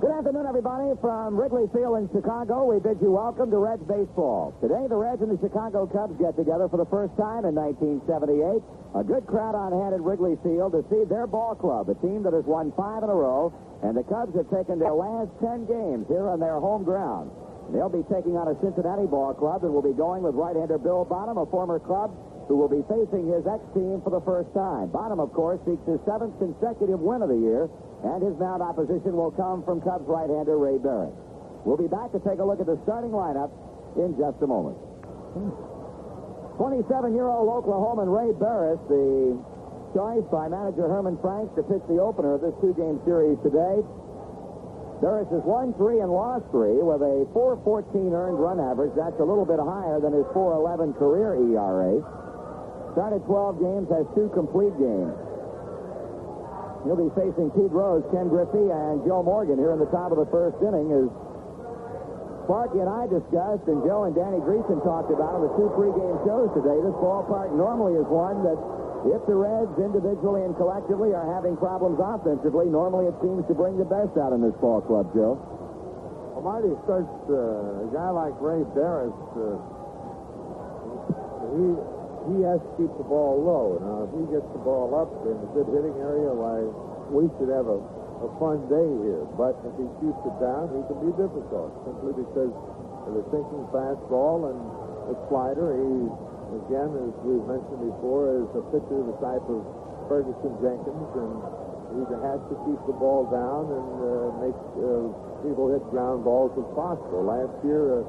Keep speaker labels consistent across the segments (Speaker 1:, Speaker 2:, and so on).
Speaker 1: Good afternoon, everybody. From Wrigley Field in Chicago, we bid you welcome to Reds baseball. Today, the Reds and the Chicago Cubs get together for the first time in 1978. A good crowd on hand at Wrigley Field to see their ball club, a team that has won 5 in a row, and the Cubs have taken their last 10 games here on their home ground. They'll be taking on a Cincinnati ball club that will be going with right-hander Bill Bonham, a former club, who will be facing his ex-team for the first time. Bonham, of course, seeks his 7th consecutive win of the year, and his mound opposition will come from Cubs right-hander Ray Burris. We'll be back to take a look at the starting lineup in just a moment. 27-year-old Oklahoman Ray Burris, the choice by manager Herman Franks to pitch the opener of this 2-game series today. Burris has won 3 and lost 3 with a 4.14 earned run average. That's a little bit higher than his 4.11 career ERA. Started 12 games, has 2 complete games. He'll be facing Pete Rose, Ken Griffey, and Joe Morgan here in the top of the first inning. As Sparky and I discussed, and Joe and Danny Driessen talked about on the 2 pregame shows today, this ballpark normally is one that if the Reds individually and collectively are having problems offensively, normally it seems to bring the best out in this ball club, Joe.
Speaker 2: Well, Marty, starts a guy like Ray Burris, he has to keep the ball low. Now, if he gets the ball up in a good hitting area, why, we should have a fun day here. But if he shoots it down, he can be difficult, simply because of the sinking fastball and the slider. He, again, as we've mentioned before, is a pitcher of the type of Ferguson Jenkins, and he has to keep the ball down and make people hit ground balls if possible. Last year,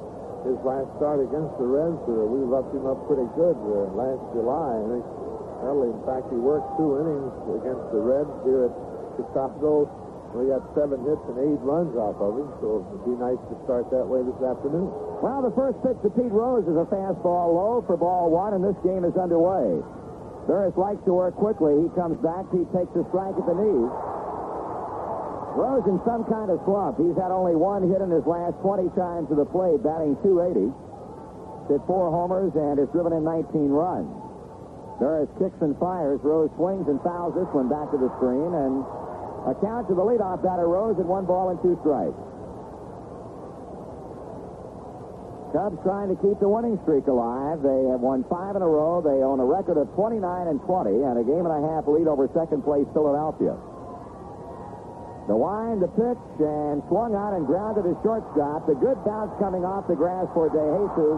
Speaker 2: his last start against the Reds, we roughed him up pretty good last July. I think, well, in fact, he worked 2 innings against the Reds here at Chicago. We got 7 hits and 8 runs off of him, so it'd be nice to start that way this afternoon.
Speaker 1: Well, the first pitch to Pete Rose is a fastball low for ball 1, and this game is underway. Burris likes to work quickly. He comes back. Pete takes a strike at the knees. Rose in some kind of slump. He's had only 1 hit in his last 20 times to the plate, batting .280. Hit 4 homers and has driven in 19 runs. Burris kicks and fires. Rose swings and fouls this one back to the screen, and a count to the leadoff batter Rose at 1 ball and 2 strikes. Cubs trying to keep the winning streak alive. They have won 5 in a row. They own a record of 29 and 20 and a game and a half lead over second place Philadelphia. The wind, the pitch, and swung out and grounded his shortstop. The good bounce coming off the grass for De Jesus,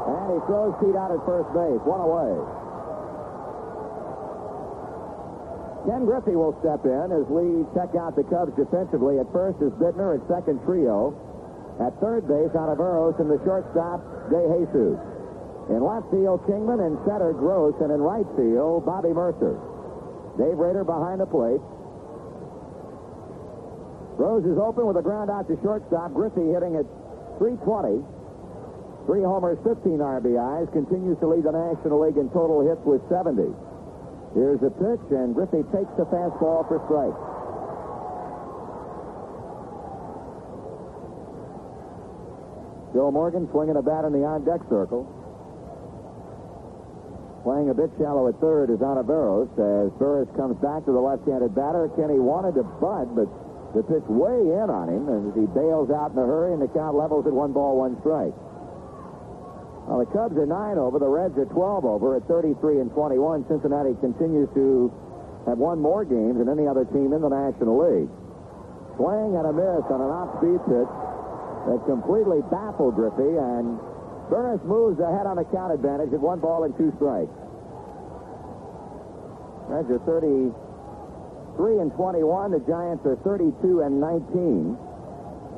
Speaker 1: and he throws Pete out at first base. 1 away. Ken Griffey will step in as we check out the Cubs defensively. At first is Biittner, at second Trillo. At third base, Ontiveros, and the shortstop, De Jesus. In left field, Kingman, in center, Gross, and in right field, Bobby Murcer. Dave Rader behind the plate. Rose is open with a ground out to shortstop. Griffey hitting at .320. 3 homers, 15 RBIs. Continues to lead the National League in total hits with 70. Here's the pitch, and Griffey takes the fastball for strike. Joe Morgan swinging a bat in the on-deck circle. Playing a bit shallow at third is Ontiveros as Burris comes back to the left-handed batter. Kenny wanted to bunt, but the pitch way in on him, and he bails out in a hurry, and the count levels at 1 ball, 1 strike. Well, the Cubs are 9 over. The Reds are 12 over at 33 and 21. Cincinnati continues to have won more games than any other team in the National League. Swing and a miss on an off-speed pitch that completely baffled Griffey, and Burris moves ahead on the count advantage at 1 ball and 2 strikes. Reds are 33 and 21. The Giants are 32 and 19.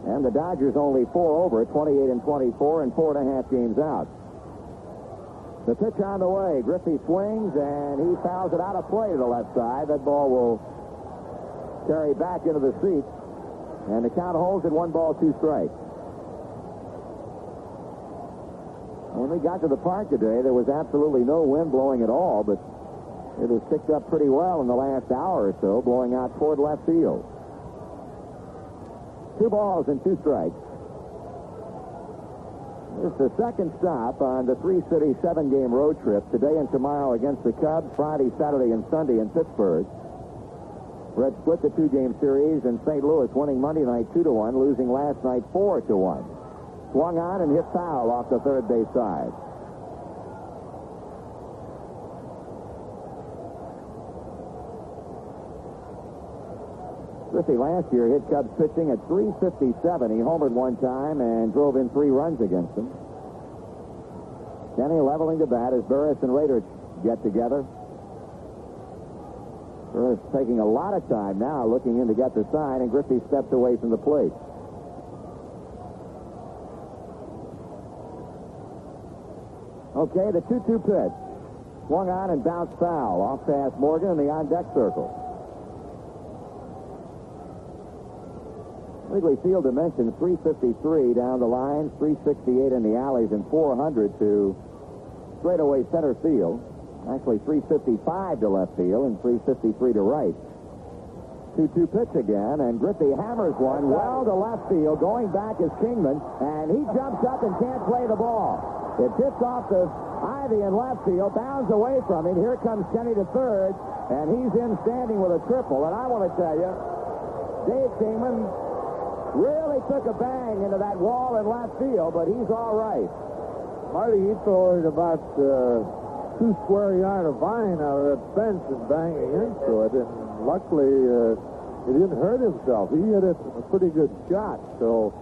Speaker 1: And the Dodgers only 4 over, 28 and 24, and 4.5 games out. The pitch on the way. Griffey swings, and he fouls it out of play to the left side. That ball will carry back into the seats. And the count holds at 1 ball, 2 strikes. When we got to the park today, there was absolutely no wind blowing at all, but it has picked up pretty well in the last hour or so, blowing out toward left field. 2 balls and 2 strikes. It's the second stop on the 3-city, 7-game road trip today and tomorrow against the Cubs, Friday, Saturday, and Sunday in Pittsburgh. Reds split the two-game series in St. Louis, winning Monday night 2-1, losing last night 4-1. Swung on and hit foul off the third base side. Griffey last year hit Cubs pitching at .357. He homered one time and drove in 3 runs against them. Kenny leveling the bat as Burris and Rader get together. Burris taking a lot of time now, looking in to get the sign, and Griffey steps away from the plate. Okay, the 2-2 pitch. Swung on and bounced foul off past Morgan in the on-deck circle. Wrigley Field dimensions 353 down the lines, 368 in the alleys, and 400 to straightaway center field. Actually, 355 to left field and 353 to right. 2-2 pitch again, and Griffey hammers one well to left field. Going back is Kingman, and he jumps up and can't play the ball. It tips off the ivy in left field, bounds away from him. Here comes Kenny to third, and he's in standing with a triple. And I want to tell you, Dave Kingman really took a bang into that wall in left field, but he's all right.
Speaker 2: Marty, he threw it about 2 square yards of vine out of that fence and banging into it, and luckily he didn't hurt himself. He hit it a pretty good shot, so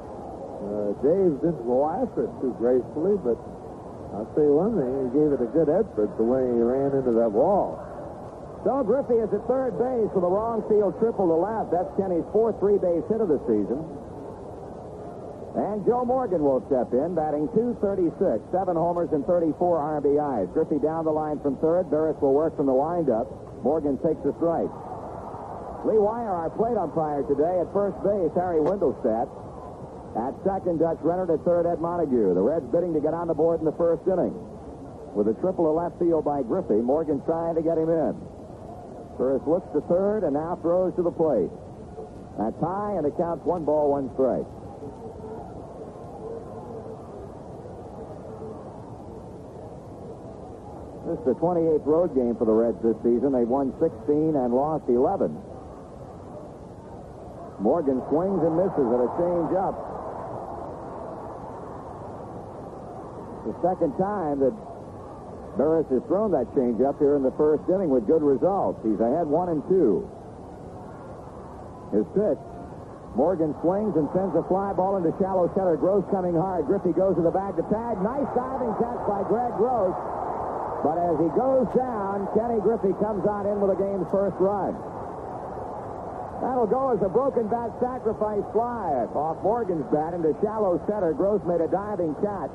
Speaker 2: Dave didn't go after it too gracefully, but I'll say one thing, he gave it a good effort the way he ran into that wall.
Speaker 1: So Griffey is at third base with a wrong field triple to left. That's Kenny's 4th 3-base hit of the season. And Joe Morgan will step in, batting .236, 7 homers and 34 RBIs. Griffey down the line from third. Burris will work from the windup. Morgan takes the strike. Lee Wire, our plate umpire today. At first base, Harry Windelstadt. At second, Dutch Renner. At third, Ed Montague. The Reds bidding to get on the board in the first inning. With a triple to left field by Griffey, Morgan trying to get him in. Burris looks to third and now throws to the plate. That's high, and it counts 1 ball, 1 strike. This is the 28th road game for the Reds this season. They've won 16 and lost 11. Morgan swings and misses at a change-up. The second time that Burris has thrown that changeup here in the first inning with good results. He's ahead 1-2. His pitch. Morgan swings and sends a fly ball into shallow center. Gross coming hard. Griffey goes to the bag to tag. Nice diving catch by Greg Gross. But as he goes down, Kenny Griffey comes on in with the game's first run. That'll go as a broken bat sacrifice fly off Morgan's bat into shallow center. Gross made a diving catch.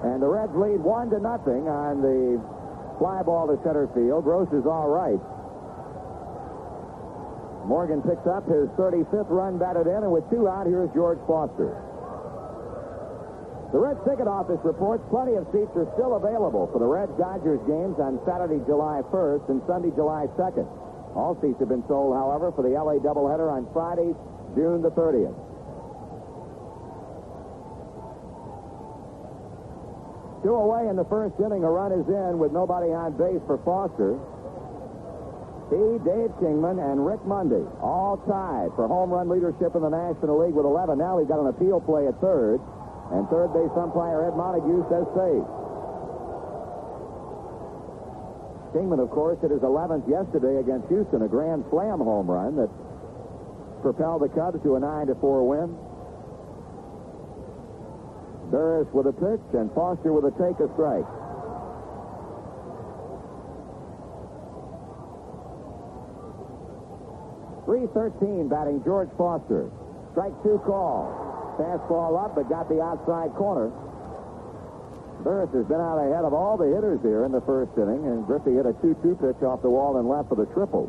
Speaker 1: And the Reds lead 1-0 on the fly ball to center field. Gross is all right. Morgan picks up his 35th run batted in, and with 2 out, here's George Foster. The Reds ticket office reports plenty of seats are still available for the Reds-Dodgers games on Saturday, July 1st and Sunday, July 2nd. All seats have been sold, however, for the L.A. doubleheader on Friday, June the 30th. Two away in the first inning. A run is in with nobody on base for Foster. He, Dave Kingman, and Rick Mundy all tied for home run leadership in the National League with 11. Now we've got an appeal play at third. And third base umpire Ed Montague says safe. Kingman, of course, hit his 11th yesterday against Houston, a grand slam home run that propelled the Cubs to a 9-4 win. Burris with a pitch and Foster with a take a strike. .313 batting George Foster. Strike 2 call. Fastball up, but got the outside corner. Burris has been out ahead of all the hitters here in the first inning, and Griffey hit a 2-2 pitch off the wall and left for the triple.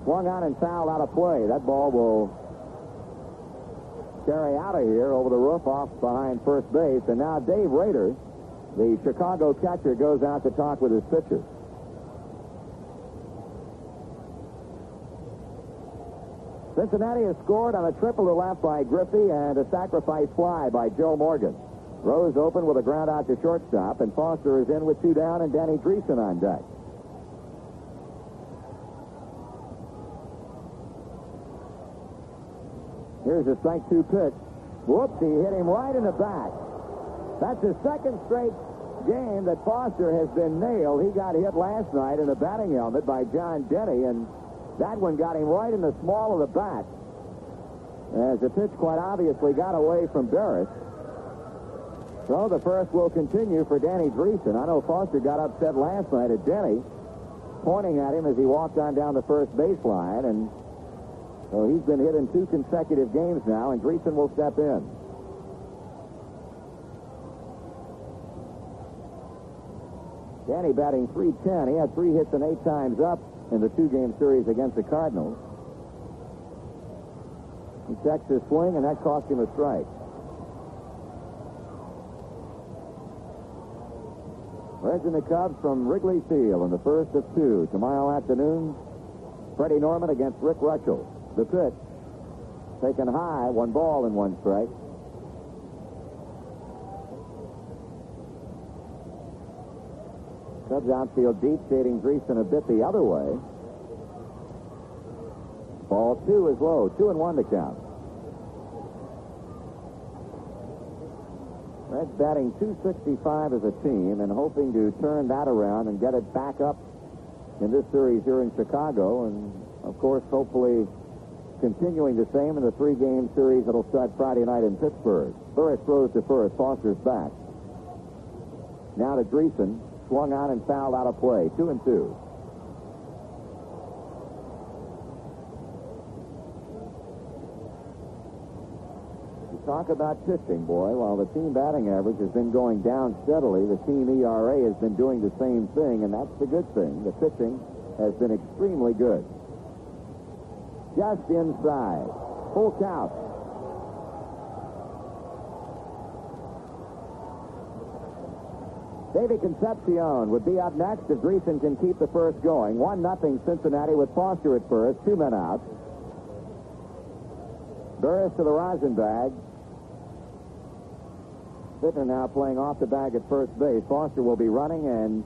Speaker 1: Swung on and fouled out of play. That ball will carry out of here over the roof off behind first base. And now Dave Rader, the Chicago catcher, goes out to talk with his pitcher. Cincinnati has scored on a triple to left by Griffey and a sacrifice fly by Joe Morgan. Rose open with a ground out to shortstop, and Foster is in with 2 down and Danny Driessen on deck. Here's a strike 2 pitch. Whoops, he hit him right in the back. That's his second straight game that Foster has been nailed. He got hit last night in a batting helmet by John Denny, and that one got him right in the small of the back. As the pitch quite obviously got away from Burris. So the first will continue for Danny Driessen. I know Foster got upset last night at Denny, pointing at him as he walked on down the first baseline, and so he's been hit in 2 consecutive games now, and Driessen will step in. Danny batting .310. He had 3 hits and 8 times up in the 2-game series against the Cardinals. He checks his swing, and that cost him a strike. Reds and the Cubs from Wrigley Field in the first of 2. Tomorrow afternoon, Freddie Norman against Rick Rutschel. The pitch, taken high, 1 ball and 1 strike. Cubs outfield deep, shading Driessen a bit the other way. Ball 2 is low, 2-1 to count. Reds batting .265 as a team and hoping to turn that around and get it back up in this series here in Chicago, and of course hopefully continuing the same in the 3-game series that'll start Friday night in Pittsburgh. Burris throws to first. Foster's back. Now to Driessen. Swung on and fouled out of play. 2-2. Talk about pitching, boy. While the team batting average has been going down steadily, the team ERA has been doing the same thing, and that's the good thing. The pitching has been extremely good. Just inside. Full count. Dave Concepcion would be up next if Driessen can keep the first going. 1-0 Cincinnati with Foster at first. 2 men out. Burris to the rosin bag. Biittner now playing off the bag at first base. Foster will be running, and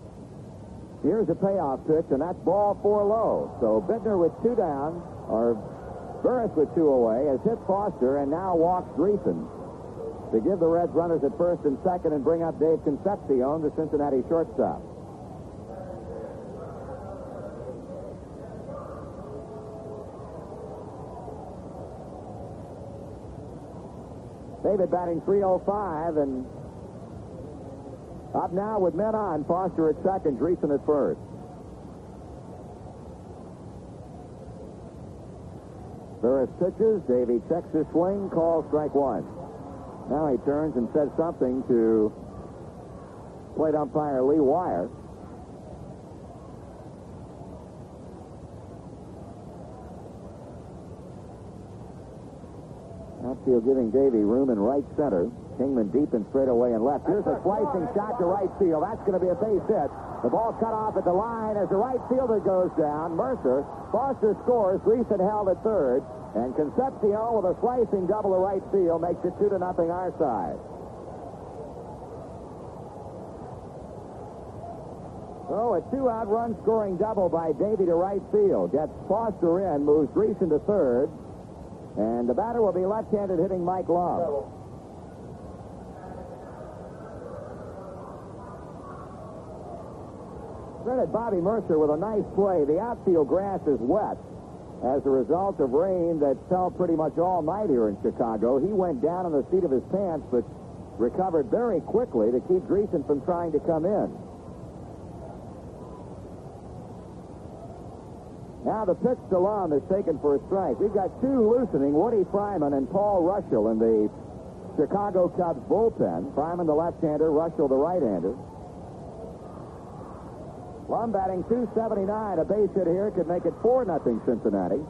Speaker 1: here's a payoff pitch, and that's ball 4 low. So Biittner with 2 down, or Burris with 2 away, has hit Foster and now walks Driessen to give the Reds runners at first and second and bring up Dave Concepcion, the Cincinnati shortstop. David batting .305, and up now with men on. Foster at second, Driessen at first. Burris pitches. Davey checks his swing, calls strike 1. Now he turns and says something to plate umpire Lee Wire. Outfield giving Davey room in right center. Kingman deep and straight away and left. Here's a slicing shot to right field. That's going to be a base hit. The ball cut off at the line as the right fielder goes down. Murcer. Foster scores. Driessen held at third. And Concepcion with a slicing double to right field makes it 2-0 our side. So a 2-out run scoring double by Davey to right field. Gets Foster in, moves Driessen to third. And the batter will be left-handed hitting Mike Lum. Credit Bobby Murcer with a nice play. The outfield grass is wet as a result of rain that fell pretty much all night here in Chicago. He went down on the seat of his pants, but recovered very quickly to keep Driessen from trying to come in. Now the pitch to Lum is taken for a strike. We've got 2 loosening, Woody Fryman and Paul Rushell in the Chicago Cubs bullpen. Fryman the left-hander, Rushell the right-hander. Lum batting .279. A base hit here could make it 4-0 Cincinnati.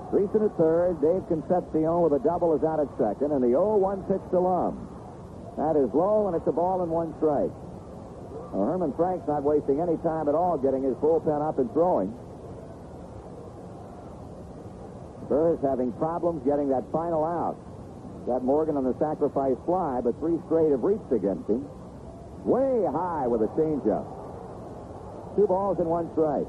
Speaker 1: Driessen at third. Dave Concepcion with a double is out at second. And the 0-1 pitch to Lum. That is low, and it's a ball and 1 strike. Well, Herman Frank's not wasting any time at all getting his bullpen up and throwing. Burris having problems getting that final out. Got Morgan on the sacrifice fly, but 3 straight have reached against him. Way high with a changeup. 2 balls and 1 strike.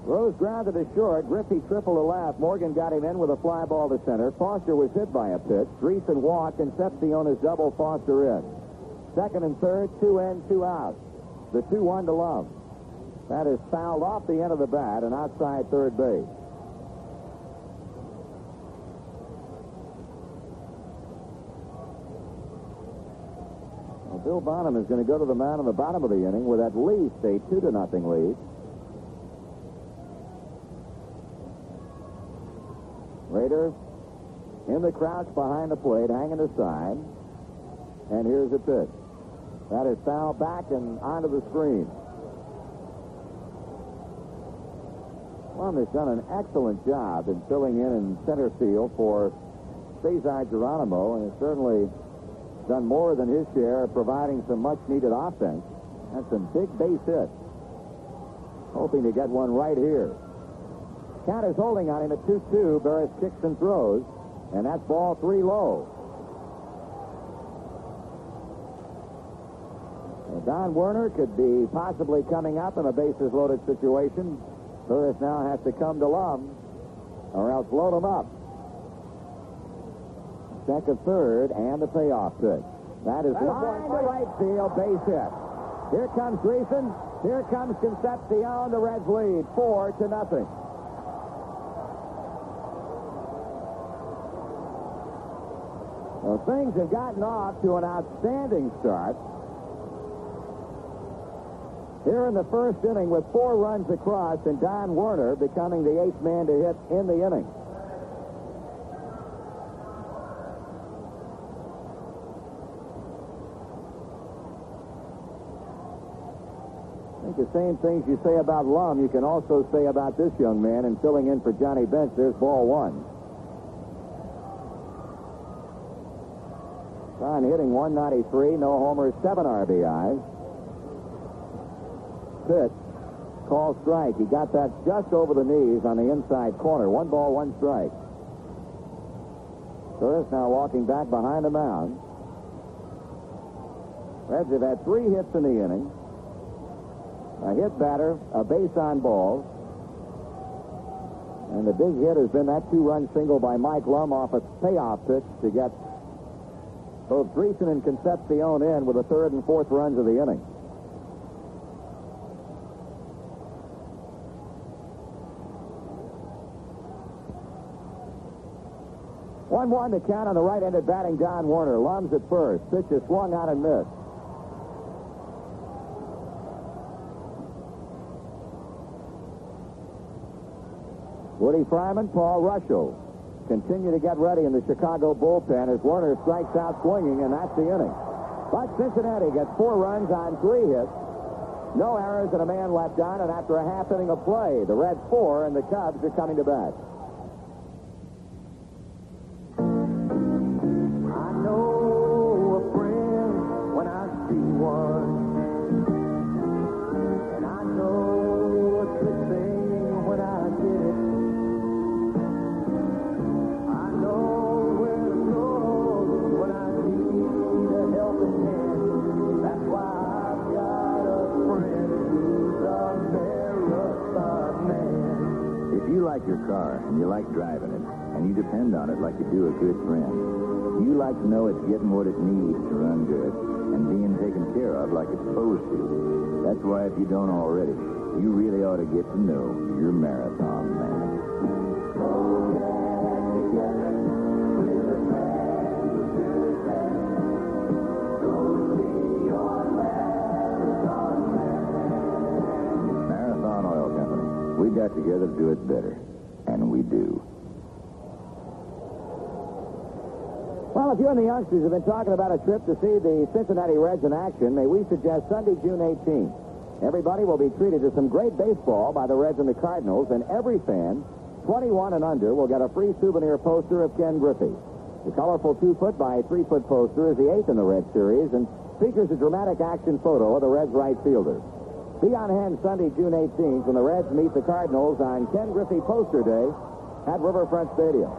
Speaker 1: Rose grounded to short. Griffey tripled to left. Morgan got him in with a fly ball to center. Foster was hit by a pitch. Driessen walked. Concepcion is double. Foster in. Second and third, 2 in, 2 out. The 2-1 to Lum. That is fouled off the end of the bat and outside third base. Well, Bill Bonham is going to go to the mound in the bottom of the inning with at least a 2-0 lead. Rader in the crouch behind the plate, hanging aside. And here's a pitch. That is fouled back and onto the screen. Lum has done an excellent job in filling in center field for Cesar Geronimo, and has certainly done more than his share of providing some much-needed offense. And some big base hits. Hoping to get one right here. Count is holding on him at 2-2. Burris kicks and throws, and that's ball 3 low. Don Werner could be possibly coming up in a bases-loaded situation. Burris now has to come to Lum, or else load him up. Check of third, and the payoff pitch. That is line to right field, base hit. Here comes Driessen. Here comes Concepcion. The Reds lead 4-0. Well, things have gotten off to an outstanding start. Here in the first inning with 4 runs across, and Don Werner becoming the 8th man to hit in the inning. I think the same things you say about Lum, you can also say about this young man. And filling in for Johnny Bench, there's ball 1. Don hitting 193, no homers, 7 RBIs. Pitch, call strike. He got that just over the knees on the inside corner. 1 ball, 1 strike. Burris now walking back behind the mound. Reds have had 3 hits in the inning. A hit batter, a base on balls. And the big hit has been that 2-run single by Mike Lum off a payoff pitch to get both Driessen and Concepcion in with the 3rd and 4th runs of the inning. One to count on the right-handed batting Don Werner. Lum's at first. Pitch is swung out and missed. Woody Fryman, Paul Russell continue to get ready in the Chicago bullpen as Werner strikes out swinging, and that's the inning. But Cincinnati gets 4 runs on 3 hits. No errors and a man left on, and after a half inning of play, the Reds 4 and the Cubs are coming to bat.
Speaker 3: I know a friend when I see one, and I know a good thing when I get it.
Speaker 4: If you like your car and you like driving it, and you depend on it like you do a good friend, you like to know it's getting what it needs to run good and being taken care of like it's supposed to. That's why if you don't already, you really ought to get to know your Marathon man. Marathon Oil Company. We got together to do it better, and we do.
Speaker 1: Well, if you and the youngsters have been talking about a trip to see the Cincinnati Reds in action, may we suggest Sunday, June 18th. Everybody will be treated to some great baseball by the Reds and the Cardinals, and every fan, 21 and under, will get a free souvenir poster of Ken Griffey. The colorful 2-foot by 3-foot poster is the 8th in the Red Series and features a dramatic action photo of the Reds right fielder. Be on hand Sunday, June 18th, when the Reds meet the Cardinals on Ken Griffey Poster Day at Riverfront Stadium.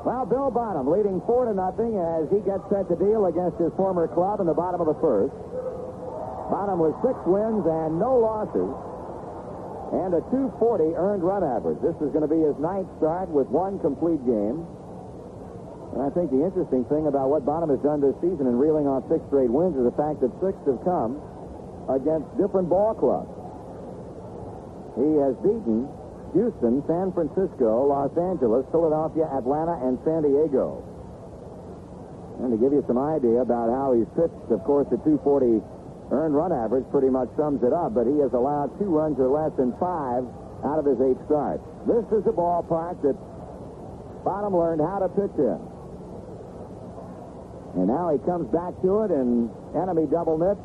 Speaker 1: Well, Bill Bonham leading 4-0 as he gets set to deal against his former club in the bottom of the first. Bonham with 6 wins and no losses, and a 240 earned run average. This is going to be his 9th start with 1 complete game. And I think the interesting thing about what Bonham has done this season in reeling off 6 straight wins is the fact that 6 have come against different ball clubs. He has beaten Houston, San Francisco, Los Angeles, Philadelphia, Atlanta, and San Diego. And to give you some idea about how he's pitched, of course, the 240 earned run average pretty much sums it up, but he has allowed 2 runs or less in 5 out of his 8 starts. This is a ballpark that Bonham learned how to pitch in. And now he comes back to it in enemy double knit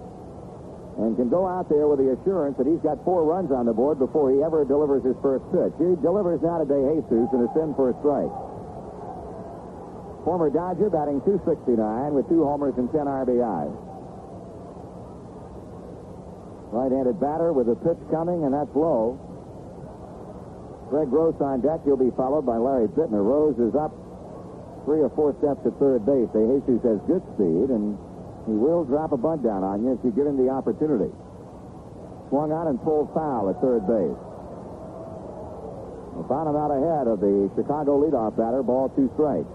Speaker 1: and can go out there with the assurance that he's got 4 runs on the board before he ever delivers his first pitch. He delivers now to De Jesus and is in for a strike. Former Dodger batting .269 with 2 homers and 10 RBIs. Right-handed batter with a pitch coming, and that's low. Greg Gross on deck. He'll be followed by Larry Biittner. Rose is up 3 or 4 steps at third base. De Jesus has good speed, and he will drop a bunt down on you if you give him the opportunity. Swung on and pulled foul at third base. Bonham out ahead of the Chicago leadoff batter. Ball 2 strikes.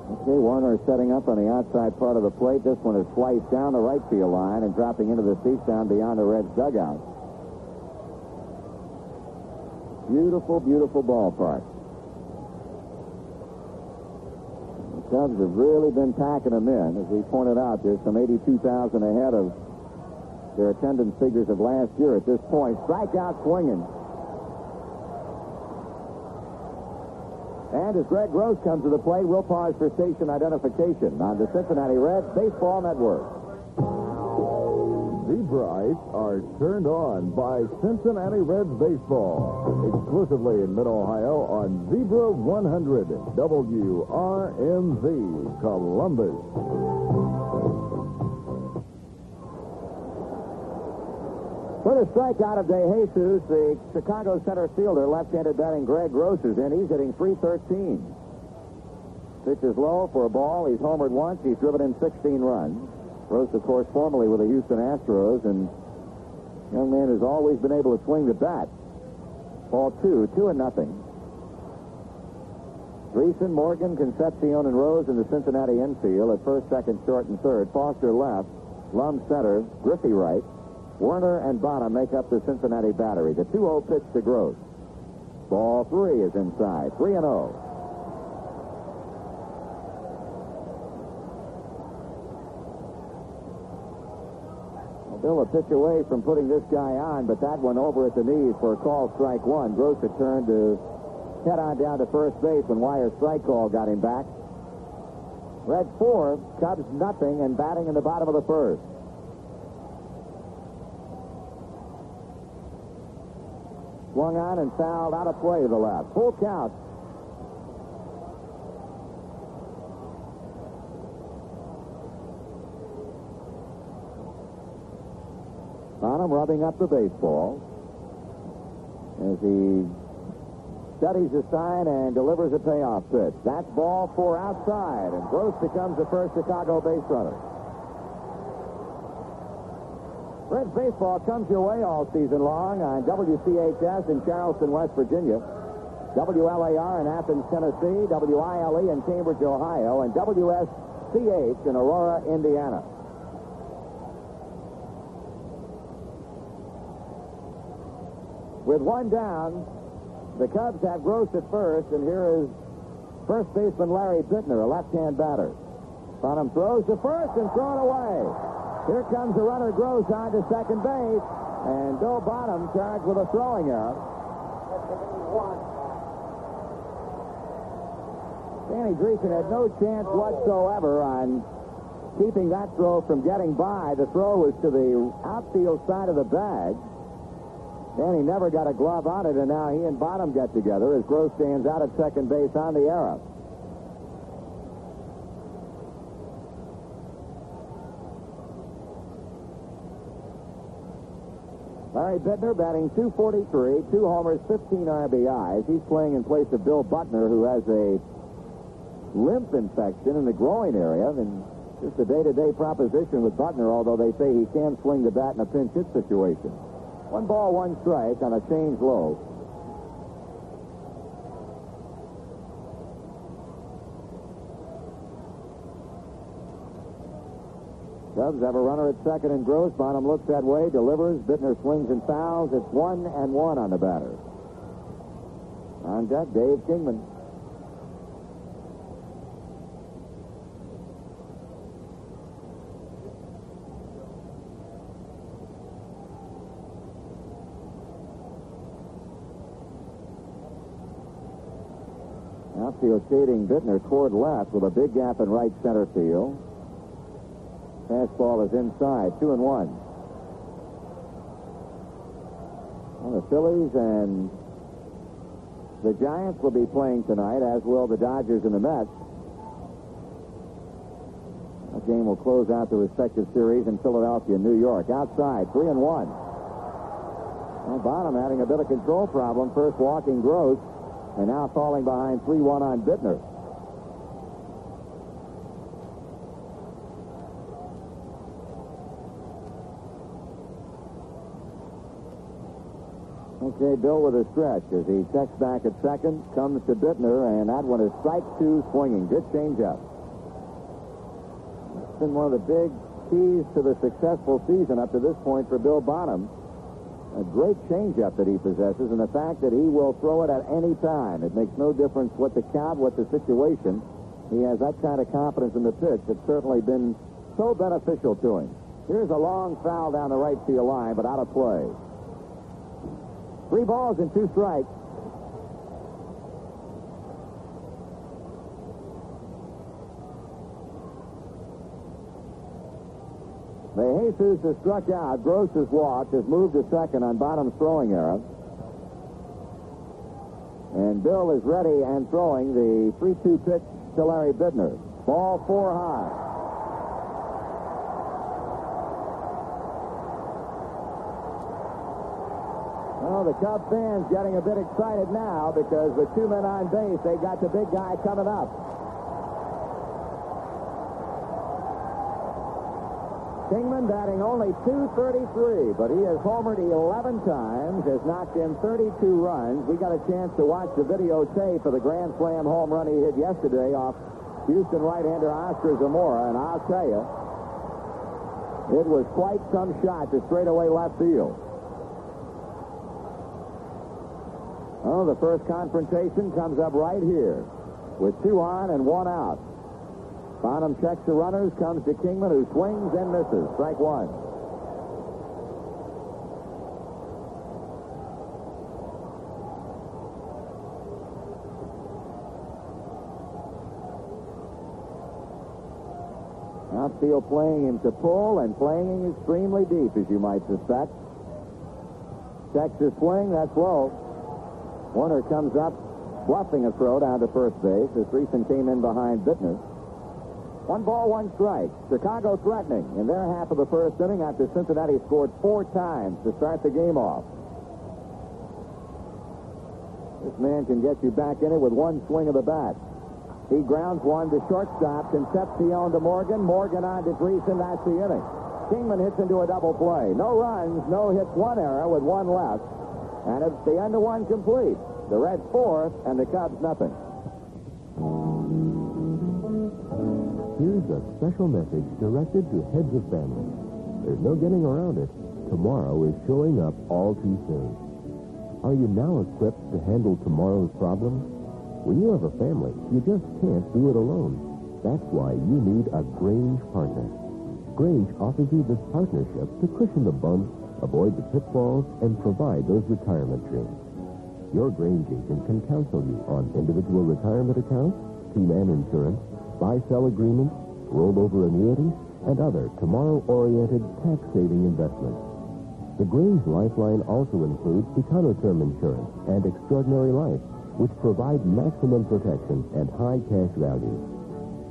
Speaker 1: Okay, Warner setting up on the outside part of the plate. This one is sliced down the right field line and dropping into the seats down beyond the Reds' dugout. Beautiful, beautiful ballpark. The Cubs have really been packing them in. As we pointed out, there's some 82,000 ahead of their attendance figures of last year at this point. Strikeout swinging. And as Greg Gross comes to the plate, we'll pause for station identification on the Cincinnati Reds Baseball Network.
Speaker 5: The brights are turned on by Cincinnati Reds baseball, exclusively in Mid-Ohio on Zebra 100 WRMZ Columbus.
Speaker 1: For the strikeout of De Jesus, the Chicago center fielder, left-handed batting Greg Gross is in. He's hitting .313. Pitch is low for a ball. He's homered once. He's driven in 16 runs. Gross, of course, formerly with the Houston Astros, and young man has always been able to swing the bat. Ball 2-0. Driessen, Morgan, Concepcion, and Rose in the Cincinnati infield at first, second, short, and third. Foster left, Lum center, Griffey right. Werner and Bonham make up the Cincinnati battery. The 2-0 pitch to Gross. Ball 3 is inside. 3-0. Bill a pitch away from putting this guy on, but that one over at the knees for a call, strike 1. Gross had turned to head on down to first base when Wyer's strike call got him back. Reds 4, Cubs nothing, and batting in the bottom of the first. Swung on and fouled out of play to the left. Full count. Bonham rubbing up the baseball as he studies the sign and delivers a payoff pitch. That's ball 4 outside, and Gross becomes the first Chicago base runner. Reds baseball comes your way all season long on WCHS in Charleston, West Virginia, WLAR in Athens, Tennessee, WILE in Cambridge, Ohio, and WSCH in Aurora, Indiana. With 1 down, the Cubs have Gross at first, and here is first baseman Larry Biittner, a left-hand batter. Bonham throws to first and thrown away. Here comes the runner Gross on to second base, and Bill Bonham charged with a throwing error. Manny Trillo had no chance whatsoever on keeping that throw from getting by. The throw was to the outfield side of the bag. Danny never got a glove on it, and now he and Bonham get together as Gross stands out at second base on the error. Larry Biittner batting .243, 2 homers, 15 RBIs. He's playing in place of Bill Bonham, who has a lymph infection in the groin area. And just a day-to-day proposition with Bonham, although they say he can swing the bat in a pinch hit situation. 1 ball, 1 strike on a change low. Cubs have a runner at second and Gross. Bonham looks that way, delivers. Biittner swings and fouls. It's 1-1 on the batter. On deck, Dave Kingman. Outfield shading Biittner toward left with a big gap in right center field. Fastball is inside, 2-1. Well, the Phillies and the Giants will be playing tonight, as will the Dodgers and the Mets. That game will close out the respective series in Philadelphia and New York. Outside, 3-1. Well, Bonham having a bit of control problem. First walking Gross, and now falling behind 3-1 on Biittner. Okay, Bill with a stretch as he checks back at second, comes to Biittner, and that one is strike 2 swinging. Good changeup. It's been one of the big keys to the successful season up to this point for Bill Bonham. A great changeup that he possesses, and the fact that he will throw it at any time. It makes no difference what the count, what the situation. He has that kind of confidence in the pitch. It's certainly been so beneficial to him. Here's a long foul down the right field line, but out of play. 3 balls and 2 strikes. De Jesus has struck out. Gross has walked, has moved to second on Bonham's throwing error. And Bill is ready and throwing the 3-2 pitch to Larry Biittner. Ball 4 high. Well, the Cub fans getting a bit excited now because with 2 men on base, they got the big guy coming up. Kingman batting only .233, but he has homered 11 times, has knocked in 32 runs. We got a chance to watch the videotape of the Grand Slam home run he hit yesterday off Houston right-hander Oscar Zamora, and I'll tell you, it was quite some shot to straightaway left field. Oh, the first confrontation comes up right here with 2 on and 1 out. Bonham checks the runners, comes to Kingman, who swings and misses. Strike 1. Outfield playing him to pull and playing him extremely deep, as you might suspect. Checks his swing, that's low. Warner comes up, bluffing a throw down to first base as Driessen came in behind Biittner. 1 ball, 1 strike. Chicago threatening in their half of the first inning after Cincinnati scored 4 times to start the game off. This man can get you back in it with 1 swing of the bat. He grounds one to shortstop. Concepcion to Morgan. Morgan on to Driessen. That's the inning. Kingman hits into a double play. No runs, no hits, 1 error with 1 left. And it's the end of 1 complete. The Reds 4th and the Cubs nothing.
Speaker 6: Here's a special message directed to heads of families. There's no getting around it. Tomorrow is showing up all too soon. Are you now equipped to handle tomorrow's problems? When you have a family, you just can't do it alone. That's why you need a Grange partner. Grange offers you this partnership to cushion the bumps, avoid the pitfalls, and provide those retirement dreams. Your Grange agent can counsel you on individual retirement accounts, T-Man insurance, buy-sell agreements, rollover annuities, and other tomorrow-oriented tax-saving investments. The Grange Lifeline also includes Econoterm insurance and Extraordinary Life, which provide maximum protection and high cash values.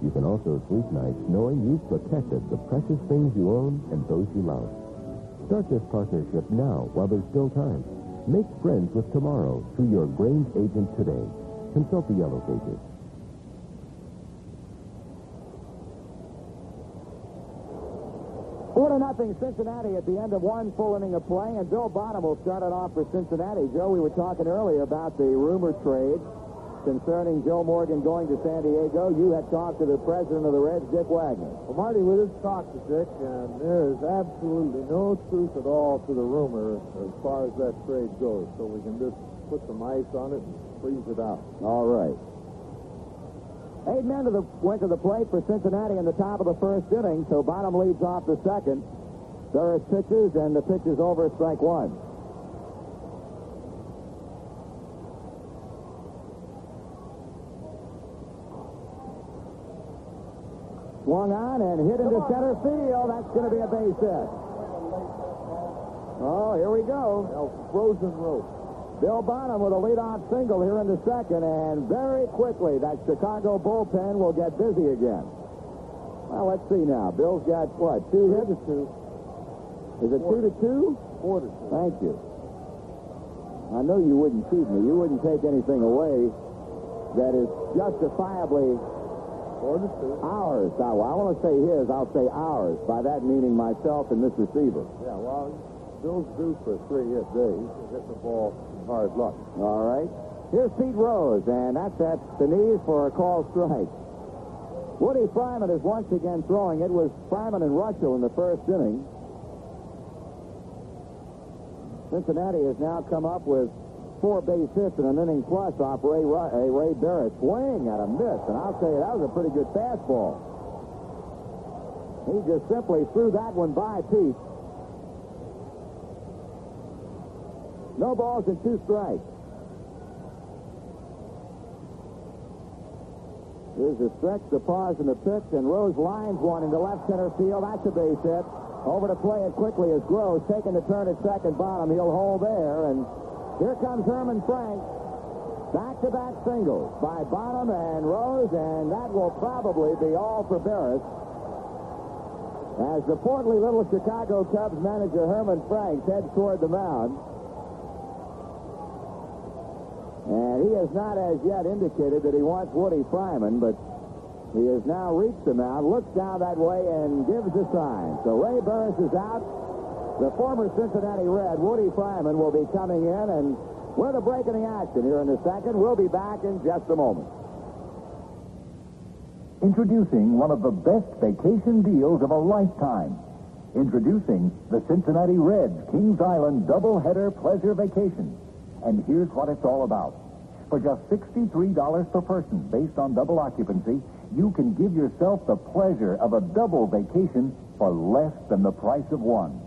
Speaker 6: You can also sleep nights knowing you've protected the precious things you own and those you love. Start this partnership now while there's still time. Make friends with tomorrow through your Grange agent today. Consult the Yellow Pages.
Speaker 1: 4-0 Cincinnati at the end of one full inning of play, and Bill Bonham will start it off for Cincinnati. Joe, we were talking earlier about the rumor trade concerning Joe Morgan going to San Diego. You had talked to the president of the Reds, Dick Wagner.
Speaker 2: Well, Marty, we just talked to Dick, and there is absolutely no truth at all to the rumor as far as that trade goes, so we can just put some ice on it and freeze it out.
Speaker 1: All right. 8 men went to the plate for Cincinnati in the top of the first inning, so Bonham leads off the second. Burris pitches, and the pitch is over, strike one. Swung on and hit into center field. That's going to be a base hit. Oh, here we go.
Speaker 2: Frozen rope.
Speaker 1: Bill Bonham with a leadoff single here in the second, and very quickly that Chicago bullpen will get busy again. Well, let's see now. Bill's got, what, 2 hits?
Speaker 2: 2-2.
Speaker 1: Is it 2-2?
Speaker 2: 4-2.
Speaker 1: Thank you. I know you wouldn't cheat me. You wouldn't take anything away that is justifiably
Speaker 2: 4-2.
Speaker 1: ours. Now, I want to say his. I'll say ours. By that meaning myself and this receiver.
Speaker 2: Yeah, well, Bill's due for a 3-hit day. He's hitting the ball in hard luck.
Speaker 1: All right. Here's Pete Rose, and that's at the knees for a called strike. Woody Fryman is once again throwing. It was Fryman and Russell in the first inning. Cincinnati has now come up with 4 base hits in an inning plus off Ray Burris. Swing at a miss, and I'll tell you, that was a pretty good fastball. He just simply threw that one by Pete. No balls and 2 strikes. Here's a stretch, the pause, and the pitch, and Rose lines one into left center field. That's a base hit. Over to play it quickly is Gross, taking the turn at second bottom. He'll hold there, and here comes Herman Frank. Back-to-back singles by Bonham and Rose, and that will probably be all for Burris. As the portly little Chicago Cubs manager Herman Frank heads toward the mound. And he has not as yet indicated that he wants Woody Fryman, but he has now reached the mound, looks down that way, and gives a sign. So Ray Burris is out. The former Cincinnati Red, Woody Fryman, will be coming in, and we're the break in the action here in the second. We'll be back in just a moment.
Speaker 7: Introducing one of the best vacation deals of a lifetime. Introducing the Cincinnati Reds Kings Island Doubleheader Pleasure Vacation. And here's what it's all about. For just $63 per person, based on double occupancy, you can give yourself the pleasure of a double vacation for less than the price of one.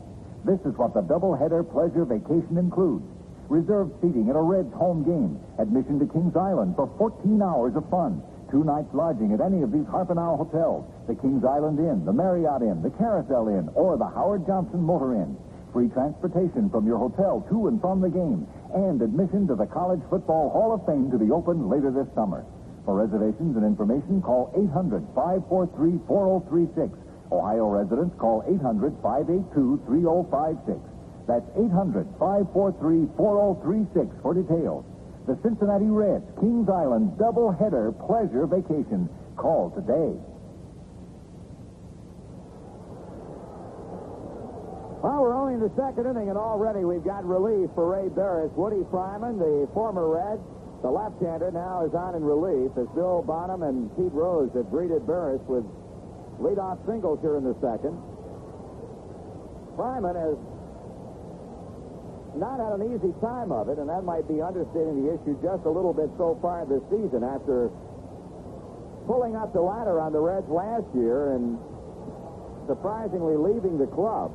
Speaker 7: This is what the Doubleheader Pleasure Vacation includes. Reserved seating at a Reds home game, admission to Kings Island for 14 hours of fun, 2 nights lodging at any of these Harpenau hotels, the Kings Island Inn, the Marriott Inn, the Carousel Inn, or the Howard Johnson Motor Inn. Free transportation from your hotel to and from the game, and admission to the College Football Hall of Fame to be opened later this summer. For reservations and information, call 800-543-4036. Ohio residents, call 800-582-3056. That's 800-543-4036 for details. The Cincinnati Reds Kings Island Doubleheader Pleasure Vacation. Call today.
Speaker 1: Well, we're only in the second inning, and already we've got relief for Ray Burris. Woody Fryman, the former Red, the left-hander, now is on in relief as Bill Bonham and Pete Rose have greeted Burris with leadoff singles here in the second. Fryman has not had an easy time of it, and that might be understating the issue just a little bit so far this season after pulling up the ladder on the Reds last year and surprisingly leaving the club.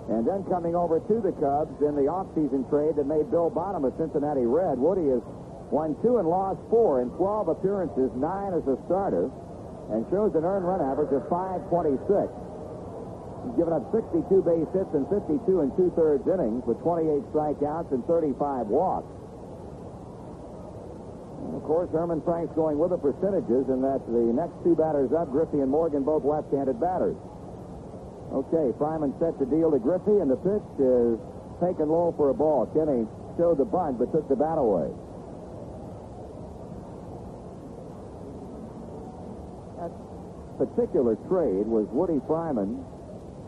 Speaker 1: And then coming over to the Cubs in the offseason trade that made Bill Bonham a Cincinnati Red. Woody has won 2 and lost 4 in 12 appearances, 9 as a starter, and shows an earned run average of .526. He's given up 62 base hits in 52 and 2/3 innings with 28 strikeouts and 35 walks. And of course, Herman Frank's going with the percentages in that the next 2 batters up, Griffey and Morgan, both left-handed batters. Okay, Fryman set the deal to Griffey, and the pitch is taken low for a ball. Kenny showed the bunt, but took the bat away. That particular trade was Woody Fryman,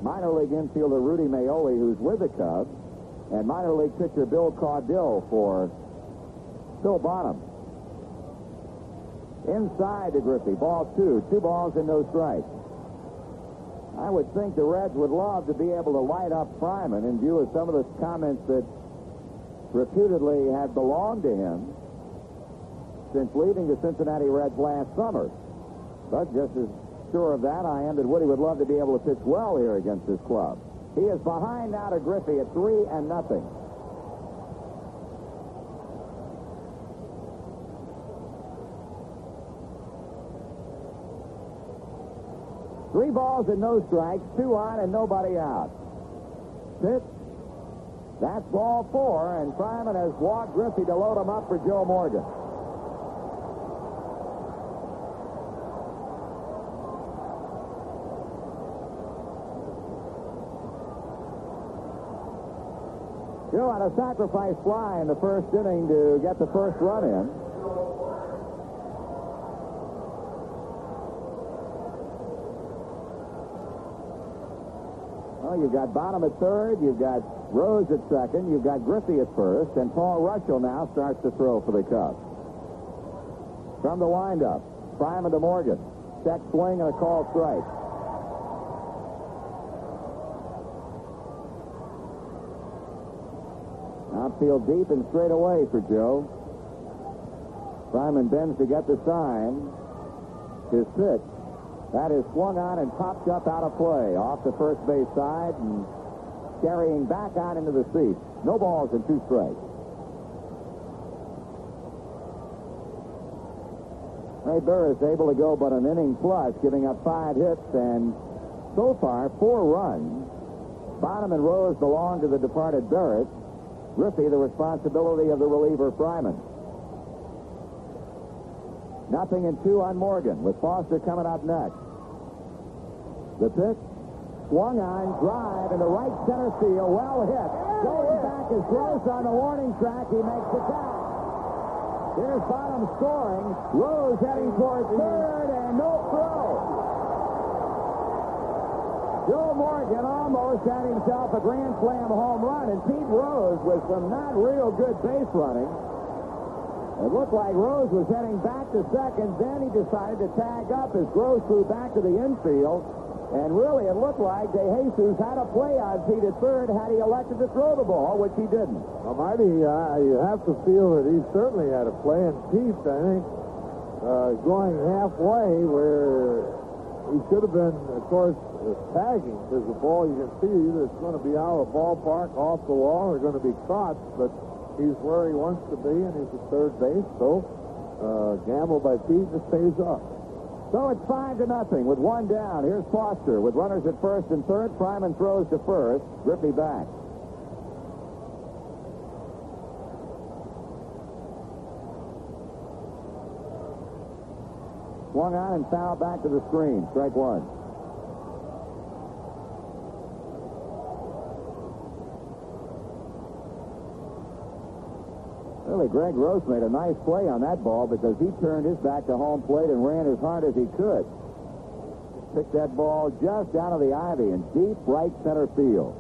Speaker 1: minor league infielder Rudy Maoli, who's with the Cubs, and minor league pitcher Bill Caudill for Bill Bonham. Inside to Griffey, ball 2. 2 balls and no strikes. I would think the Reds would love to be able to light up Fryman in view of some of the comments that reputedly had belonged to him since leaving the Cincinnati Reds last summer. But just as sure of that I am that Woody would love to be able to pitch well here against this club. He is behind now to Griffey at 3-0. 3 balls and no strikes, 2 on and nobody out. Pitch. That's ball 4, and Fryman has walked Griffey to load him up for Joe Morgan. Joe had a sacrifice fly in the first inning to get the first run in. Well, you've got Bonham at third, you've got Rose at second, you've got Griffey at first, and Paul Russell now starts to throw for the Cubs. From the windup, Fryman to Morgan. Check swing and a call strike. Outfield deep and straight away for Joe. Fryman bends to get the sign. His pitch. That is swung on and popped up out of play off the first base side and carrying back on into the seat. No balls and 2 strikes. Ray Burris able to go but an inning plus, giving up 5 hits and so far 4 runs. Bonham and Rose belong to the departed Burris. Griffey the responsibility of the reliever Fryman. 0-2 on Morgan, with Foster coming up next. The pitch, swung on, drive into right center field, well hit. Going back is Rose on the warning track. He makes the catch. Here's Bonham scoring. Rose heading toward third, and no throw. Joe Morgan almost had himself a grand slam home run, and Pete Rose with some not real good base running. It looked like Rose was heading back to second. Then he decided to tag up as Rose flew back to the infield. And really, it looked like De Jesus had a play on Pete at third had he elected to throw the ball, which he didn't.
Speaker 2: Well, Marty, you have to feel that he certainly had a play. And Pete, I think, going halfway where he should have been, of course, tagging. There's a ball you can see that's going to be out of the ballpark, off the wall, or going to be caught. But he's where he wants to be, and he's at third base. So, gamble by Pete just pays off.
Speaker 1: So it's 5-0 with 1 down. Here's Foster with runners at first and third. Fryman throws to first. Griffey back. Swung on and fouled back to the screen. Strike 1. Really, Greg Rose made a nice play on that ball because he turned his back to home plate and ran as hard as he could. Picked that ball just out of the ivy in deep right center field.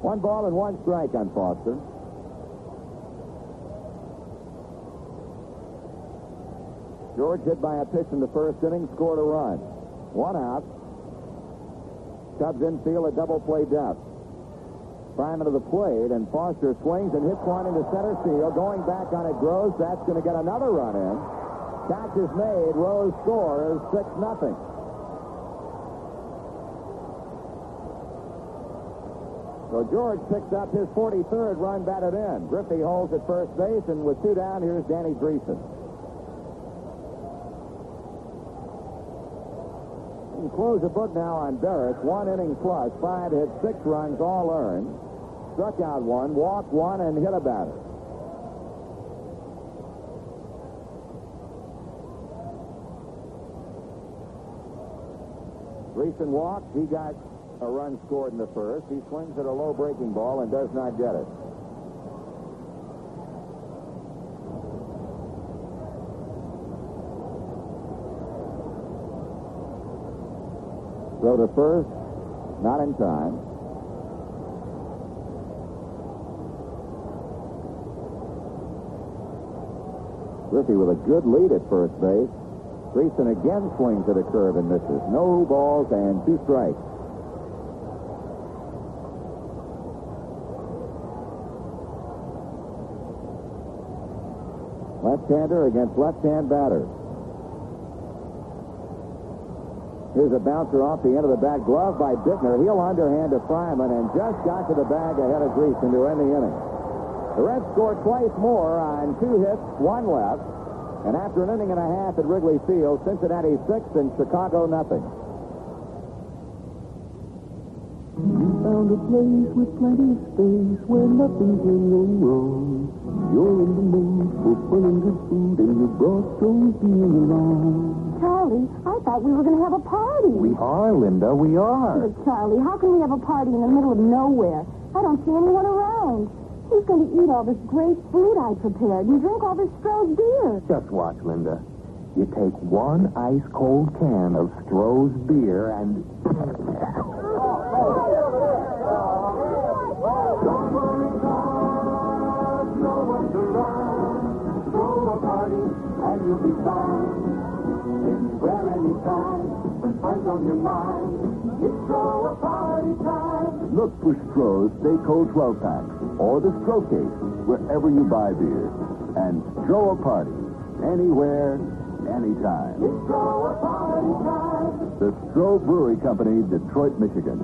Speaker 1: 1 ball and 1 strike on Foster. George hit by a pitch in the first inning, scored a run. 1 out. Cubs infield at double play depth. Fryman to the plate, and Foster swings and hits one into center field. Going back on it, Rose. That's going to get another run in. Catch is made. Rose scores 6-0. So George picks up his 43rd run batted in. Griffey holds at first base, and with 2 down, here's Danny Driessen. You can close the book now on Barris. 1 inning plus, 5 hits, 6 runs, all earned. Struck out 1, walked 1, and hit a batter. Driessen walked. He got A run scored in the first. He swings at a low breaking ball and does not get it. Throw to first, not in time. Griffey with a good lead at first base. Driessen again swings at a curve and misses. No balls and 2 strikes. Left-hander against left-hand batter. Here's a bouncer off the end of the bat glove by Biittner. He'll underhand to Fryman and just got to the bag ahead of Driessen to end the inning. The Reds scored twice more on 2 hits, 1 left. And after an inning and a half at Wrigley Field, Cincinnati 6 and Chicago nothing.
Speaker 3: You found a place with plenty of space where nothing can go wrong. You're in the mood for fun and good food, and you brought Joe's beer along.
Speaker 8: Charlie, I thought we were going to have a party.
Speaker 7: We are, Linda, we are.
Speaker 8: But, Charlie, how can we have a party in the middle of nowhere? I don't see anyone around. Who's going to eat all this great food I prepared and drink all this Stroh's beer?
Speaker 7: Just watch, Linda. You take 1 ice-cold can of Stroh's beer and...
Speaker 3: And you'll be fine. Anywhere, anytime. When fun's on your mind, it's Stroh a party time.
Speaker 5: Look for Stroh's Stay Cold 12-packs or the Stroh case wherever you buy beer. And Stroh a party. Anywhere, anytime.
Speaker 3: It's Stroh a party time.
Speaker 5: The Stroh Brewery Company, Detroit, Michigan.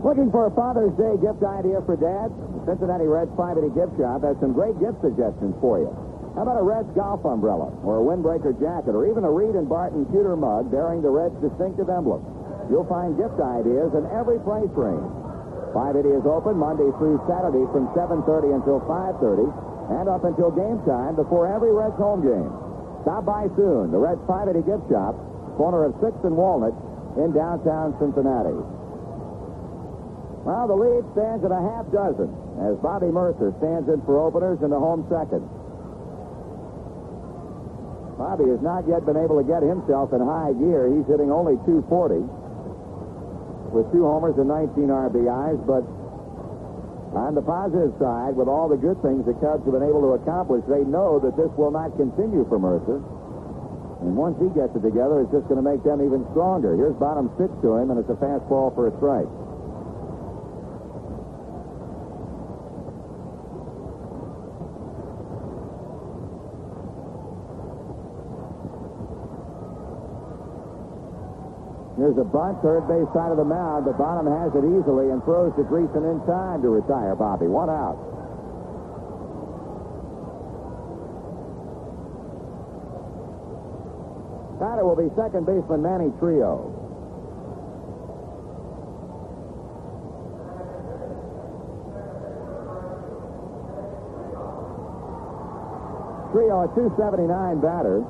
Speaker 1: Looking for a Father's Day gift idea for Dad? Cincinnati Reds 580 Gift Shop has some great gift suggestions for you. How about a Reds golf umbrella, or a windbreaker jacket, or even a Reed and Barton pewter mug bearing the Reds' distinctive emblem? You'll find gift ideas in every price range. 580 is open Monday through Saturday from 7:30 until 5:30, and up until game time before every Reds home game. Stop by soon. The Reds 580 Gift Shop, corner of 6th and Walnut in downtown Cincinnati. Well, the lead stands at a half dozen as Bobby Murcer stands in for openers in the home second. Bobby has not yet been able to get himself in high gear. He's hitting only .240 with 2 homers and 19 RBIs, but on the positive side, with all the good things the Cubs have been able to accomplish, they know that this will not continue for Murcer. And once he gets it together, it's just going to make them even stronger. Here's Bonham's pitch to him, and it's a fastball for a strike. Here's a bunt, third base side of the mound, but Bonham has it easily and throws to Driessen in time to retire Bobby. 1 out. Batter will be second baseman Manny Trillo. Trillo, a .279 batter.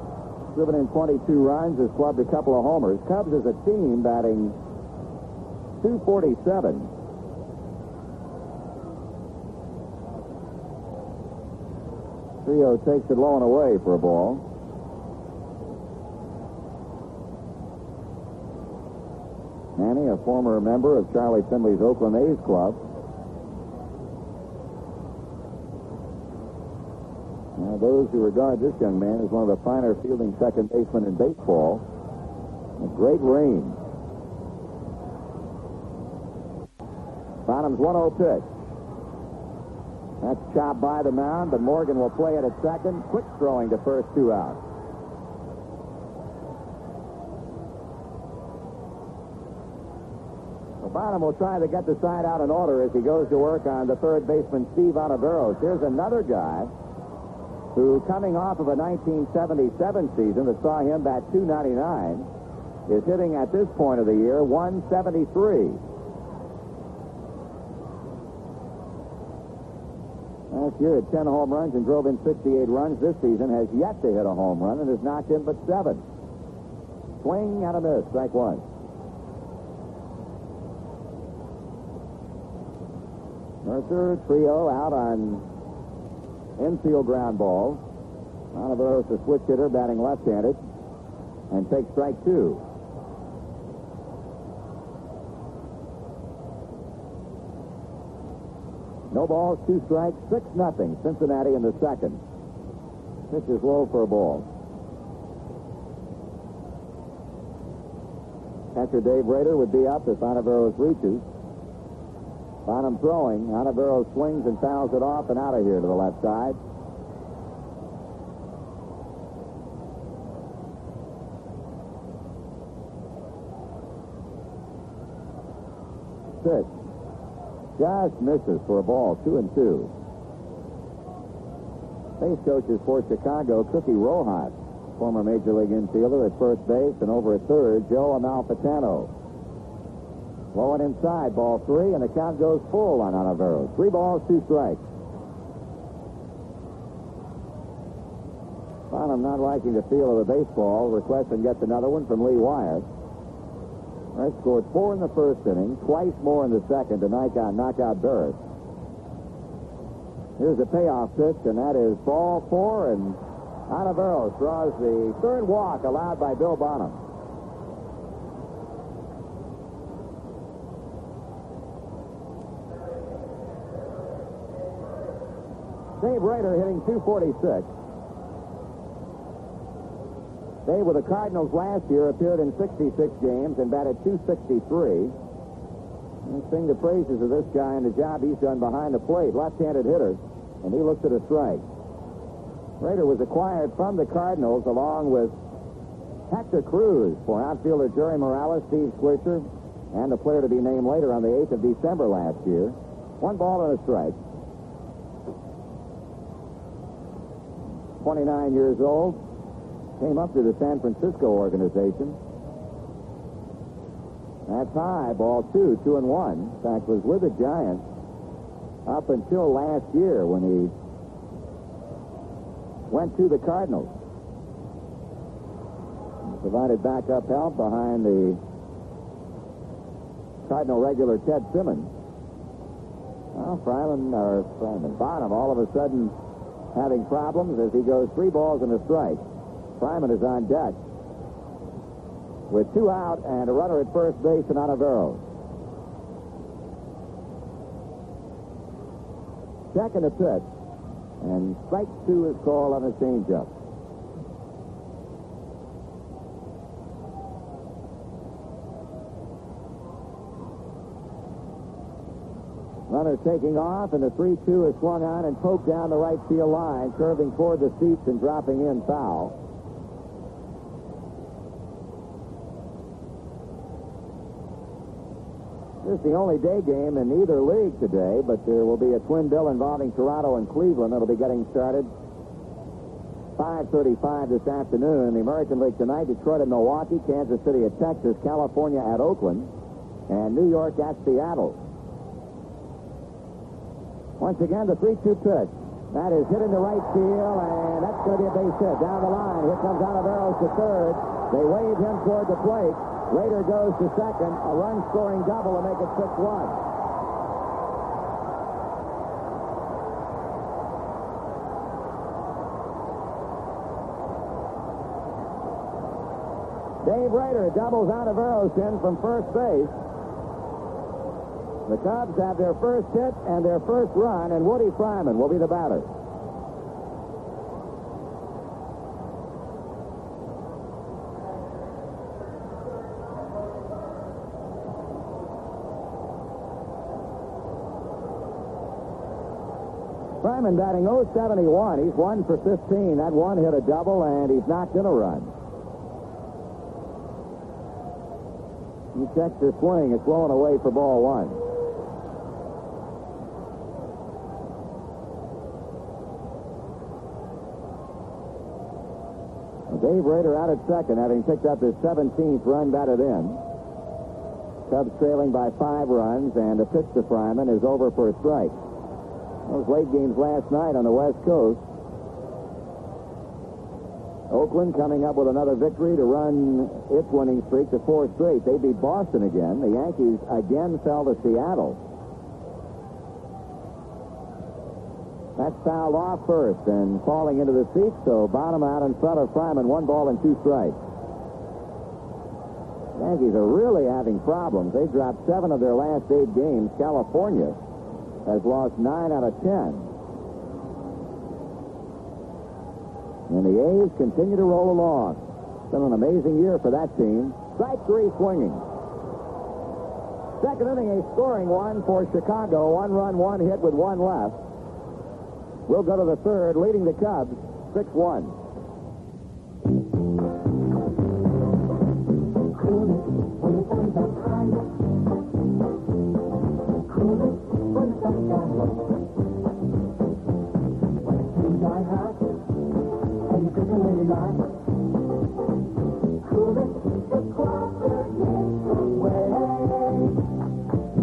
Speaker 1: Driven in 22 runs, has clubbed a couple of homers. Cubs as a team batting .247. Trillo takes it low and away for a ball. Manny, a former member of Charlie Finley's Oakland A's club. Now, those who regard this young man as one of the finer fielding second basemen in baseball, a great range. Bonham's 1-0 pitch. That's chopped by the mound, but Morgan will play it at second. Quick throwing to first, 2 out. Well, Bonham will try to get the side out in order as he goes to work on the third baseman, Steve Ontiveros. Here's another guy who, coming off of a 1977 season that saw him bat .299, is hitting at this point of the year .173. Last year had 10 home runs and drove in 68 runs. This season has yet to hit a home run and has knocked in but 7. Swing and a miss. Strike one. Murcer, Trillo out on infield ground ball. Ontiveros, a switch hitter, batting left-handed, and takes strike two. No balls, 2 strikes, 6-0. Cincinnati in the second. Pitch is low for a ball. Catcher Dave Rader would be up if Ontiveros reaches. Bonham throwing. Ontiveros swings and fouls it off and out of here to the left side. Pitch. Just misses for a ball, 2-2. Base coaches for Chicago, Cookie Rojas, former Major League infielder at first base, and over at third, Joe Amalfitano. Low and inside, ball 3, and the count goes full on Ontiveros. 3 balls, 2 strikes. Bonham not liking the feel of the baseball, requests and gets another one from Lee Wyatt. Rice scored 4 in the first inning, twice more in the second to knock out Burris. Here's a payoff pitch, and that is ball 4, and Ontiveros draws the third walk allowed by Bill Bonham. Dave Rader hitting .246. Dave, with the Cardinals last year, appeared in 66 games and batted .263. And sing the praises of this guy and the job he's done behind the plate. Left-handed hitter, and he looks at a strike. Rader was acquired from the Cardinals along with Hector Cruz for outfielder Jerry Morales, Steve Swisher, and the player to be named later on the 8th of December last year. 1 ball and a strike. 29 years old. Came up through the San Francisco organization. That's high, ball 2, 2-1. In fact, was with the Giants up until last year when he went to the Cardinals. Provided backup help behind the Cardinal regular Ted Simmons. Well, Bonham all of a sudden having problems as he goes 3 balls and a strike. Fryman is on deck with 2 out and a runner at first base and Ontiveros. Second a pitch, and strike 2 is called on a changeup. Runner taking off, and the 3-2 is swung on and poked down the right field line, curving toward the seats and dropping in foul. This is the only day game in either league today, but there will be a twin bill involving Toronto and Cleveland. It'll be getting started 5:35 this afternoon. In the American League tonight, Detroit and Milwaukee, Kansas City at Texas, California at Oakland, and New York at Seattle. Once again, the 3-2 pitch. That is hit in the right field, and that's going to be a base hit. Down the line, here comes Ontiveros to third. They wave him toward the plate. Rader goes to second. A run-scoring double to make it 6-1. Dave Rader doubles Ontiveros in from first base. The Cubs have their first hit and their first run, and Woody Fryman will be the batter. Fryman batting .071. He's 1 for 15. That one hit a double, and he's knocked in a run. He checks his swing. It's blown away for ball 1. Dave Rader out at second, having picked up his 17th run batted in. Cubs trailing by 5 runs, and a pitch to Fryman is over for a strike. Those late games last night on the West Coast. Oakland coming up with another victory to run its winning streak to 4 straight. They beat Boston again. The Yankees again fell to Seattle. That's fouled off first and falling into the seats, so Bonham out in front of Fryman, 1 ball and 2 strikes. Yankees are really having problems. They've dropped 7 of their last 8 games. California has lost 9 out of 10. And the A's continue to roll along. It's been an amazing year for that team. Strike 3 swinging. Second inning, a scoring one for Chicago. 1 run, 1 hit with 1 left. We'll go to the third, leading the Cubs 6-1.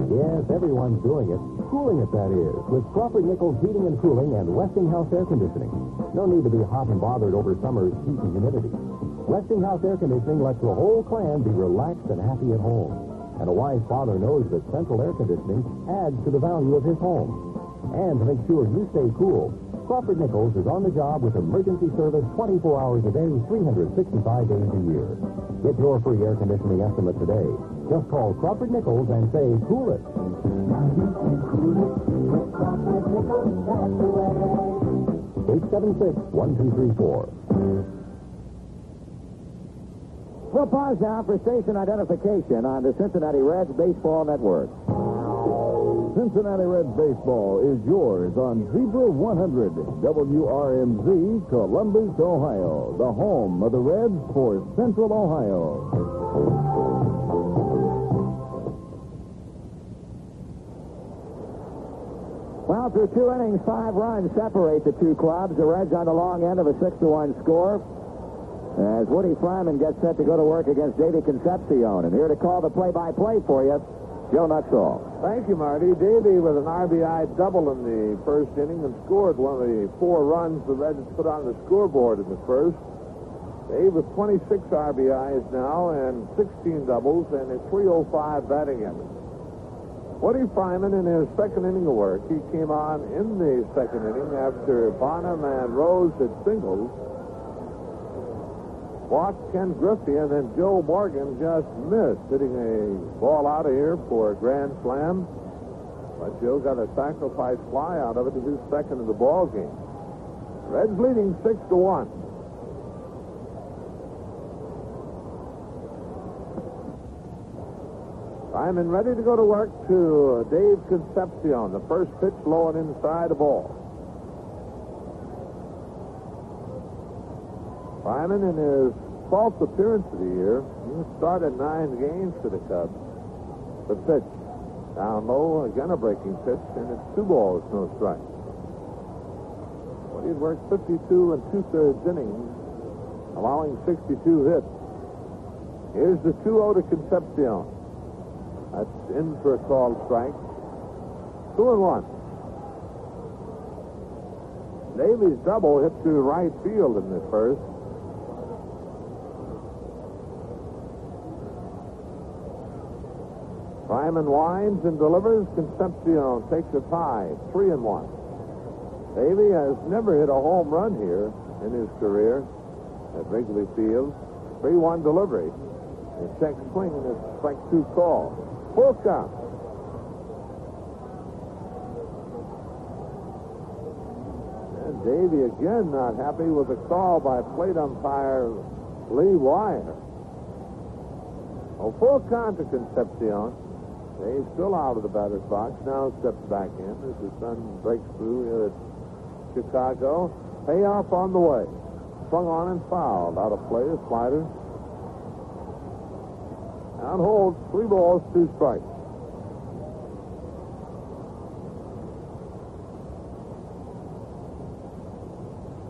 Speaker 6: Yes, everyone's doing it. Cooling it, that is, with Crawford Nichols Heating and Cooling and Westinghouse Air Conditioning. No need to be hot and bothered over summer's heat and humidity. Westinghouse Air Conditioning lets the whole clan be relaxed and happy at home. And a wise father knows that central air conditioning adds to the value of his home. And to make sure you stay cool, Crawford Nichols is on the job with emergency service 24 hours a day, 365 days a year. Get your free air conditioning estimate today. Just call Crawford Nichols and say, cool it. Now you can cool it with Crawford Nichols. That's the way. 876-1234.
Speaker 1: We'll pause now for station identification on the Cincinnati Reds Baseball Network.
Speaker 5: Cincinnati Reds baseball is yours on Zebra 100, WRMZ, Columbus, Ohio, the home of the Reds for Central Ohio.
Speaker 1: Well, through 2 innings, 5 runs separate the two clubs. The Reds on the long end of a 6-1 score. As Woody Fryman gets set to go to work against Dave Concepcion. And here to call the play-by-play for you, Joe Nuxall.
Speaker 2: Thank you, Marty. Davey with an RBI double in the first inning and scored one of the 4 runs the Reds put on the scoreboard in the first. Dave with 26 RBIs now and 16 doubles and a .305 batting average. Woody Fryman in his second inning of work. He came on in the second inning after Bonham and Rose had singled. Walked Ken Griffey, and then Joe Morgan just missed, hitting a ball out of here for a grand slam. But Joe got a sacrifice fly out of it to his second of the ball game. Reds leading 6-1. Ryman ready to go to work to Dave Concepcion. The first pitch low and inside the ball. Ryman in his 12th appearance of the year. He started 9 games for the Cubs. The pitch down low, again a breaking pitch, and it's 2 balls, no strike. Well, he'd worked 52 and 2/3 innings, allowing 62 hits. Here's the 2-0 to Concepcion. That's in for a called strike. 2-1. Davies' double hit to right field in the first. Ryman winds and delivers. Concepcion takes a tie, 3-1. Davey has never hit a home run here in his career at Wrigley Field. 3-1 delivery. A check swing and a strike 2 call. Full count. And Davey again not happy with a call by plate umpire Lee Wire. Full count to Concepcion. Dave's still out of the batter's box. Now steps back in as his son breaks through here at Chicago. Payoff on the way. Swung on and fouled. Out of play, a slider. On hold, 3 balls, 2 strikes.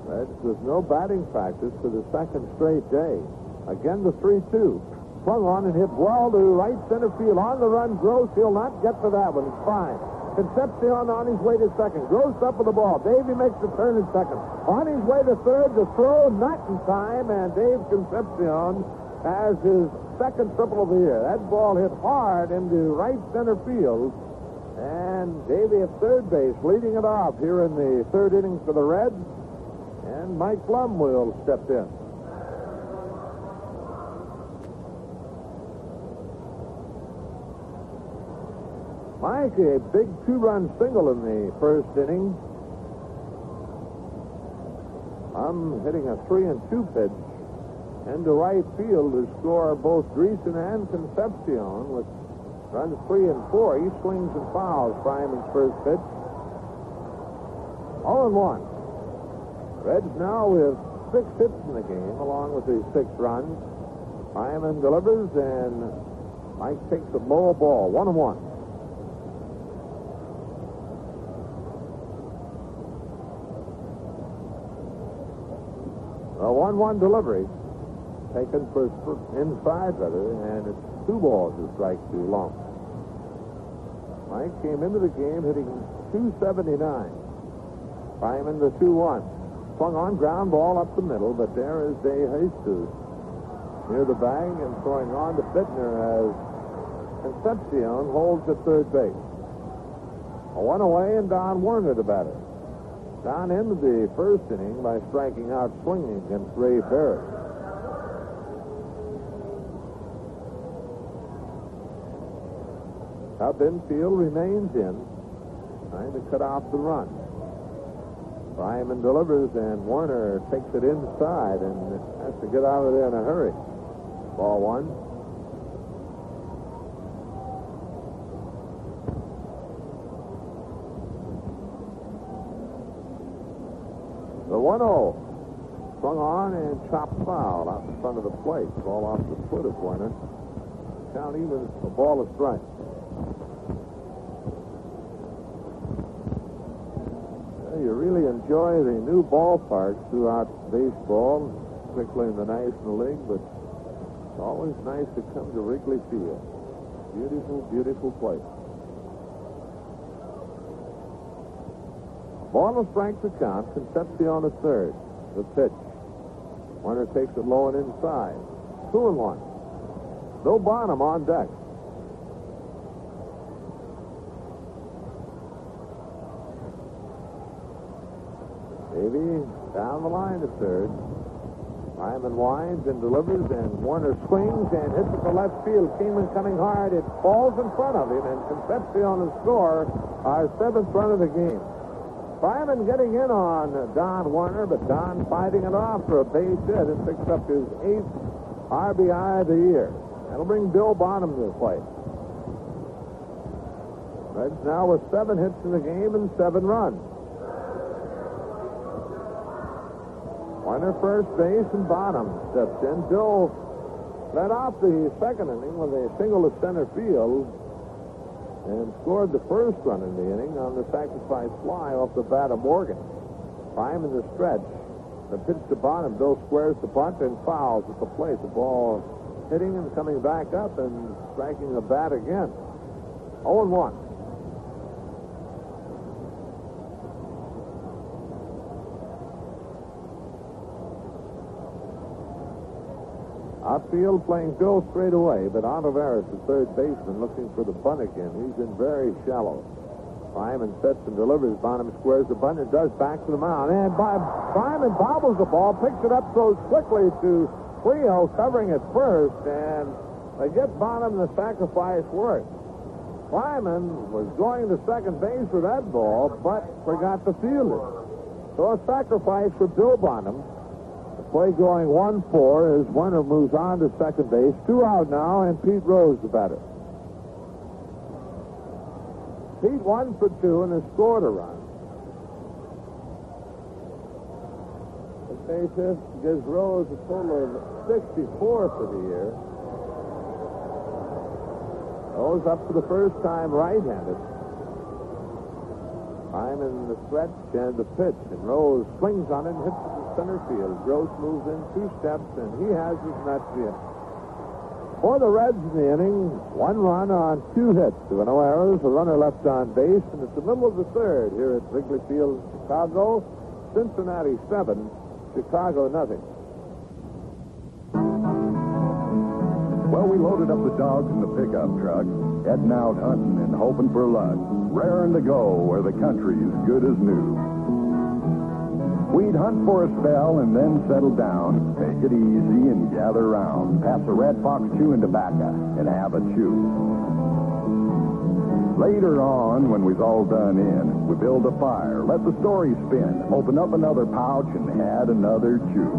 Speaker 2: Reds with no batting practice for the second straight day. Again, the 3-2. Swung on and hit well to right center field. On the run, Gross. He'll not get to that one. It's fine. Concepcion on his way to second. Gross up with the ball. Davey makes the turn at second. On his way to third, the throw not in time, and Dave Concepcion has his second triple of the year. That ball hit hard into right center field. And Davey at third base, leading it off here in the third inning for the Reds. And Mike Lum will step in. Mike, a big two-run single in the first inning. I'm hitting a 3-2 pitch into right field to score both Driessen and Concepcion with runs 3 and 4. He swings and fouls Fryman's first pitch. 0-1. Reds now with 6 hits in the game, along with his 6 runs. Fryman delivers, and Mike takes a low ball. 1-1. A 1-1 delivery, taken for inside, rather, and it's 2 balls to strike 2 long. Mike came into the game hitting .279. Fryman the 2-1. Swung on, ground ball up the middle, but there is Dave Jesus near the bag and throwing on to Biittner as Concepcion holds at third base. A 1 away, and Don Werner the batter. Don ended the first inning by striking out swinging against Ray Burris. Up infield remains in, trying to cut off the run. Fryman delivers, and Werner takes it inside and has to get out of there in a hurry. Ball 1. The 1-0. Swung on and chopped foul out in front of the plate. Ball off the foot of Werner. Count even a ball of strike. You really enjoy the new ballparks throughout baseball, particularly in the National League, but it's always nice to come to Wrigley Field. Beautiful, beautiful place. Ball of strike to count. Concepcion at third. The pitch. Werner takes it low and inside. 2-1. Bill Bonham on deck. Davey down the line to third. Fryman winds and delivers, and Werner swings and hits it to left field. Kingman coming hard. It falls in front of him, and Concepcion will score our 7th run of the game. Fryman getting in on Don Werner, but Don fighting it off for a base hit and picks up his 8th RBI of the year. That'll bring Bill Bonham to the plate. Reds now with 7 hits in the game and 7 runs. Werner first base, and Bonham steps in. Bill led off the second inning with a single to center field and scored the first run in the inning on the sacrifice fly off the bat of Morgan. Fryman the stretch. The pitch to Bonham. Bill squares the bunt and fouls at the plate. The ball hitting and coming back up and striking the bat again. 0-1. Outfield playing Bill straight away, but Ontiveros, the third baseman, looking for the bunt again. He's in very shallow. Fryman sets and delivers. Bonham squares the bunt and does back to the mound. And Fryman bobbles the ball, picks it up, throws quickly to Cleo, covering it first, and they get Bonham the sacrifice work. Fryman was going to second base for that ball, but forgot to field it. So a sacrifice for Bill Bonham. Play going 1-4 as Werner moves on to second base. 2 out now, and Pete Rose the batter. Pete 1 for 2 and has scored a run. The base hit gives Rose a total of 64 for the year. Rose up for the first time right-handed. Fryman the stretch and the pitch, and Rose swings on it and hits it to center field. Gross moves in 2 steps, and he has his net field. For the Reds in the inning, 1 run on 2 hits. There were no errors, a runner left on base, and it's the middle of the third here at Wrigley Field, Chicago. Cincinnati 7, Chicago nothing.
Speaker 9: Well, we loaded up the dogs in the pickup truck, heading out hunting and hoping for luck, raring to go where the country's good as new. We'd hunt for a spell and then settle down, take it easy and gather round, pass a red fox chewing tobacco and have a chew. Later on, when we've all done in, we build a fire, let the story spin, open up another pouch and had another chew.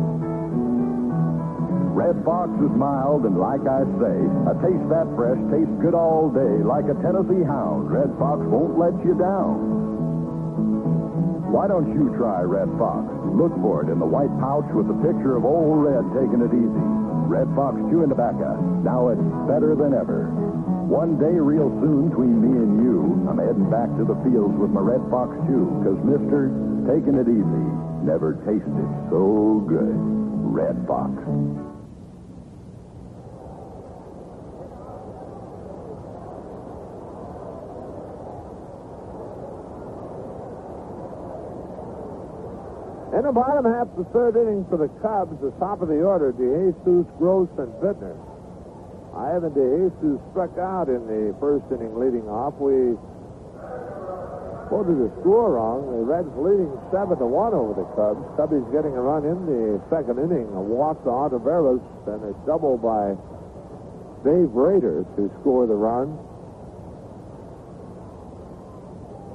Speaker 9: Red Fox is mild, and like I say, a taste that fresh tastes good all day. Like a Tennessee hound, Red Fox won't let you down. Why don't you try Red Fox? Look for it in the white pouch with the picture of Old Red taking it easy. Red Fox chewing tobacco. Now it's better than ever. One day real soon, between me and you, I'm heading back to the fields with my Red Fox chew, because Mr. Taking It Easy never tasted so good. Red Fox.
Speaker 2: In the bottom half of the third inning for the Cubs, the top of the order, DeJesus, Gross, and Biittner. Ivan DeJesus struck out in the first inning leading off. We quoted the score wrong. The Reds leading 7-1 over the Cubs. Cubbies getting a run in the second inning. A walk to Ontiveros and a double by Dave Rader to score the run.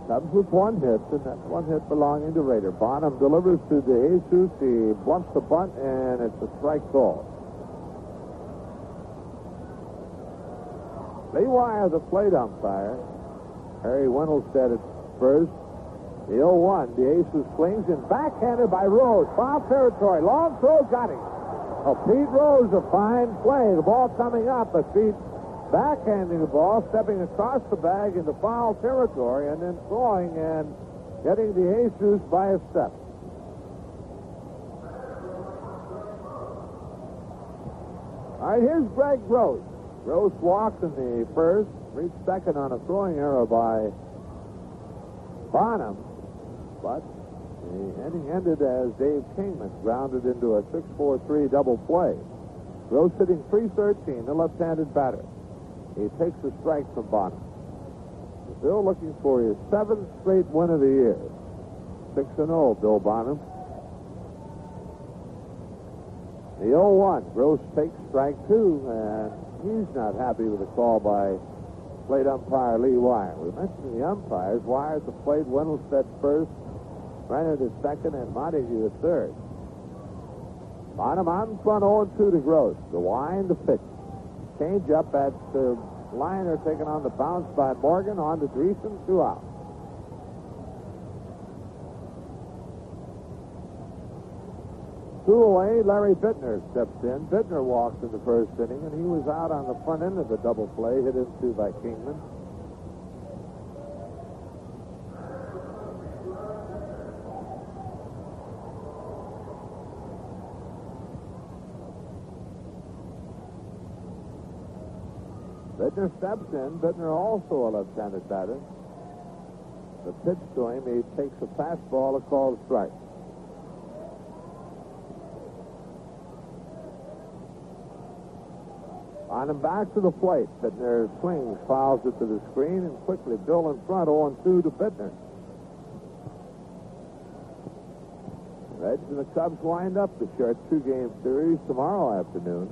Speaker 2: Cubs with 1 hit, and that 1 hit belonging to Rader. Bonham delivers to DeJesus. He blunts the bunt, and it's a strike call. Lee Wire, the plate umpire. Harry Wendelstedt at first. The 0-1. DeJesus swings and backhanded by Rose. Foul territory. Long throw, got him. Oh, Pete Rose, a fine play. The ball coming up, but Pete backhanding the ball, stepping across the bag into foul territory, and then throwing and getting DeJesus by a step. All right, here's Greg Gross. Gross walks in the first, reached second on a throwing error by Bonham, but the inning ended as Dave Kingman grounded into a 6-4-3 double play. Gross hitting .313, the left-handed batter. He takes a strike from Bonham. Bill looking for his 7th straight win of the year. 6-0, Bill Bonham. The 0-1. Gross takes strike 2, and he's not happy with the call by plate umpire Lee Wire. We mentioned the umpires. Wire at the plate, Wendelstedt first, Renner to second, and Montague at third. Bonham on front 0-2 to Gross. The wind, the pitch. Change up at the liner, taken on the bounce by Morgan. On to Driessen, 2 out. Two away, Larry Biittner steps in. Biittner walks in the first inning, and he was out on the front end of the double play, hit into by Kingman. Biittner steps in. Biittner also a left-handed batter. The pitch to him, he takes a fastball, a called strike. On him back to the plate. Biittner swings, fouls it to the screen, and quickly Bill in front, 0-2 to Biittner. Reds and the Cubs wind up the short 2-game series tomorrow afternoon.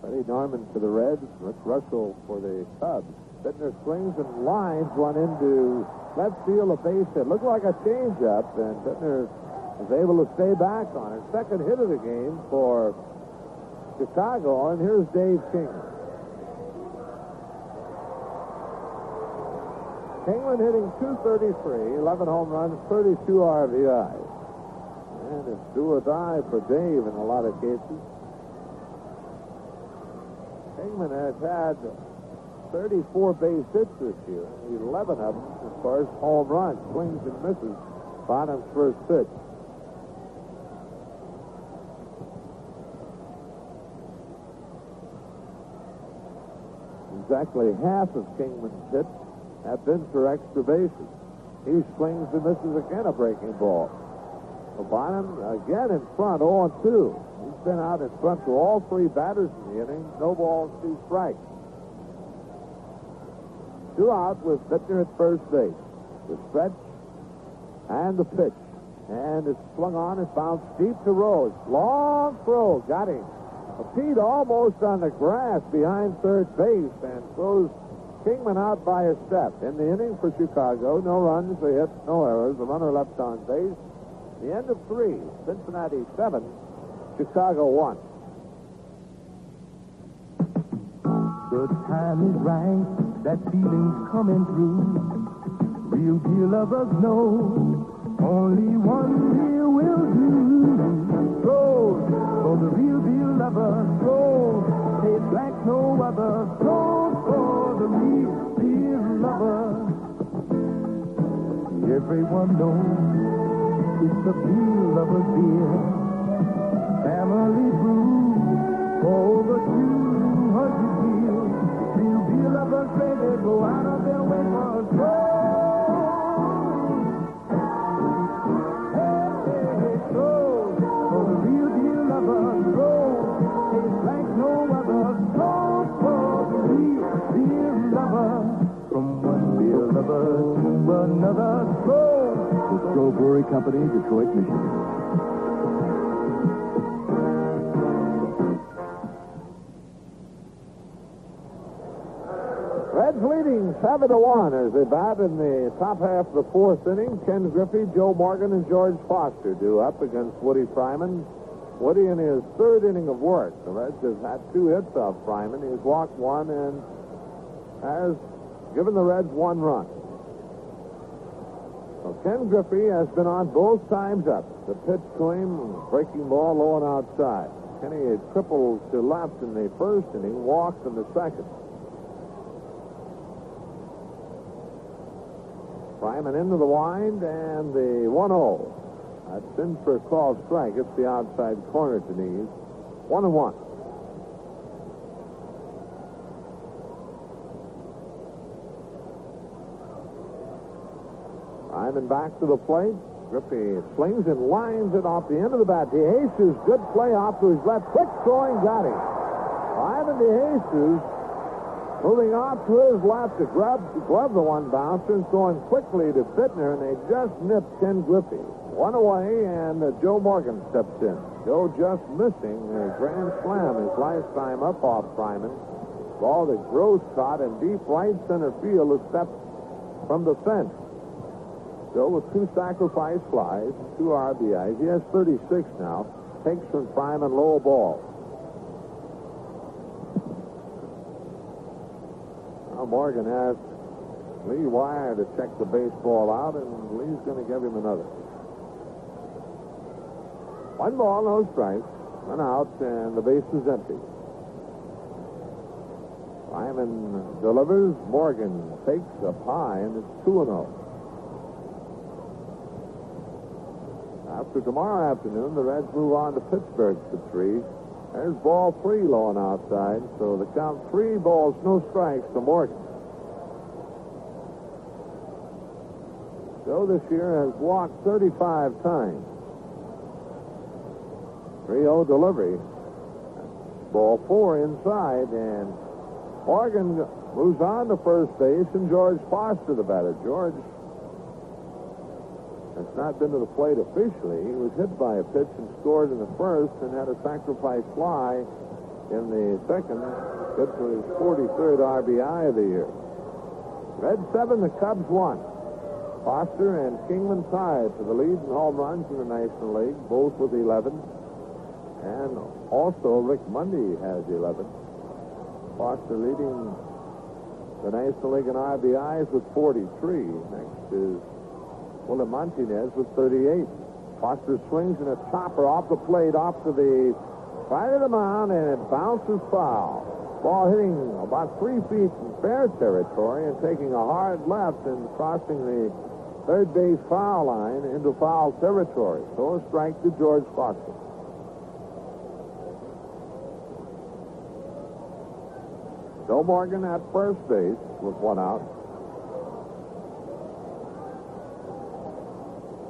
Speaker 2: Freddie Norman for the Reds, Rick Russell for the Cubs. Biittner swings and lines one into left field, a base hit. Looked like a changeup, and Biittner was able to stay back on it. Second hit of the game for Chicago, and here's Dave Kingman. Kingman hitting .233, 11 home runs, 32 RBIs. And it's do or die for Dave in a lot of cases. Kingman has had 34 base hits this year, 11 of them as far as home runs, swings and misses. Bonham's first pitch. exactly half of Kingman's hits have been for extra bases. He swings and misses again a breaking ball. Bonham again in front, 0-2. He's been out in front to all three batters in the inning. No balls, 2 strikes. 2 out with Biittner at first base. The stretch and the pitch. And it's swung on and bounced deep to Rose. Long throw, got him. A feet almost on the grass behind third base and throws Kingman out by a step. In the inning for Chicago, no runs, a hit, no errors. A runner left on base. The end of 3. Cincinnati 7, Chicago 1.
Speaker 3: The time is right, that feeling's coming through. Real deal lovers know only one deal will do. Rose, for the real deal lover. Rose, tastes like no other. Rose, for the real deal lover. Everyone knows it's the real lover's beer. Family brew, over 200 years. Real deal lovers, baby, go out of their way for a stroll. Hey, hey, hey, stroll. For the real deal lovers, stroll. Tastes like no other. Stroll for the real deal lover. From one beer lover to another, stroll.
Speaker 9: The Stroh Brewery Company, Detroit, Michigan.
Speaker 2: Reds leading 7-1 as they bat in the top half of the 4th inning. Ken Griffey, Joe Morgan, and George Foster due up against Woody Fryman. Woody in his 3rd inning of work. The Reds have had 2 hits off Fryman. He's walked 1 and has given the Reds 1 run. So Ken Griffey has been on both times up. The pitch to him, breaking ball low and outside. Kenny had tripled to left in the 1st inning, walked in the 2nd. Fryman into the wind and the 1-0. That's in for a called strike. It's the outside corner to knees. 1-1. Fryman back to the plate. Griffey slings and lines it off the end of the bat. DeJesus, good play off to his left. Quick throwing, got him. Ivan DeJesus moving off to his left to glove the one bouncer and throwing quickly to Biittner, and they just nipped Ken Griffey. 1 away, and Joe Morgan steps in. Joe just missing a grand slam his last time up off Fryman. Ball that Gross caught in deep right center field, a step from the fence. Joe with 2 sacrifice flies, 2 RBIs. He has 36 now. Takes from Fryman, low ball. Now Morgan has Lee Wire to check the baseball out, and Lee's going to give him another. 1 ball, no strikes. 1 out, and the base is empty. Fryman delivers. Morgan takes up high, and it's 2-0. After tomorrow afternoon, the Reds move on to Pittsburgh for 3. There's ball 3 low and outside, so the count 3 balls, no strikes to Morgan. Joe this year has walked 35 times. 3-0 delivery. Ball 4 inside, and Morgan moves on to first base, and George Foster the batter. George has not been to the plate officially. He was hit by a pitch and scored in the 1st and had a sacrifice fly in the 2nd. Good for his 43rd RBI of the year. Reds 7, the Cubs 1. Foster and Kingman tied for the lead in home runs in the National League, both with 11. And also Rick Mundy has 11. Foster leading the National League in RBIs with 43. Next is Willie Martinez with 38. Foster swings and a chopper off the plate, off to the side of the mound, and it bounces foul. Ball hitting about 3 feet in fair territory and taking a hard left and crossing the third base foul line into foul territory. So a strike to George Foster. Bill Morgan at first base with one out.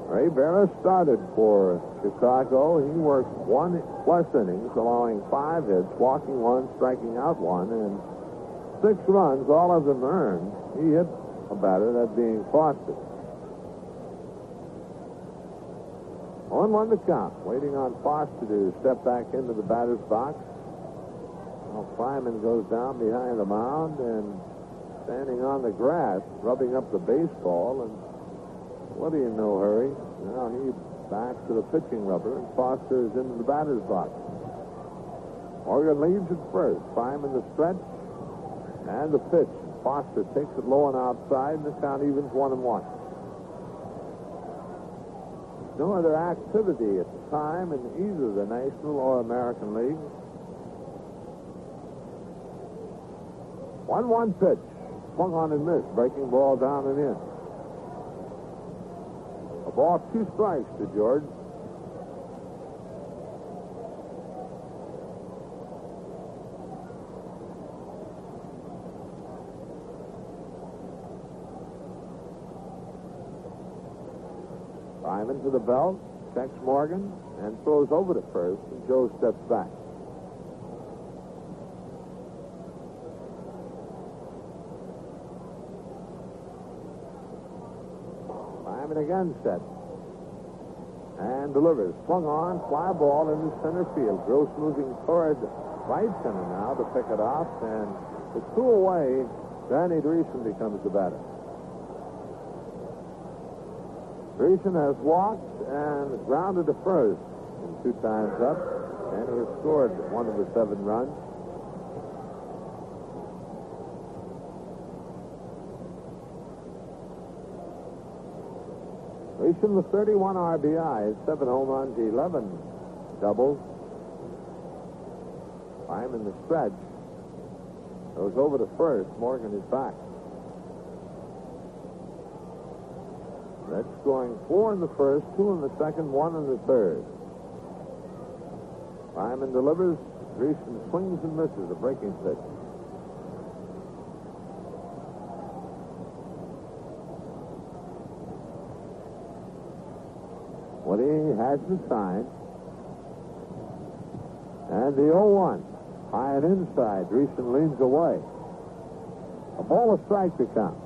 Speaker 2: Ray Burris started for Chicago. He worked 1+ innings, allowing 5 hits, walking 1, striking out 1, and 6 runs, all of them earned. He hit a batter, that being Foster. 1-1 to count, waiting on Foster to step back into the batter's box. Well, Fryman goes down behind the mound and standing on the grass, rubbing up the baseball, and what do you know, hurry? Now he backs to the pitching rubber, and Foster is into the batter's box. Morgan leads at first. Fryman the stretch and the pitch. Foster takes it low and outside, and the count evens 1-1. No other activity at the time in either the National or American League. 1-1 pitch. Swung on and missed. Breaking ball down and in. A ball, 2 strikes to George. Fryman to the belt, checks Morgan, and throws over to first, and Joe steps back. Fryman again set. And delivers. Swung on, fly ball into center field. Gross moving toward right center now to pick it off, and the 2 away, Manny Trillo becomes the batter. Driessen has walked and grounded to first in 2 times up, and he has scored 1 of the 7 runs. Driessen with 31 RBIs, 7 home runs, 11 doubles. Fryman the stretch. Goes over to first. Morgan is back. That's scoring 4 in the first, 2 in the second, 1 in the third. Fryman delivers. Driessen swings and misses a breaking pitch. Woody has the sign. And the 0-1. High and inside. Driessen leans away. A ball, a strike to count.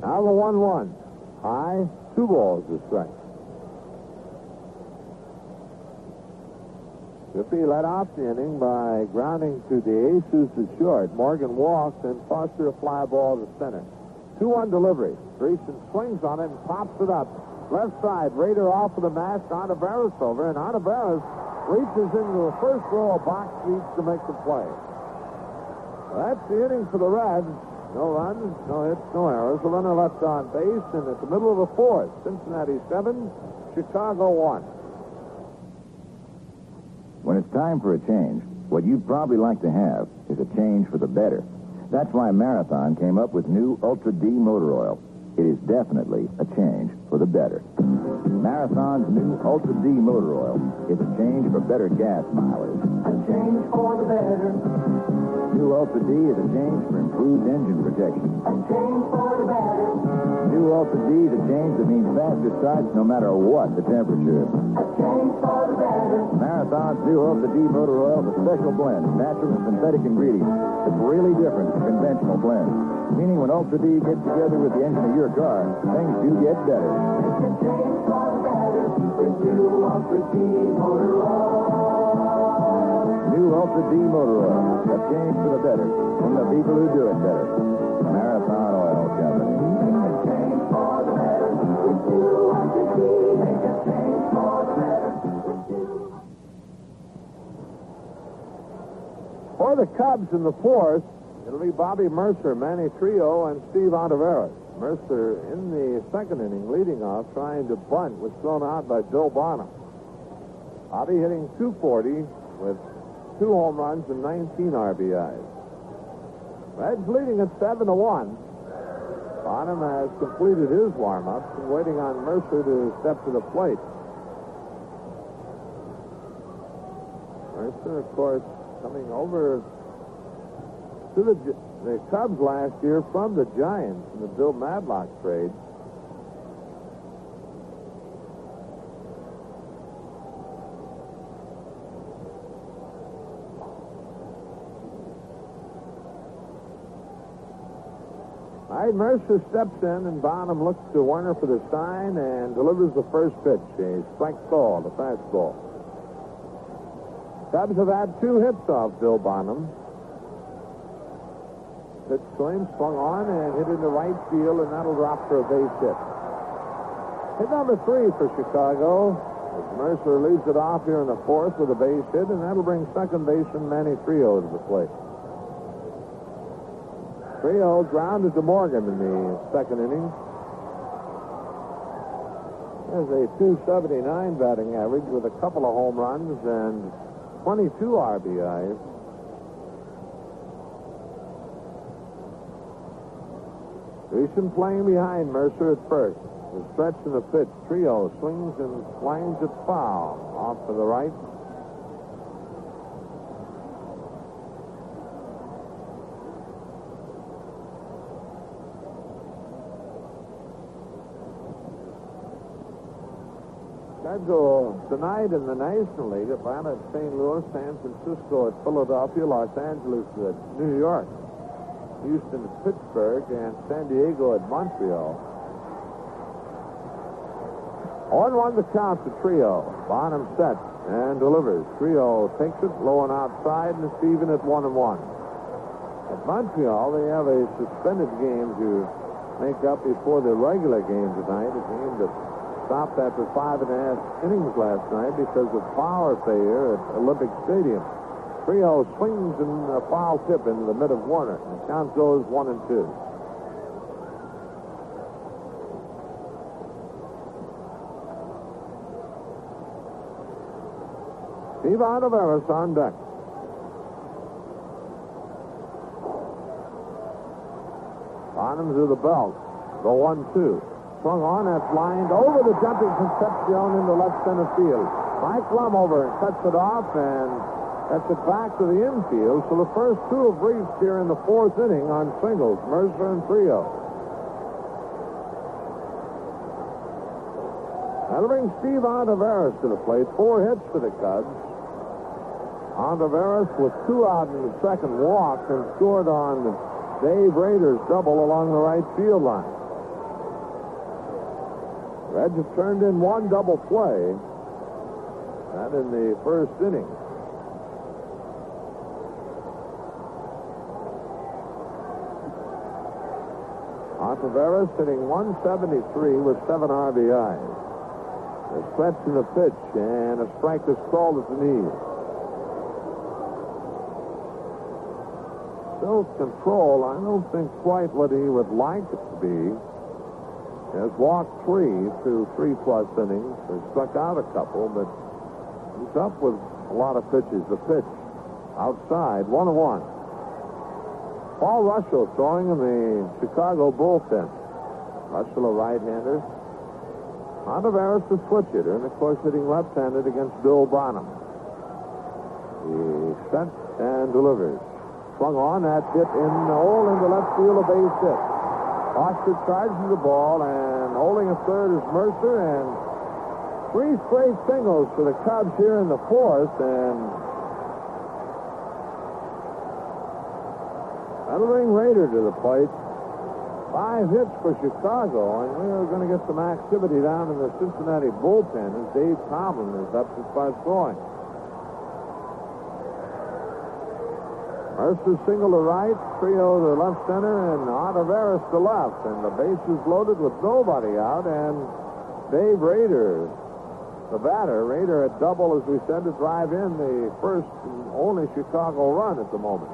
Speaker 2: Now the 1-1. High, 2 balls to strike. Griffey led off the inning by grounding to the aces to short. Morgan walked and Foster a fly ball to center. 2-1 delivery. Driessen swings on it and pops it up. Left side, Rader off of the mask. Ontiveros over, and Ontiveros reaches into the first row of box seats to make the play. That's the inning for the Reds. No runs, no hits, no errors. The runner left on base, and at the middle of the 4th, Cincinnati 7, Chicago 1.
Speaker 4: When it's time for a change, what you'd probably like to have is a change for the better. That's why Marathon came up with new Ultra D motor oil. It is definitely a change for the better. Marathon's new Ultra D motor oil is a change for better gas mileage.
Speaker 3: A change for the better.
Speaker 4: New Ultra D is a change for improved engine protection.
Speaker 3: A change for the better.
Speaker 4: New Ultra D is a change that means faster starts no matter what the temperature.
Speaker 3: A change for the better.
Speaker 4: Marathon's new Ultra D motor oil is a special blend of natural and synthetic ingredients. It's really different from conventional blends. Meaning when Ultra D gets together with the engine of your car, things do get better.
Speaker 3: It's a change for the better. With new Ultra D motor oil.
Speaker 4: New Ultra D motor oil. A change for the better. From the people who do it better. Marathon Oil Company.
Speaker 3: A change for the better. With new Ultra D. Make a change for the better.
Speaker 2: For the Cubs in the 4th, it'll be Bobby Murcer, Manny Trillo, and Steve Ontiveros. Murcer in the 2nd inning, leading off, trying to bunt, was thrown out by Bill Bonham. Bobby hitting .240 with 2 home runs and 19 RBIs. Reds leading at 7-1. Bonham has completed his warm-ups and waiting on Murcer to step to the plate. Murcer, of course, coming over to the Cubs last year from the Giants in the Bill Madlock trade. All right, Murcer steps in, and Bonham looks to Werner for the sign and delivers the first pitch. A strike ball, the fastball. Cubs have had 2 hits off Bill Bonham. Pitch to him, swung on and hit into right field, and that'll drop for a base hit. Hit number 3 for Chicago. As Murcer leads it off here in the 4th with a base hit, and that'll bring second baseman Manny Trillo to the plate. Trillo grounded to Morgan in the 2nd inning. There's a .279 batting average with a couple of home runs and 22 RBIs. Driessen playing behind Murcer at first. The stretch in the pitch. Trillo swings and lines it foul. Off to the right. Schedule tonight in the National League: Atlanta at St. Louis, San Francisco at Philadelphia, Los Angeles at New York, Houston at Pittsburgh, and San Diego at Montreal. 0-1 the count to Trillo. Bonham sets and delivers. Trillo takes it low and outside, and it's even at 1-1. At Montreal, they have a suspended game to make up before the regular game tonight, a game that stopped after 5.5 innings last night because of power failure at Olympic Stadium. Trillo swings and a foul tip into the mid of Warner. The count goes 1-2. Steve Ontiveros on deck. Bonham to the belt. The 1-2. Swung on, that's lined over the jumping Concepcion into left center field. Mike Lum over and cuts it off, and that's it back to the infield. So the first 2 have reached here in the 4th inning on singles, Murcer and Trillo. That'll bring Steve Ontiveros to the plate. 4 hits for the Cubs. Ontiveros with 2 out in the 2nd, walked and scored on Dave Rader's double along the right field line. Reds have turned in 1 double play. That in the 1st inning. Ontiveros hitting 173 with 7 RBIs. A stretch in the pitch, and a strike is called at the knees. Still control, I don't think quite what he would like it to be. He has walked 3 through 3+ innings. He struck out a couple, but he's up with a lot of pitches. The pitch outside, 1-1. Paul Russell throwing in the Chicago bullpen. Russell, a right-hander. Ontiveros, the switch hitter, and of course hitting left-handed against Bill Bonham. He sets and delivers. Swung on, that hit in the hole into left field, a base hit. Oster charges the ball, and holding a third is Murcer, and 3 straight singles for the Cubs here in the 4th, and that'll bring Rader to the plate. 5 hits for Chicago, and we're going to get some activity down in the Cincinnati bullpen as Dave Tomlin is up to start throwing. Murcer single to right, Trillo to left center, and Ontiveros to left. And the bases loaded with nobody out, and Dave Rader, the batter. Rader at double, as we said, to drive in the first and only Chicago run at the moment.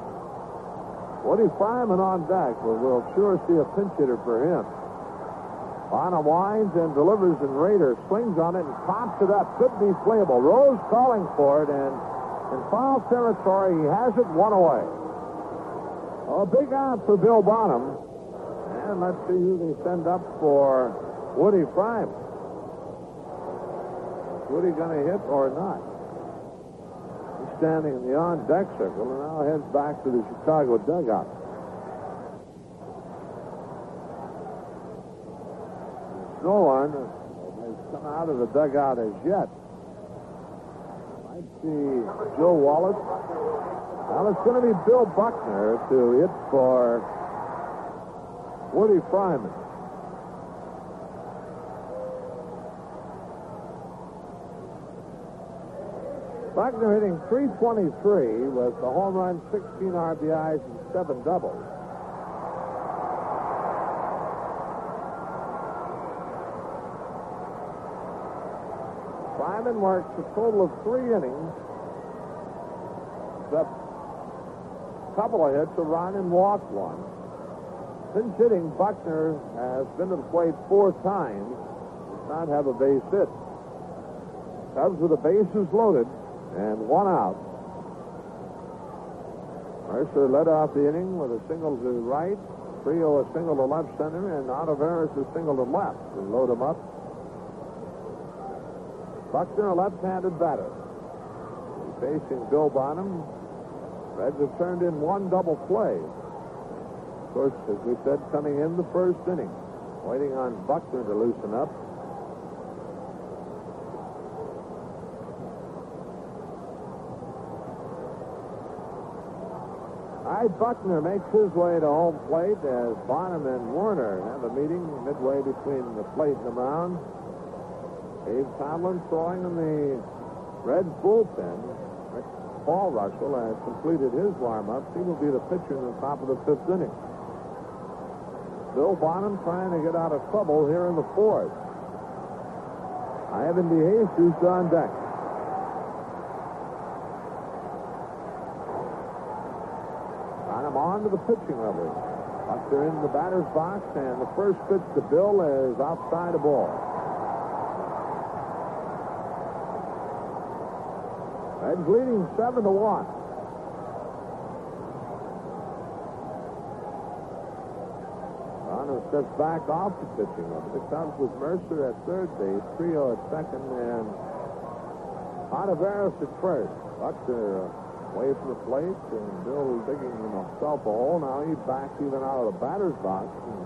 Speaker 2: Woody Fryman on deck, but we'll sure see a pinch hitter for him. Bonham winds and delivers, and Rader swings on it and pops it up. Could be playable. Rose calling for it, and in foul territory, he has it 1 away. A big out for Bill Bonham. And And let's see who they send up for Woody Fryman. Is Woody going to hit or not? He's standing in the on-deck circle and now heads back to the Chicago dugout. No one has come out of the dugout as yet. Might see Joe Wallace. Well, it's going to be Bill Buckner to hit for Woody Fryman. Buckner hitting .323 with a home run, 16 RBIs, and 7 doubles. Fryman works a total of 3 innings. A couple of hits, a run, and walked 1. Since hitting, Buckner has been to the plate 4 times. Does not have a base hit. Cubs with the bases loaded and 1 out. Mercer led off the inning with a single to right, Trillo a single to left center, and Ontiveros a single to left to load him up. Buckner, a left-handed batter. He's facing Bill Bonham. Reds have turned in 1 double play. Of course, as we said, coming in the first inning. Waiting on Buckner to loosen up. Buckner makes his way to home plate as Bonham and Werner have a meeting midway between the plate and the mound. Dave Tomlin throwing in the Reds bullpen. Paul Russell has completed his warm-up. He will be the pitcher in the top of the 5th inning. Bill Bonham trying to get out of trouble here in the 4th. Ivan DeJesus on deck. Bonham on to the pitching level. Buckner in the batter's box, and the first pitch to Bill is outside the ball. Reds leading 7-1. Bonham steps back off the pitching level. The Cubs with Mercer at third base, Trillo at second, and Ontiveros at first. Buckner away from the plate, and Bill digging himself a hole. Now he's back even out of the batter's box. And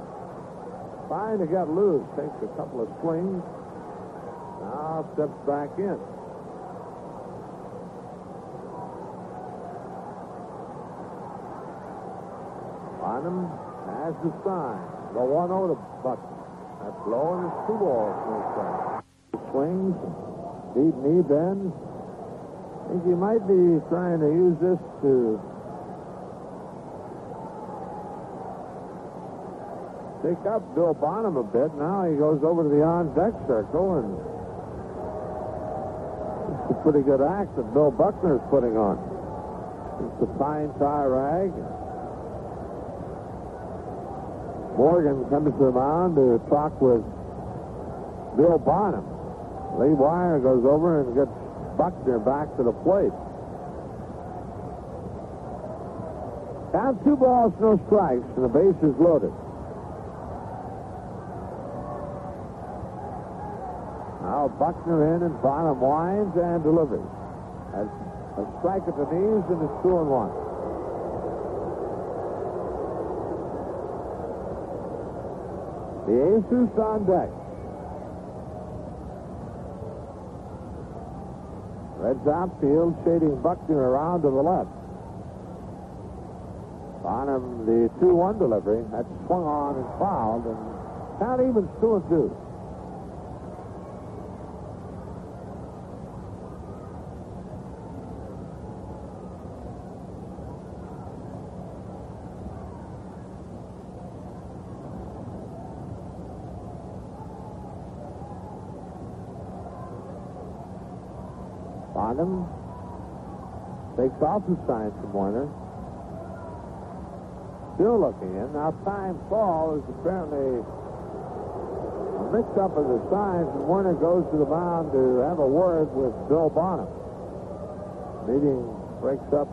Speaker 2: trying to get loose. Takes a couple of swings. Now steps back in. Bonham has the sign. The 1-0 to Buckner. That's low, and it's 2 balls. No strike. Swings. Deep knee bends. I think he might be trying to use this to pick up Bill Bonham a bit. Now he goes over to the on-deck circle, and it's a pretty good act that Bill Buckner is putting on. It's the pine tie rag. Morgan comes to the mound to talk with Bill Bonham. Lee Wire goes over and gets Buckner back to the plate. Down 2 balls, no strikes, and the base is loaded. Now Buckner in, and Bonham winds and delivers. That's a strike at the knees, and it's 2-1. The Aces on deck. Reds outfield, shading Buckner around to the left. Bonham, the 2-1 delivery. That's swung on and fouled, and count evens 2-2. Bonham takes off the sign from Werner. Still looking in. Now time fall is apparently a mix-up of the signs, and Werner goes to the mound to have a word with Bill Bonham. Meeting breaks up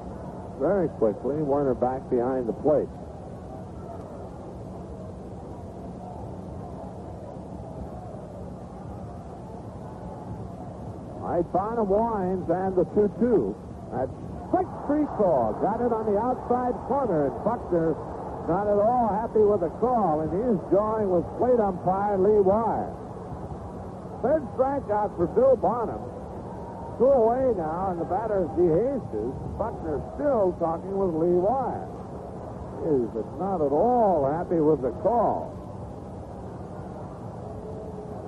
Speaker 2: very quickly. Werner back behind the plate. Right, Bonham winds and the 2-2. That quick free call. Got it on the outside corner, and Buckner not at all happy with the call, and he's jawing with plate umpire Lee Wire. Third strikeout for Bill Bonham. 2 away now, and the batter's DeJesus. Buckner still talking with Lee Wire. He is not at all happy with the call.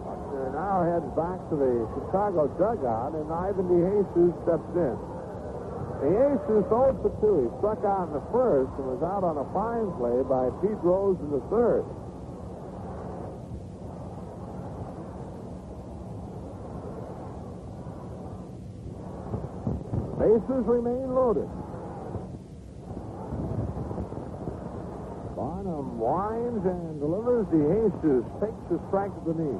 Speaker 2: Buckner now heads back to the Chicago dugout, and Ivan DeJesus steps in. DeJesus 0 for 2. He struck out in the first and was out on a fine play by Pete Rose in the third. Bases remain loaded. Bonham winds and delivers. DeJesus takes a strike to the knee.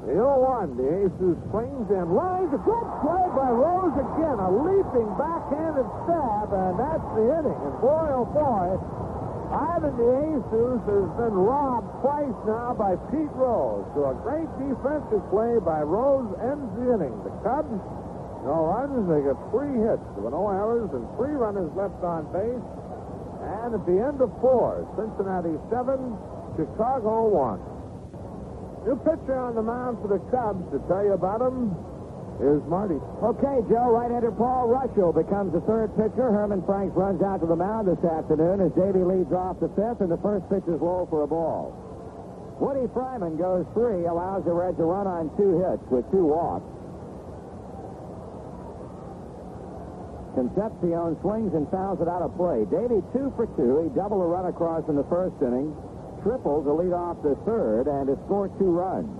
Speaker 2: The 0-1, DeJesus swings and lines. A good play by Rose again. A leaping backhanded stab, and that's the inning. And boy, oh boy, Ivan DeJesus has been robbed twice now by Pete Rose. So a great defensive play by Rose ends the inning. The Cubs, no runs. They get 3 hits with no errors and 3 runners left on base. And at the end of 4, Cincinnati 7, Chicago 1. New pitcher on the mound for the Cubs to tell you about him is Marty.
Speaker 1: Okay, Joe, right-hander Paul Russell becomes the third pitcher. Herman Franks runs out to the mound this afternoon as Davey leads off the fifth, and the first pitch is low for a ball. Woody Fryman goes 3, allows the Reds a run on 2 hits with 2 walks. Concepcion swings and fouls it out of play. Davey 2 for 2. He doubled a run across in the first inning. Triple to lead off the third and to score 2 runs.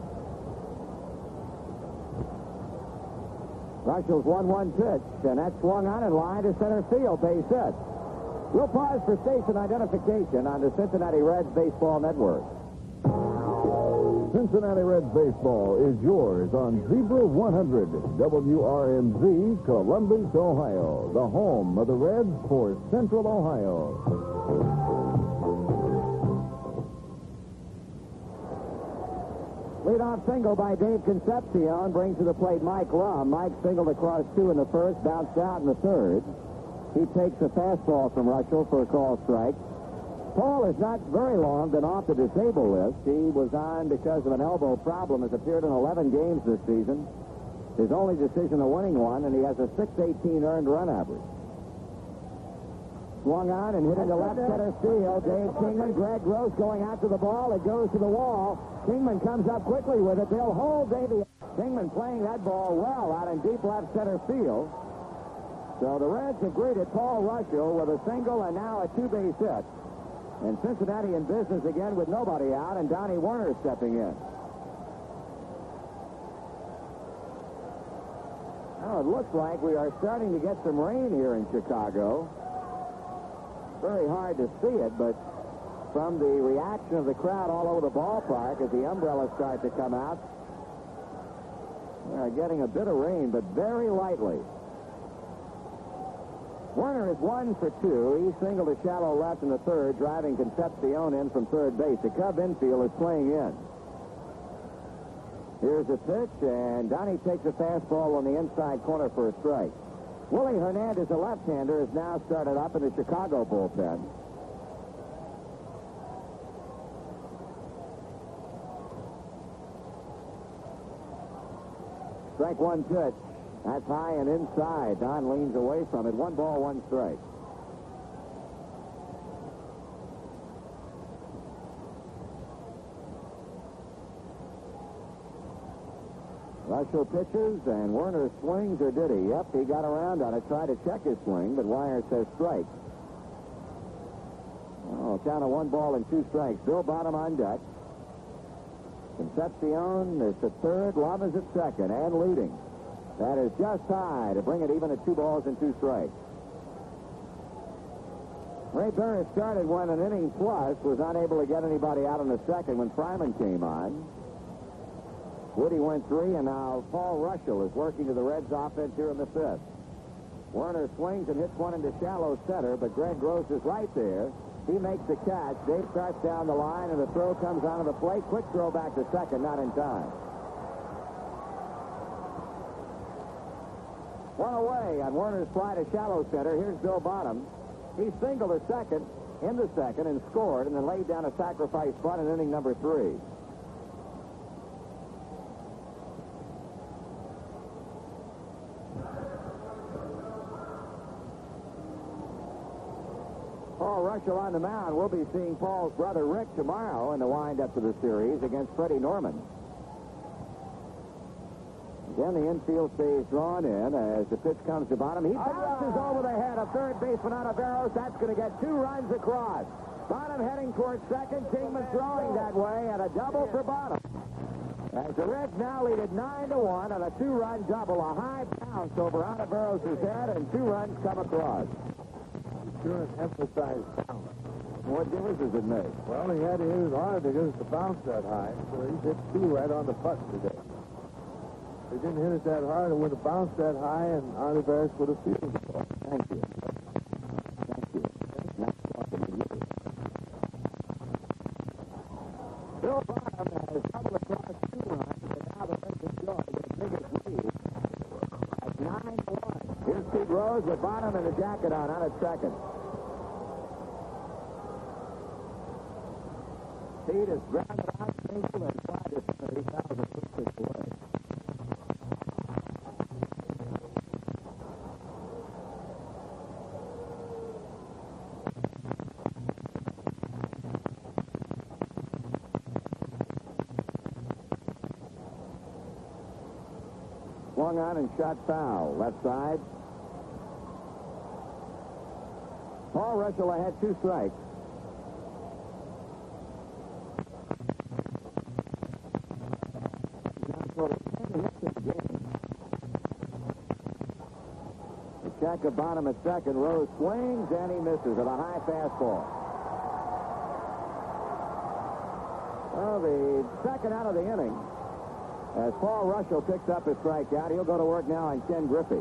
Speaker 1: Russell's 1-1 pitch, and that's swung on and line to center field, base hit. We'll pause for station identification on the Cincinnati Reds Baseball Network.
Speaker 5: Cincinnati Reds Baseball is yours on Zebra 100, WRMZ, Columbus, Ohio, the home of the Reds for Central Ohio.
Speaker 1: Leadoff single by Dave Concepcion brings to the plate Mike Lum. Mike singled across 2 in the first, bounced out in the third. He takes a fastball from Russell for a call strike. Paul has not very long been off the disabled list. He was on because of an elbow problem, has appeared in 11 games this season. His only decision a winning one, and he has a .618 earned run average. Swung on and hit into left center field. Dave Kingman, Greg Gross going out to the ball. It goes to the wall. Kingman comes up quickly with it. They'll hold Davey. Kingman playing that ball well out in deep left center field. So the Reds have greeted Paul Russell with a single and now a 2-base hit. And Cincinnati in business again with nobody out, and Donnie Werner stepping in. Now it looks like we are starting to get some rain here in Chicago. Very hard to see it, but from the reaction of the crowd all over the ballpark as the umbrellas start to come out, we are getting a bit of rain, but very lightly. Werner is 1 for 2. He singled to shallow left in the third, driving Concepcion in from third base. The Cub infield is playing in. Here's a pitch, and Donnie takes a fastball on the inside corner for a strike. Willie Hernandez, a left-hander, is now started up in the Chicago bullpen. Strike 1 pitch. That's high and inside. Don leans away from it. 1 ball, 1 strike. Russell pitches, and Werner swings, or did he? Yep, he got around on it, tried to check his swing, but Wire says strike. Oh, count of 1 ball and 2 strikes. Bill Bonham on deck. Concepcion is at third, Lum is at second, and leading. That is just high to bring it even at 2 balls and 2 strikes. Ray Burris started when an inning plus, was unable to get anybody out in the second when Fryman came on. Woody went 3, and now Paul Russell is working to the Reds' offense here in the 5th. Werner swings and hits one into shallow center, but Greg Gross is right there. He makes the catch. Dave starts down the line, and the throw comes onto the plate. Quick throw back to second, not in time. One away on Werner's fly to shallow center. Here's Bill Bonham. He singled a second in the second and scored, and then laid down a sacrifice bunt in inning number 3. Paul Russell on the mound. We'll be seeing Paul's brother Rick tomorrow in the wind-up to the series against Freddie Norman. Again, the infield stays drawn in as the pitch comes to Bonham. He bounces over the head of third baseman Ontiveros. That's going to get 2 runs across. Bonham heading towards second. Kingman throwing that way, and a double for Bonham. As the Reds now lead it 9-1 on a 2-run double. A high bounce over Ontiveros' head, and 2 runs come across.
Speaker 2: Sure emphasized bounce.
Speaker 1: What difference does it make?
Speaker 2: Well, he had to hit it hard because the bounce that high. So he hit 2 right on the button today. He didn't hit it that hard, it would have bounced that high, and Ontiveros would have fielded the ball.
Speaker 1: Thank you. Thank you. Nice talking to you. Bill Bonham has doubled across 2 runs, and now the Reds enjoy their biggest lead at 9-1. Here's Pete Rose with Bonham and the jacket on at second. Pete is grounded out, single, and fly to 30,000 foot away. Swung on and shot foul. Left side. Paul Russell had 2 strikes. The check of Bonham at second. Rose swings and he misses at a high fastball. Well, the second out of the inning. As Paul Russell picks up his strikeout, he'll go to work now on Ken Griffey.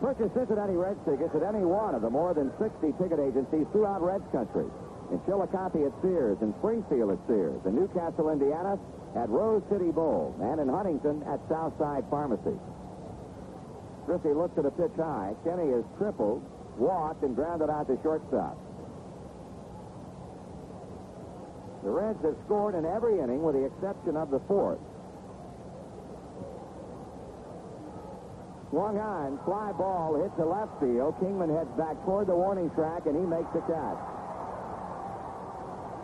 Speaker 1: Purchase Cincinnati Reds tickets at any one of the more than 60 ticket agencies throughout Reds country. In Chillicothe at Sears, in Springfield at Sears, in Newcastle, Indiana at Rose City Bowl, and in Huntington at Southside Pharmacy. Griffey looks at a pitch high. Kenny is tripled, walked, and grounded out to shortstop. The Reds have scored in every inning with the exception of the 4th. Swung on, fly ball hit to left field. Kingman heads back toward the warning track, and he makes the catch.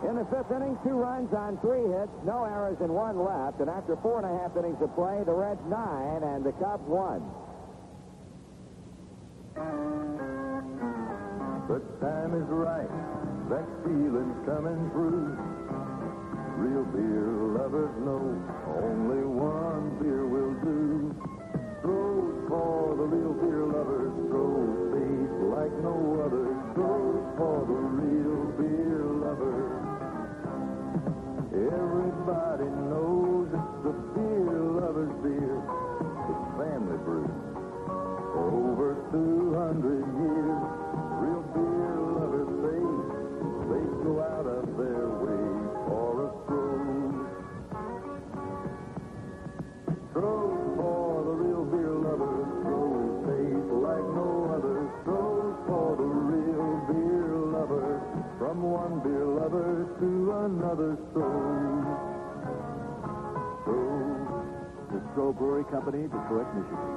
Speaker 1: In the 5th inning, 2 runs on 3 hits, no errors and 1 left. And after 4.5 innings of play, the Reds 9 and the Cubs 1.
Speaker 9: The time is right, that feeling's coming through. Real beer lovers know only one beer will do. Stroh's for the real beer lovers. Stroh's tastes like no other. Stroh's for the real beer lovers. Everybody knows it's the beer lovers' beer. It's family brew. For over 200 years, real beer lovers say they go out of their way for a Stroh. Stroh's for the real beer lovers. Stroh's tastes like no other. Stroh's for the real beer lovers. From one beer lover to another Stroh. Stroh.
Speaker 10: The Stroh Brewery Company, Detroit, Michigan.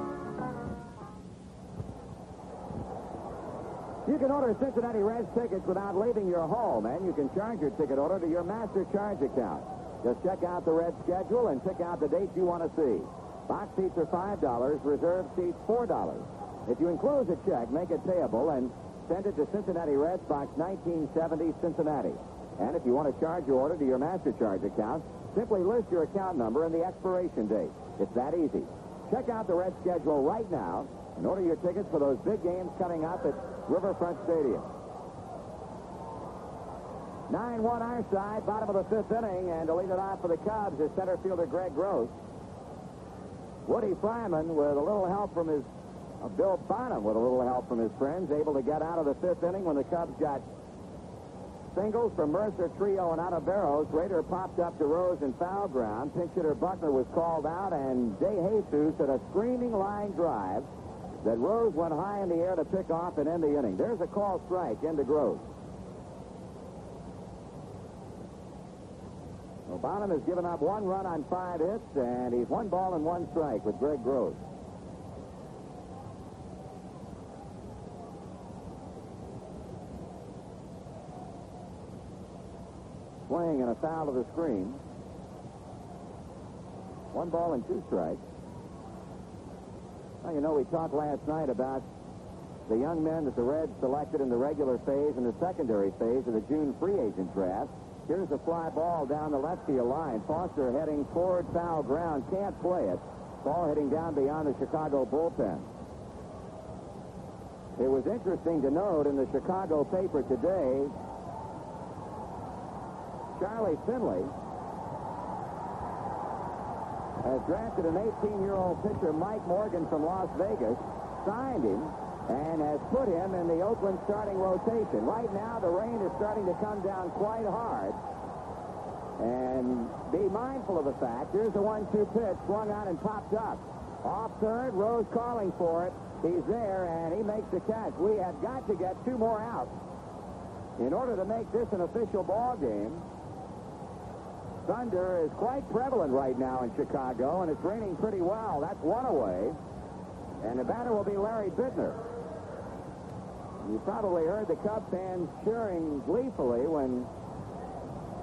Speaker 1: You can order Cincinnati Reds tickets without leaving your home, and you can charge your ticket order to your Master Charge account. Just check out the Reds schedule and pick out the dates you want to see. Box seats are $5, reserved seats $4. If you enclose a check, make it payable and send it to Cincinnati Reds, Box 1970, Cincinnati. And if you want to charge your order to your Master Charge account, simply list your account number and the expiration date. It's that easy. Check out the Reds schedule right now and order your tickets for those big games coming up at Riverfront Stadium. 9-1 our side, bottom of the 5th inning, and to lead it off for the Cubs is center fielder Greg Gross. Woody Fryman, with a little help from his Bill Bonham, with a little help from his friends, able to get out of the fifth inning when the Cubs got singles from Murcer, Trillo, and Ontiveros. Rader popped up to Rose in foul ground. Pinch hitter Buckner was called out, and De Jesus hit a screaming line drive that Rose went high in the air to pick off and end the inning. There's a call strike into Gross. Well, Bonham has given up 1 run on 5 hits, and he's 1 ball and 1 strike with Greg Gross. Swing and a foul to the screen. 1 ball and 2 strikes. Well, you know, we talked last night about the young men that the Reds selected in the regular phase and the secondary phase of the June free agent draft. Here's a fly ball down the left field line. Foster heading toward foul ground. Can't play it. Ball heading down beyond the Chicago bullpen. It was interesting to note in the Chicago paper today, Charlie Finley has drafted an 18-year-old pitcher, Mike Morgan from Las Vegas, signed him, and has put him in the Oakland starting rotation. Right now, the rain is starting to come down quite hard. And be mindful of the fact, here's the 1-2 pitch, swung on and popped up. Off third, Rose calling for it. He's there, and he makes the catch. We have got to get 2 more outs in order to make this an official ball game. Thunder is quite prevalent right now in Chicago, and it's raining pretty well. That's 1 away. And the batter will be Larry Biittner. You probably heard the Cub fans cheering gleefully when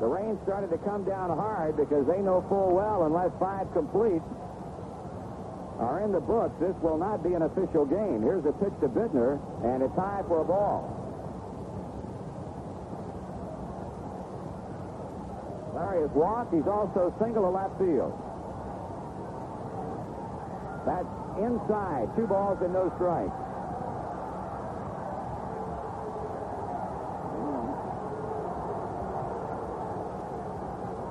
Speaker 1: the rain started to come down hard, because they know full well unless 5 complete are in the books, this will not be an official game. Here's a pitch to Biittner, and it's high for a ball. Larry has walked. He's also single to left field. That's inside. 2 balls and no strikes.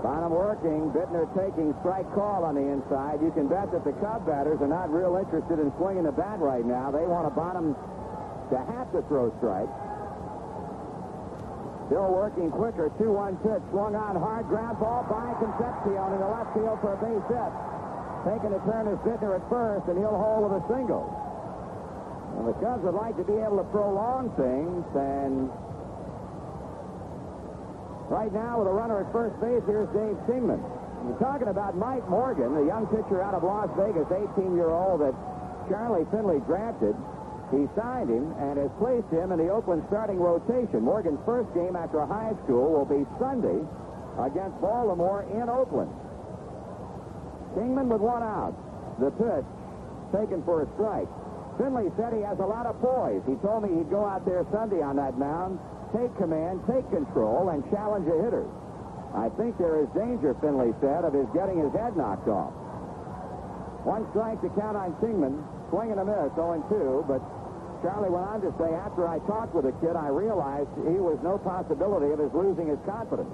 Speaker 1: Bonham working. Biittner taking strike call on the inside. You can bet that the Cub batters are not real interested in swinging the bat right now. They want a Bonham to have to throw strikes. Still working quicker. 2-1 pitch. Swung on hard. Ground ball by Concepcion in the left field for a base hit. Taking a turn is Biittner at first, and he'll hold with a single. Well, the Cubs would like to be able to prolong things, and right now with a runner at first base, here's Dave Kingman. You're talking about Mike Morgan, the young pitcher out of Las Vegas, 18-year-old that Charlie Finley drafted. He signed him and has placed him in the Oakland starting rotation. Morgan's first game after high school will be Sunday against Baltimore in Oakland. Kingman with 1 out. The pitch taken for a strike. Finley said he has a lot of poise. He told me he'd go out there Sunday on that mound, take command, take control, and challenge the hitters. I think there is danger, Finley said, of his getting his head knocked off. 1 strike to count on Kingman. Swing and a miss, 0-2, but Charlie went on to say, after I talked with the kid, I realized he was no possibility of his losing his confidence.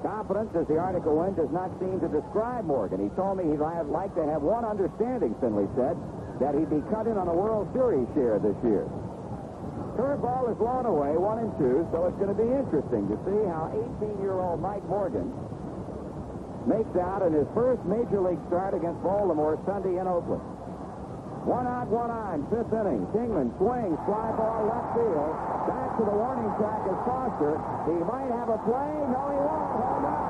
Speaker 1: Confidence, as the article went, does not seem to describe Morgan. He told me he'd like to have one understanding, Finley said, that he'd be cut in on a World Series share this year. Curveball is blown away, 1-2, so it's going to be interesting to see how 18-year-old Mike Morgan makes out in his first Major League start against Baltimore Sunday in Oakland. 1 out, 1 on, 5th inning. Kingman swings, fly ball left field. Back to the warning track is Foster. He might have a play. No, he won't. Home run.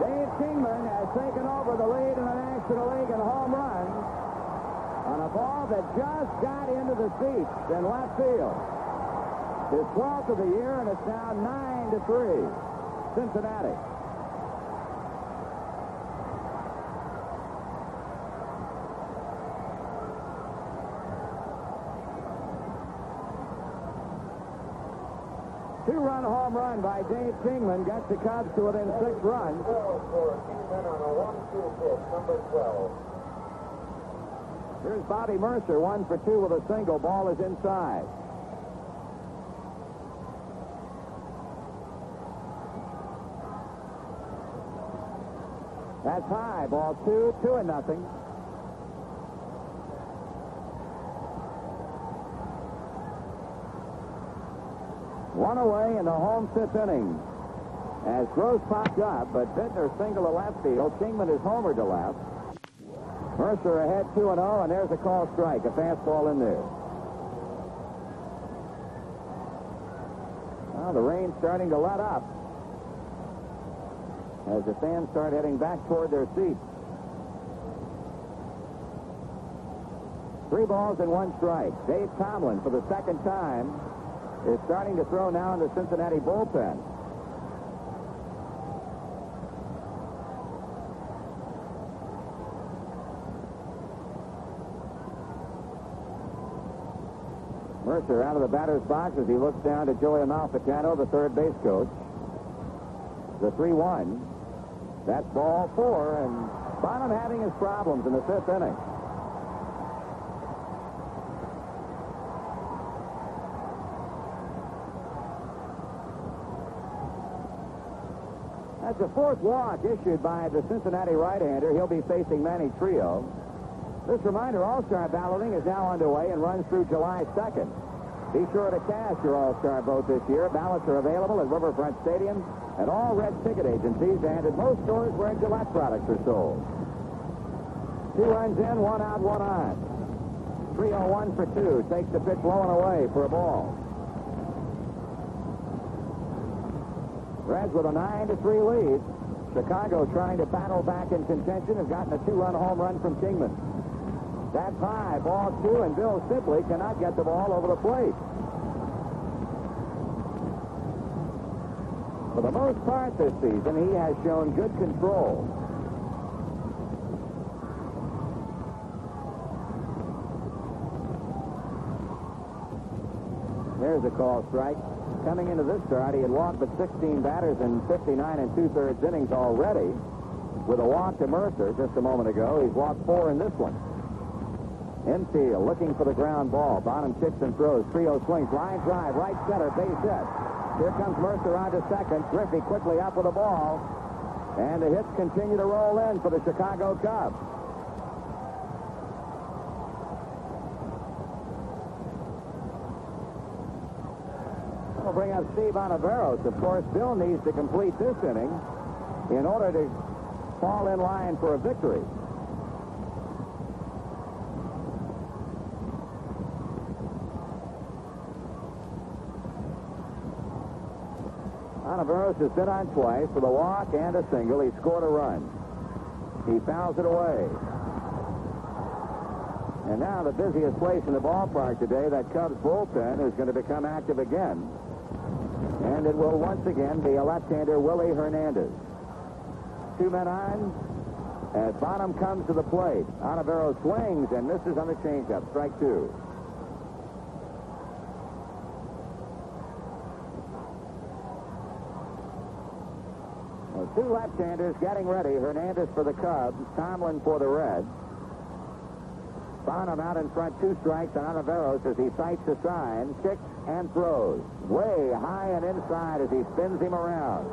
Speaker 1: Dave Kingman has taken over the lead in the National League in home runs on a ball that just got into the seats in left field. His 12th of the year, and it's now 9-3. Cincinnati. Two-run home run by Dave Kingman gets the Cubs to within 6 runs.
Speaker 2: For Kingman on a 1-2 pitch, number 12.
Speaker 1: Here's Bobby Murcer, 1 for 2 with a single. Ball is inside. That's high. Ball 2, 2-0. One away in the home fifth inning. As Gross popped up, but Biittner single to left field. Kingman is homer to left. Murcer ahead 2-0, and there's a call strike. A fastball in there. Well, the rain's starting to let up as the fans start heading back toward their seats. 3 balls and 1 strike. Dave Tomlin, for the second time, is starting to throw now in the Cincinnati bullpen. Murcer out of the batter's box as he looks down to Joey Amalfitano, the third base coach. The 3-1. That's ball 4, and Bonham having his problems in the fifth inning. That's the 4th walk issued by the Cincinnati right-hander. He'll be facing Manny Trillo. This reminder, All-Star balloting is now underway and runs through July 2nd. Be sure to cast your All-Star vote this year. Ballots are available at Riverfront Stadium and all Red ticket agencies and at most stores where Gillette products are sold. 2 runs in, 1 out, 1 on. Trillo 1 for 2. Takes the pitch low and away for a ball. Reds with a 9-3 lead. Chicago trying to battle back in contention has gotten a 2-run home run from Kingman. That's high, ball 2, and Bill simply cannot get the ball over the plate. For the most part this season, he has shown good control. There's a call strike. Coming into this start, he had walked but 16 batters in 59 2/3 innings already. With a walk to Murcer just a moment ago, he's walked 4 in this one. Infield, looking for the ground ball. Bonham kicks and throws. Trillo swings. Line drive. Right center. Base hit. Here comes Murcer on to second. Griffey quickly up with the ball. And the hits continue to roll in for the Chicago Cubs. We'll bring up Steve Ontiveros. Of course, Bill needs to complete this inning in order to fall in line for a victory. Ontiveros has been on twice with a walk and a single. He scored a run. He fouls it away. And now the busiest place in the ballpark today, that Cubs bullpen is going to become active again. And it will once again be a left-hander, Willie Hernandez. 2 men on as Bonham comes to the plate. Ontiveros swings and misses on the changeup. Strike 2. Well, 2 left-handers getting ready. Hernandez for the Cubs, Tomlin for the Reds. Bonham out in front, 2 strikes on Ontiveros as he sights the sign, kicks and throws. Way high and inside as he spins him around.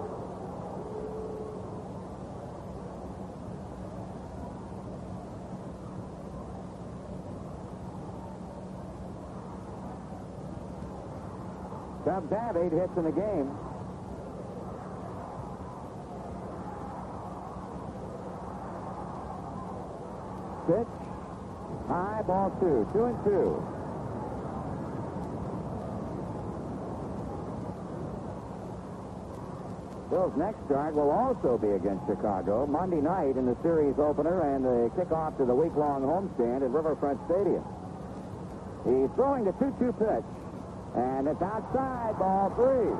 Speaker 1: Cubs have 8 hits in the game. Pitch. High, ball 2. 2-2. Bill's next start will also be against Chicago Monday night in the series opener and the kickoff to the week-long homestand at Riverfront Stadium. He's throwing the 2-2 pitch, and it's outside, ball 3.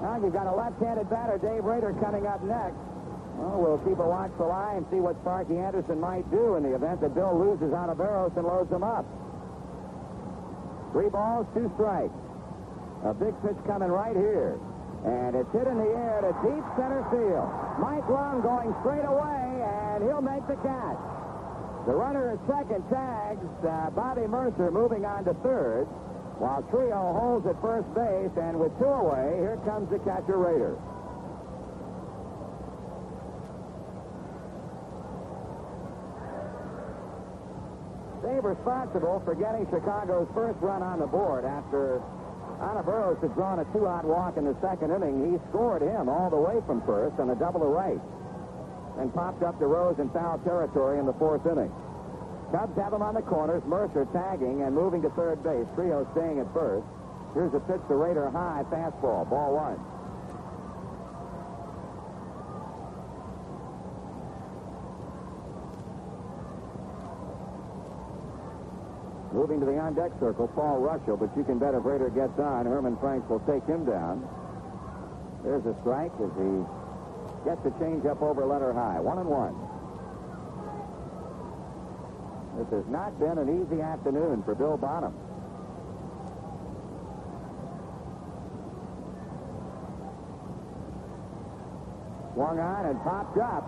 Speaker 1: Now you've got a left-handed batter, Dave Rader, coming up next. Well, we'll keep a watchful eye and see what Sparky Anderson might do in the event that Bill loses Ontiveros and loads him up. 3 balls, 2 strikes. A big pitch coming right here. And it's hit in the air to deep center field. Mike Lum going straight away, and he'll make the catch. The runner at second tags Bobby Murcer moving on to third, while Trillo holds at first base, and with 2 away, here comes the catcher Rader. Dave responsible for getting Chicago's first run on the board after Ontiveros had drawn a 2-out walk in the second inning. He scored him all the way from first on a double to right and popped up the Rose in foul territory in the fourth inning. Cubs have him on the corners. Murcer tagging and moving to third base. Trillo staying at first. Here's a pitch to Rader high, fastball, ball one. Moving to the on-deck circle, Paul Russell, but you can bet if Rader gets on, Herman Franks will take him down. There's a strike as he gets the changeup over letter high. 1-1. This has not been an easy afternoon for Bill Bonham. Swung on and popped up.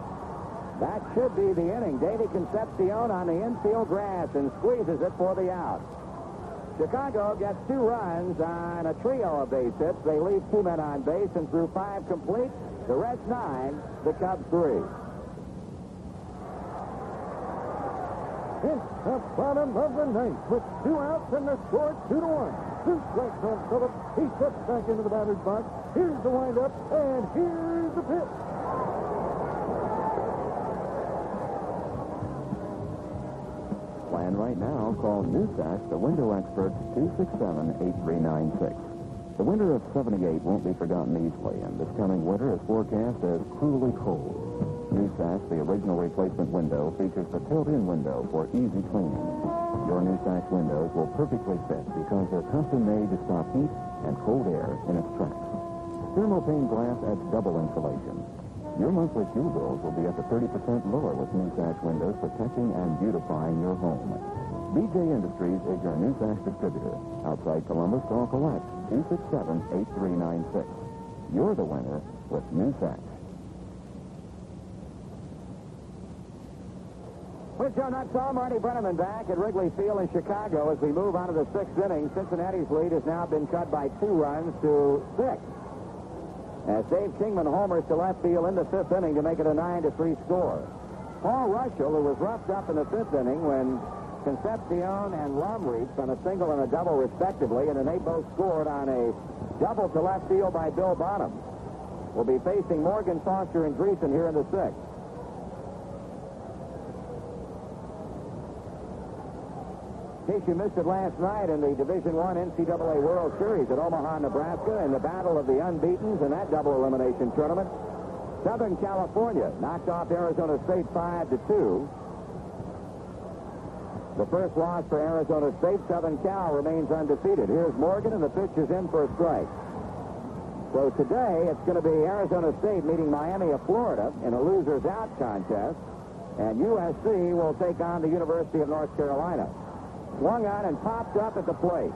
Speaker 1: That should be the inning. Dave Concepcion on the infield grass and squeezes it for the out. Chicago gets 2 runs on a trio of base hits. They leave 2 men on base, and through 5 complete, the Reds 9, the Cubs 3.
Speaker 2: It's the bottom of the ninth with 2 outs and the score 2-1. 2 strikes on Phillips. He steps back into the batter's box. Here's the windup, and here's the pitch.
Speaker 6: Plan right now. Call Newsack, the window experts, 267-8396. The winter of '78 won't be forgotten easily, and this coming winter is forecast as cruelly cold. Newsack, the original replacement window, features the tilt-in window for easy cleaning. Your Newsack windows will perfectly fit because they're custom made to stop heat and cold air in its tracks. Thermopane glass adds double insulation. Your monthly fuel bills will be up to 30% lower with Newsack windows protecting and beautifying your home. BJ Industries is your Newsack distributor. Outside Columbus, call collect 267-8396. You're the winner with Newsack.
Speaker 1: With Joe Nuttall, Marty Brenneman back at Wrigley Field in Chicago as we move on to the 6th inning. Cincinnati's lead has now been cut by 2 runs to 6. As Dave Kingman homers to left field in the 5th inning to make it a 9-3 score. Paul Russell, who was roughed up in the 5th inning when Concepcion and Lum reached on a single and a double respectively, and then they both scored on a double to left field by Bill Bonham, will be facing Morgan, Foster, and Driessen here in the 6th. In case you missed it last night in the Division I NCAA World Series at Omaha, Nebraska, in the battle of the unbeatens in that double elimination tournament, Southern California knocked off Arizona State 5-2. The first loss for Arizona State. Southern Cal remains undefeated. Here's Morgan, and the pitch is in for a strike. So today it's going to be Arizona State meeting Miami of Florida in a losers out contest, and USC will take on the University of North Carolina. Swung on and popped up at the plate.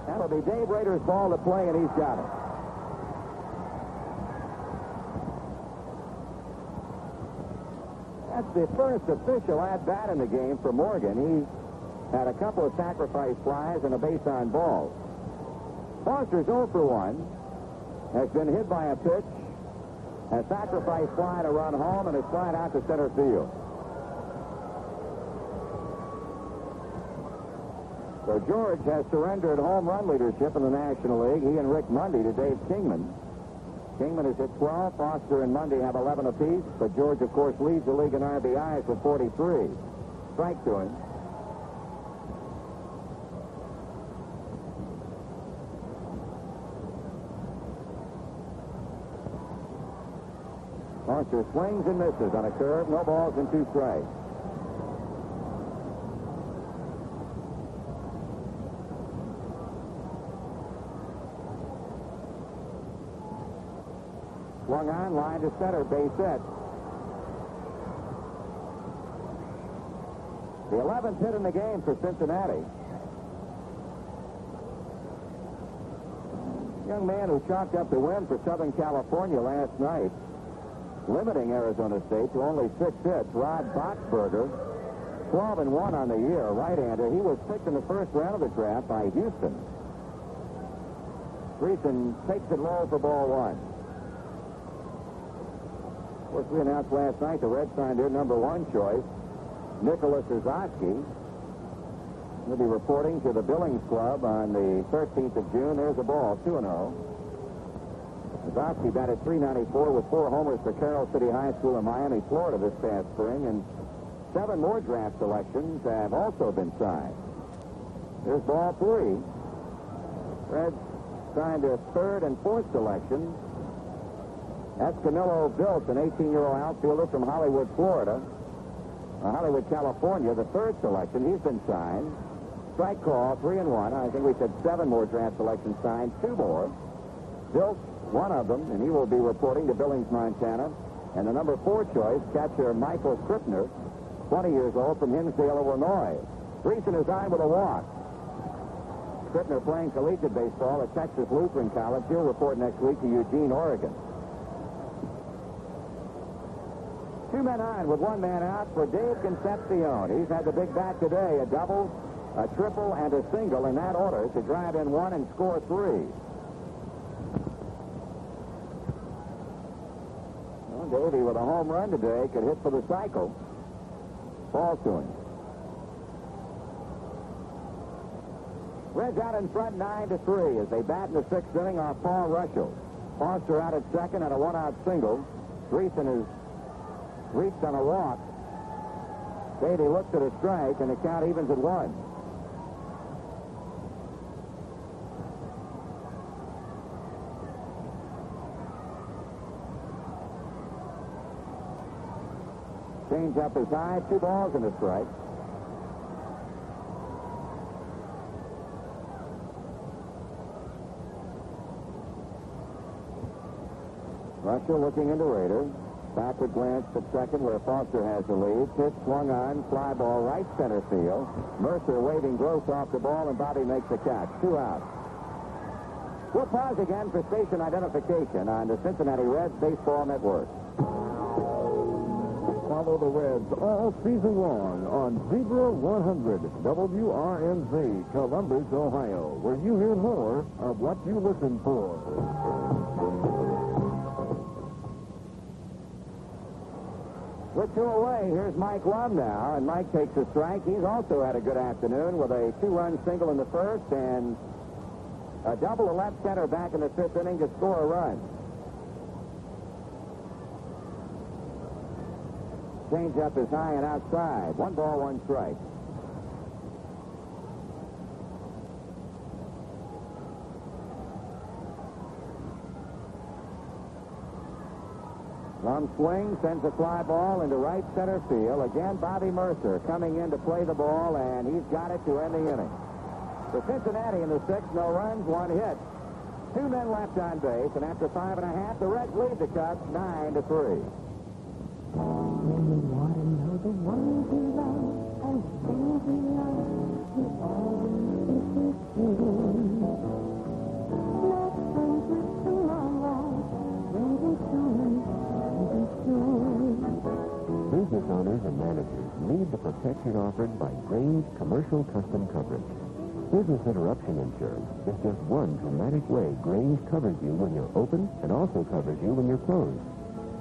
Speaker 1: That'll be Dave Rader's ball to play, and he's got it. That's the first official at-bat in the game for Morgan. He had a couple of sacrifice flies and a base on balls. Foster's 0 for 1. Has been hit by a pitch, a sacrifice fly to run home, and a slide out to center field. So George has surrendered home run leadership in the National League. He and Rick Mundy to Dave Kingman. Kingman is at 12. Foster and Mundy have 11 apiece. But George, of course, leads the league in RBIs with 43. Strike to him. Foster swings and misses on a curve. No balls and 2 strikes. Swung on, line to center, base hit. The 11th hit in the game for Cincinnati. Young man who chalked up the win for Southern California last night, limiting Arizona State to only 6 hits. Rod Boxberger, 12-1 on the year, right-hander. He was picked in the first round of the draft by Houston. Driessen takes it low for ball 1. Of course, we announced last night the Reds signed their #1 choice, Nicholas Ozosky. He'll be reporting to the Billings Club on the 13th of June. There's the ball, 2-0. Ozosky batted .394 with 4 homers for Carroll City High School in Miami, Florida this past spring, and 7 more draft selections have also been signed. There's ball 3. Reds signed their 3rd and 4th selection. Escamillo Biltz, an 18-year-old outfielder from Hollywood, California, the 3rd selection. He's been signed. Strike call, 3-1. I think we said 7 more draft selections signed, 2 more. Biltz, one of them, and he will be reporting to Billings, Montana. And the number 4 choice, catcher Michael Krippner, 20 years old, from Hinsdale, Illinois. Driessen is on with a walk. Krippner playing collegiate baseball at Texas Lutheran College. He'll report next week to Eugene, Oregon. 2 men on with 1 man out for Dave Concepcion. He's had the big bat today, a double, a triple, and a single in that order to drive in 1 and score 3. Well, Davey with a home run today could hit for the cycle. Ball to him. Reds out in front 9-3 as they bat in the 6th inning off Paul Russell. Foster out at second and a 1-out single. Driessen has reached on a walk. Davey looks at a strike, and the count evens at 1. Change up is high, 2 balls and a strike. Russell looking into Rader. Backward glance at second where Foster has the lead. Pitch swung on, fly ball right center field. Murcer waving Gross off the ball, and Bobby makes the catch. 2 out. We'll pause again for station identification on the Cincinnati Reds Baseball Network.
Speaker 5: Follow the Reds all season long on Zebra 100 WRNZ, Columbus, Ohio, where you hear more of what you listen for.
Speaker 1: With 2 away, here's Mike Lum now, and Mike takes a strike. He's also had a good afternoon with a 2-run single in the 1st and a double to left center back in the 5th inning to score a run. Change up is high and outside. 1 ball, 1 strike. Lum swings, sends a fly ball into right center field. Again, Bobby Murcer coming in to play the ball, and he's got it to end the inning. For Cincinnati in the 6th, no runs, 1 hit. 2 men left on base, and after 5.5, the Reds lead the Cubs 9-3.
Speaker 3: When you want to know the ones you love and things you love, you always begin. Not friends with tomorrow, waiting soon.
Speaker 6: Business owners and managers need the protection offered by Grange Commercial Custom Coverage. Business interruption insurance is just one dramatic way Grange covers you when you're open and also covers you when you're closed.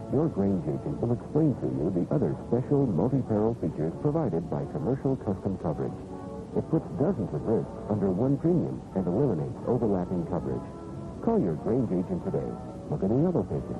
Speaker 6: Your Grange agent will explain to you the other special multi-peril features provided by Commercial Custom Coverage. It puts dozens of risks under one premium and eliminates overlapping coverage. Call your Grange agent today. Look at the yellow pages.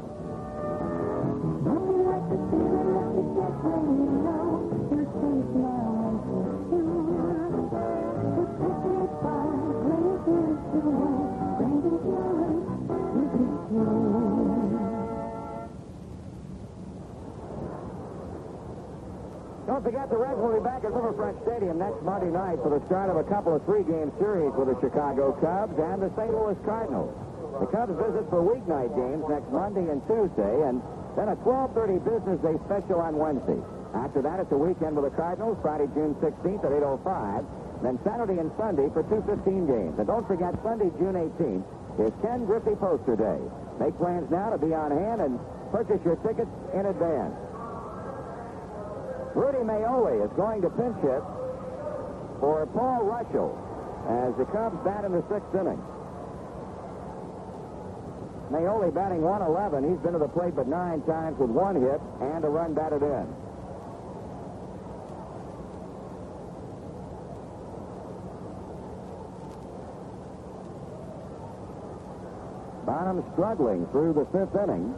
Speaker 1: Don't forget the Reds will be back at Riverfront Stadium next Monday night for the start of a couple of 3-game series with the Chicago Cubs and the St. Louis Cardinals. The Cubs visit for weeknight games next Monday and Tuesday, and then a 12:30 business day special on Wednesday. After that, it's a weekend with the Cardinals, Friday, June 16th at 8:05. Then Saturday and Sunday for 2:15 games. And don't forget, Sunday, June 18th, is Ken Griffey Poster Day. Make plans now to be on hand and purchase your tickets in advance. Rudy Maioli is going to pinch hit for Paul Russell as the Cubs bat in the 6th inning. Maioli batting 111. He's been to the plate but 9 times with 1 hit and a run batted in. Bonham struggling through the fifth inning.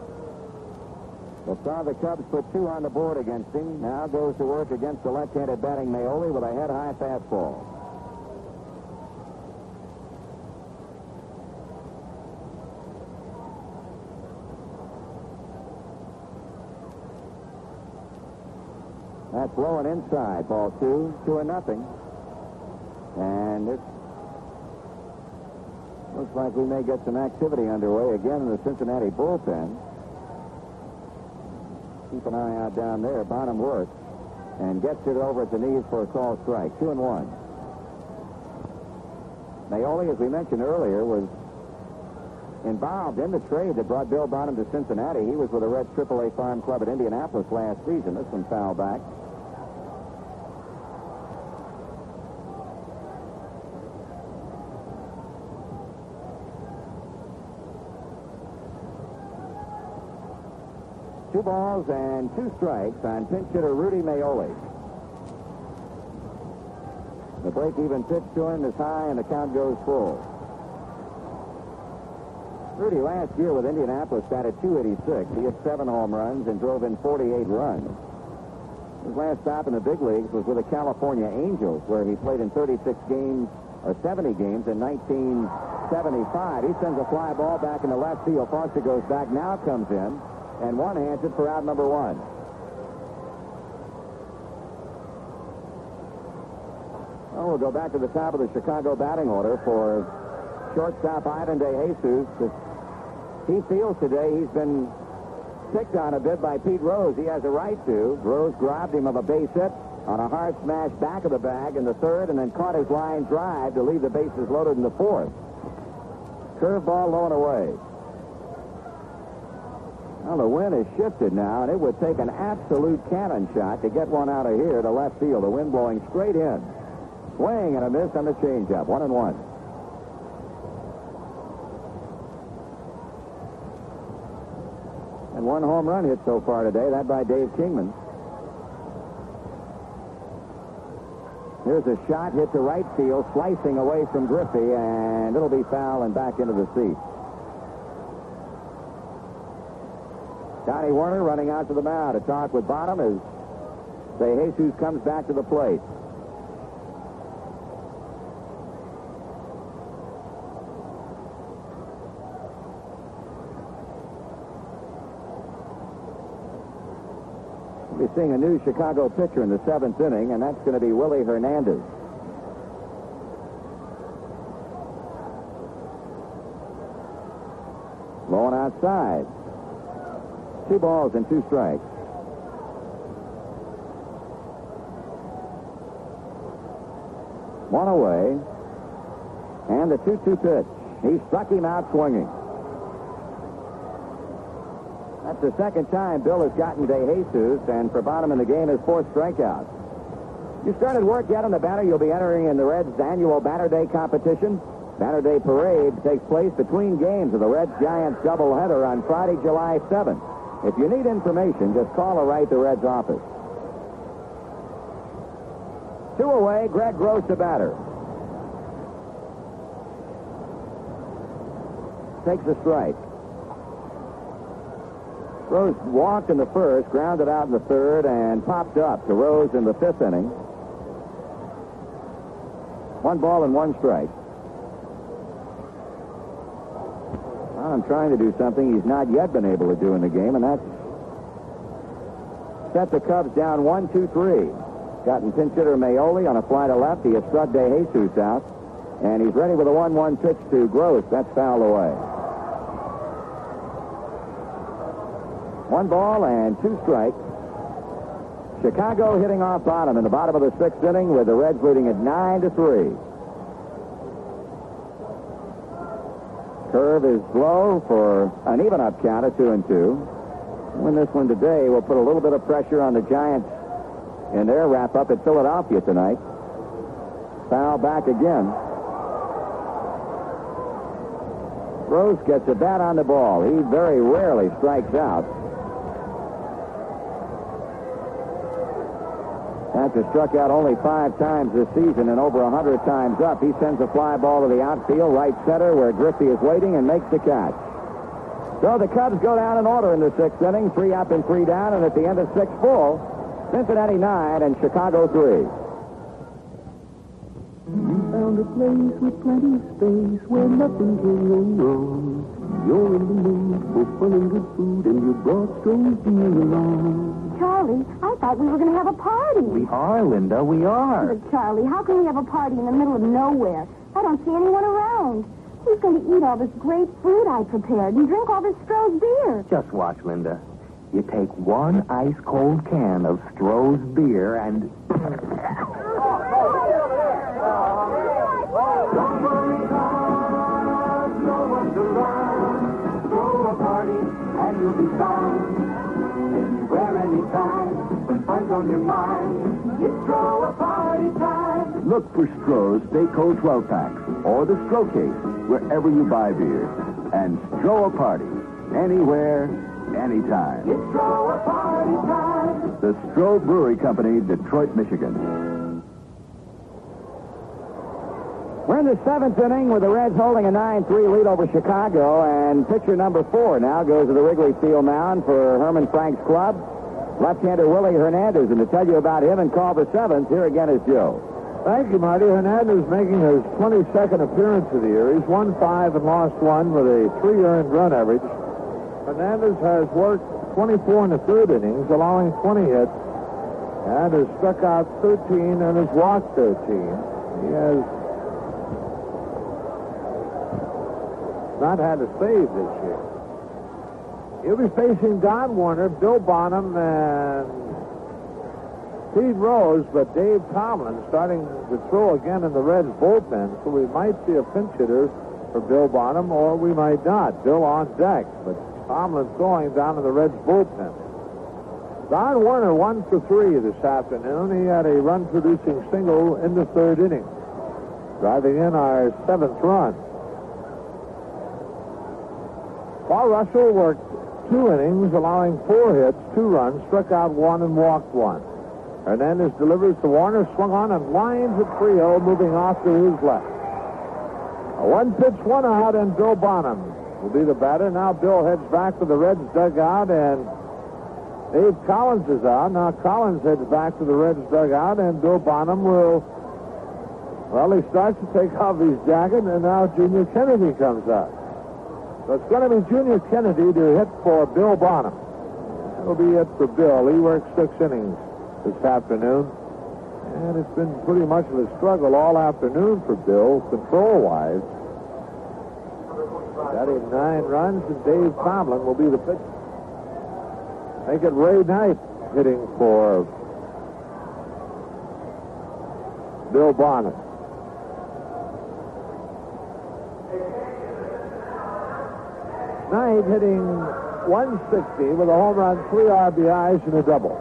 Speaker 1: But saw the Cubs put 2 on the board against him. Now goes to work against the left-handed batting Maioli with a head-high fastball. That's blowing inside. Ball 2, 2-0. And it looks like we may get some activity underway again in the Cincinnati bullpen. Keep an eye out down there. Bonham works and gets it over at the knees for a call strike. 2-1. Maioli, as we mentioned earlier, was involved in the trade that brought Bill Bonham to Cincinnati. He was with the Reds AAA Farm Club at Indianapolis last season. This one fouled back. Two balls and 2 strikes on pinch hitter Rudy Maioli. The break-even pitch to him is high, and the count goes full. Rudy last year with Indianapolis batted .286. He hit 7 home runs and drove in 48 runs. His last stop in the big leagues was with the California Angels, where he played in 36 games, or 70 games in 1975. He sends a fly ball back in the left field. Foster goes back, now comes in, and one-hands it for out number 1. Oh, we'll go back to the top of the Chicago batting order for shortstop Ivan De Jesus. He feels today he's been picked on a bit by Pete Rose. He has a right to. Rose robbed him of a base hit on a hard smash back of the bag in the 3rd, and then caught his line drive to leave the bases loaded in the 4th. Curveball low and away. Well, the wind has shifted now, and it would take an absolute cannon shot to get one out of here to left field. The wind blowing straight in. Swing and a miss on the changeup. 1-1. And 1 home run hit so far today, that by Dave Kingman. Here's a shot hit to right field, slicing away from Griffey, and it'll be foul and back into the seat. Donnie Werner running out to the mound to talk with Bonham as De Jesus comes back to the plate. We'll be seeing a new Chicago pitcher in the 7th inning, and that's going to be Willie Hernandez. Low and outside. 2 balls and 2 strikes. One away. And the 2-2 pitch. He struck him out swinging. That's the 2nd time Bill has gotten De Jesus, and for Bonham in the game, his 4th strikeout. You started work yet on the batter? You'll be entering in the Reds' annual Batter Day competition. Batter Day parade takes place between games of the Reds-Giants doubleheader on Friday, July 7th. If you need information, just call or write the Reds office. 2 away, Greg Gross the batter. Takes a strike. Gross walked in the 1st, grounded out in the 3rd, and popped up to Rose in the 5th inning. 1 ball and 1 strike. I'm trying to do something he's not yet been able to do in the game, and that's set the Cubs down 1-2-3. Gotten pinch hitter Maioli on a fly to left. He has struck De Jesus out, and he's ready with a 1-1 pitch to Gross. That's fouled away. 1 ball and 2 strikes. Chicago hitting off Bonham in the bottom of the 6th inning with the Reds leading at 9-3. Curve is low for an even-up count of 2-2. Win this one today will put a little bit of pressure on the Giants in their wrap-up at Philadelphia tonight. Foul back again. Rose gets a bat on the ball. He very rarely strikes out. After struck out only 5 times this season and over 100 times up, he sends a fly ball to the outfield, right center, where Griffey is waiting and makes the catch. So the Cubs go down in order in the sixth inning, 3 up and 3 down, and at the end of 6 full, Cincinnati 9 and Chicago 3.
Speaker 3: You found a place with plenty of space where nothing can go wrong. You're in the mood for fun and good food, and you brought Stroh's beer along.
Speaker 8: Charlie, I thought we were going to have a party.
Speaker 7: We are, Linda, we are.
Speaker 8: But, Charlie, how can we have a party in the middle of nowhere? I don't see anyone around. Who's going to eat all this great food I prepared and drink all this Stroh's beer?
Speaker 7: Just watch, Linda. You take one ice-cold can of Stroh's beer and...
Speaker 3: You'll be found anywhere, anytime. When fun's on your mind, it's Stroh a party time.
Speaker 9: Look for Stroh's Stay Cold 12-packs or the Stroh case wherever you buy beer. And Stroh a party, anywhere, anytime.
Speaker 3: It's Stroh a party time.
Speaker 9: The Stroh Brewery Company, Detroit, Michigan.
Speaker 1: We're in the 7th inning with the Reds holding a 9-3 lead over Chicago, and pitcher number 4 now goes to the Wrigley Field mound for Herman Frank's club, left-hander Willie Hernandez. And to tell you about him and call the 7th, here again is Joe.
Speaker 2: Thank you, Marty. Hernandez making his 22nd appearance of the year. He's won 5 and lost 1 with a 3 earned run average. Hernandez has worked 24 in the 3rd innings, allowing 20 hits, and has struck out 13 and has walked 13. He has not had a save this year. He'll be facing Don Werner, Bill Bonham, and Pete Rose, but Dave Tomlin starting to throw again in the Reds bullpen, so we might see a pinch hitter for Bill Bonham, or we might not. Bill on deck, but Tomlin throwing down in the Reds bullpen. Don Werner 1 for 3 this afternoon. He had a run-producing single in the 3rd inning, driving in our 7th run. Paul Russell worked 2 innings, allowing 4 hits, 2 runs, struck out 1 and walked 1. Hernandez delivers to Warner, swung on and lines at Trillo, moving off to his left. A 1-pitch, 1 out, and Bill Bonham will be the batter. Now Bill heads back to the Reds dugout, and Dave Collins is out. Now Collins heads back to the Reds dugout, and Bill Bonham will, well, he starts to take off his jacket, and now Junior Kennedy comes out. So it's going to be Junior Kennedy to hit for Bill Bonham. That'll be it for Bill. He worked 6 innings this afternoon, and it's been pretty much of a struggle all afternoon for Bill, control-wise. Got him 9 runs, and Dave Tomlin will be the pitcher. Make it Ray Knight hitting for Bill Bonham. Knight hitting 160 with a home run, 3 RBIs, and a double.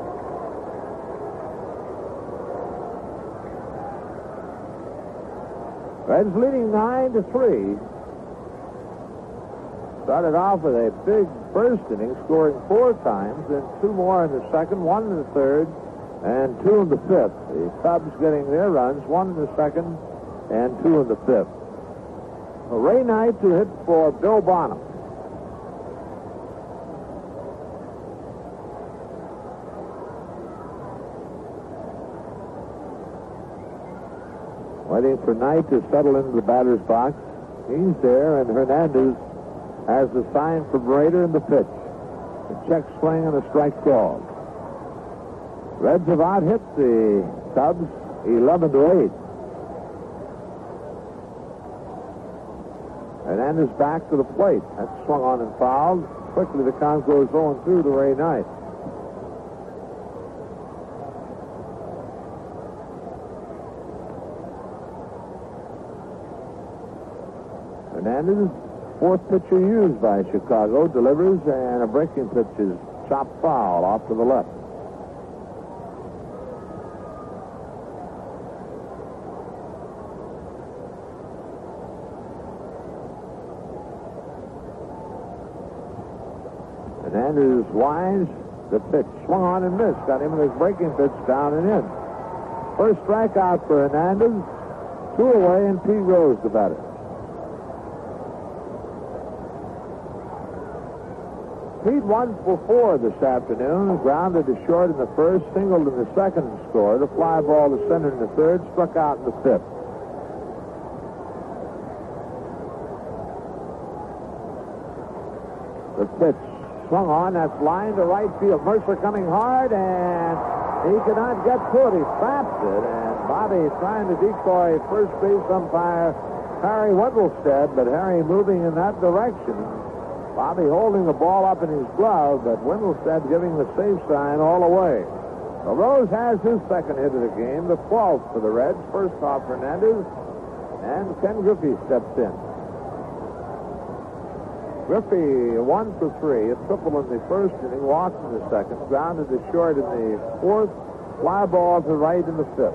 Speaker 2: Reds leading 9-3. Started off with a big first inning, scoring 4 times, then 2 more in the 2nd, 1 in the 3rd, and 2 in the 5th. The Cubs getting their runs, 1 in the 2nd and 2 in the 5th. So Ray Knight to hit for Bill Bonham. Waiting for Knight to settle into the batter's box. He's there, and Hernandez has the sign from Rader in the pitch. A check swing and a strike call. Reds have out-hit the Cubs 11-8. Hernandez back to the plate. That's swung on and fouled. Quickly the count goes 0-2 to Ray Knight. Hernandez, 4th pitcher used by Chicago, delivers, and a breaking pitch is chopped foul off to the left. Hernandez winds the pitch, swung on and missed, got him in his breaking pitch down and in. First strikeout for Hernandez, 2 away, and Pete Rose the batter. Pete 1 for 4 this afternoon. Grounded to short in the first, singled in the second, and scored. A fly ball to center in the third, struck out in the fifth. The pitch swung on. That's line to right field. Murcer coming hard, and he cannot get to it. He traps it, and Bobby trying to decoy first base umpire Harry Wendelstedt, but Harry moving in that direction. Bobby holding the ball up in his glove, but Wendelstedt giving the safe sign all the way. So Rose has his second hit of the game, the 12th for the Reds. First off Hernandez, and Ken Griffey steps in. Griffey 1 for 3, a triple in the first inning, walked in the second, grounded to short in the fourth, fly ball to right in the fifth.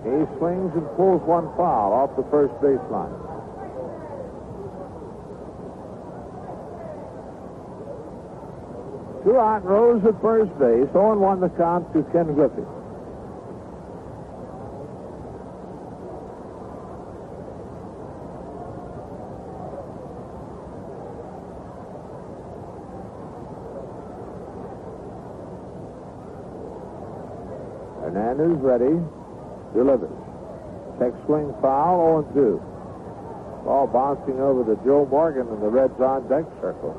Speaker 2: He swings and pulls one foul off the first baseline. Two out, Rose at first base. 0-1 the count to Ken Griffey. Hernandez ready. Delivers. Check swing foul, 0-2. Ball bouncing over to Joe Morgan in the Reds on deck circle.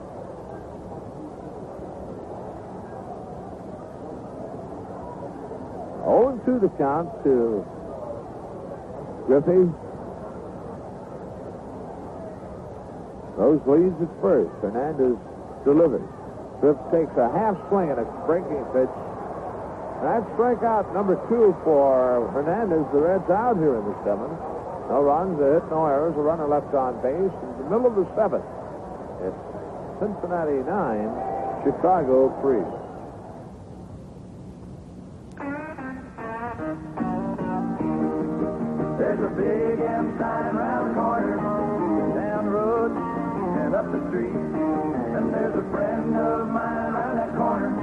Speaker 2: 0-2 the count to Griffey. Rose leads at first. Hernandez delivers. Griff takes a half swing at a breaking pitch. That's strikeout number 2 for Hernandez. The Reds out here in the seventh. No runs, a hit, no errors, a runner left on base. In the middle of the seventh, it's Cincinnati 9, Chicago 3.
Speaker 11: There's a big M sign round the corner, down the road and up the street. And there's a friend of mine round that corner.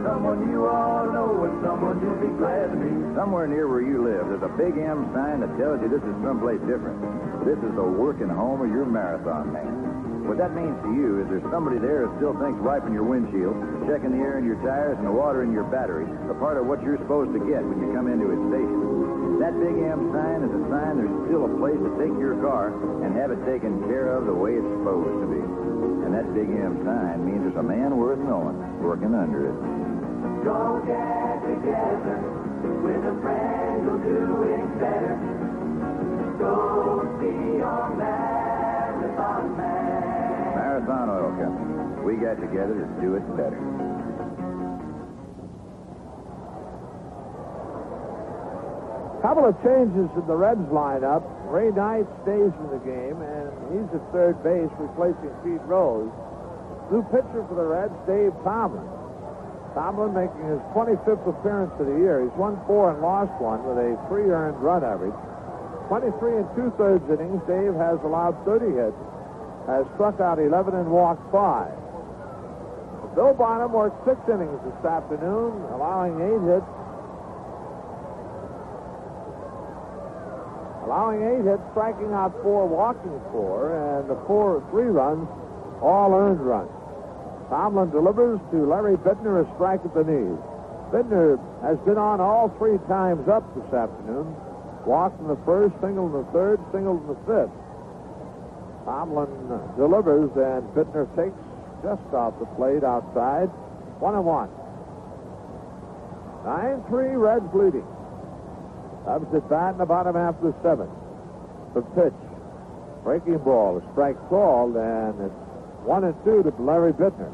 Speaker 11: Someone you all know and someone you'll be glad to meet.
Speaker 4: Somewhere near where you live, there's a big M sign that tells you this is someplace different. This is the working home of your marathon man. What that means to you is there's somebody there who still thinks wiping your windshield, checking the air in your tires, and the water in your battery are part of what you're supposed to get when you come into his station. That big M sign is a sign there's still a place to take your car and have it taken care of the way it's supposed to be. And that big M sign means there's a man worth knowing working under it.
Speaker 11: Go get together with a friend who'll do it better. Go see your Marathon Man.
Speaker 4: Marathon Oil Company. We got together to do it better.
Speaker 2: Couple of changes in the Reds lineup. Ray Knight stays in the game, and he's at third base, replacing Pete Rose. New pitcher for the Reds, Dave Tomlin. Tomlin making his 25th appearance of the year. He's won 4 and lost 1 with a 3 earned run average. 23 and 2/3 innings. Dave has allowed 30 hits, has struck out 11 and walked 5. Bill Bonham worked 6 innings this afternoon, allowing 8 hits. Striking out 4, walking 4, and the 3 runs, all earned runs. Tomlin delivers to Larry Biittner, a strike at the knees. Biittner has been on all 3 times up this afternoon. Walked in the first, singled in the third, singled in the fifth. Tomlin delivers, and Biittner takes just off the plate outside. 1-1. 9-3, Reds leading. Cubs at bat in the bottom half of the seventh. The pitch. Breaking ball, a strike called, and it's 1-2 to Larry Biittner.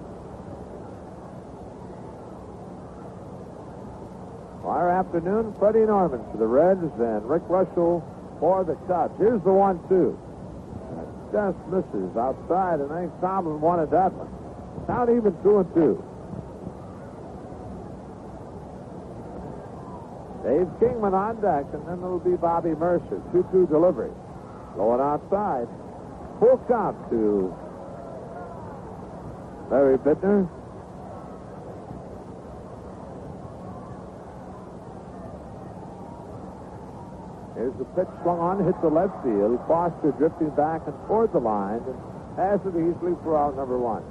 Speaker 2: Our afternoon, Freddie Norman for the Reds and Rick Russell for the Cubs. Here's the 1-2. Just misses outside, and I think Tomlin wanted that one. Count even 2-2. Dave Kingman on deck, and then it'll be Bobby Murcer. 2-2 delivery. Going outside. Full count to Larry Biittner. Here's the pitch swung on, hit the left field. Foster drifting back and toward the line, and has it easily for out number 1.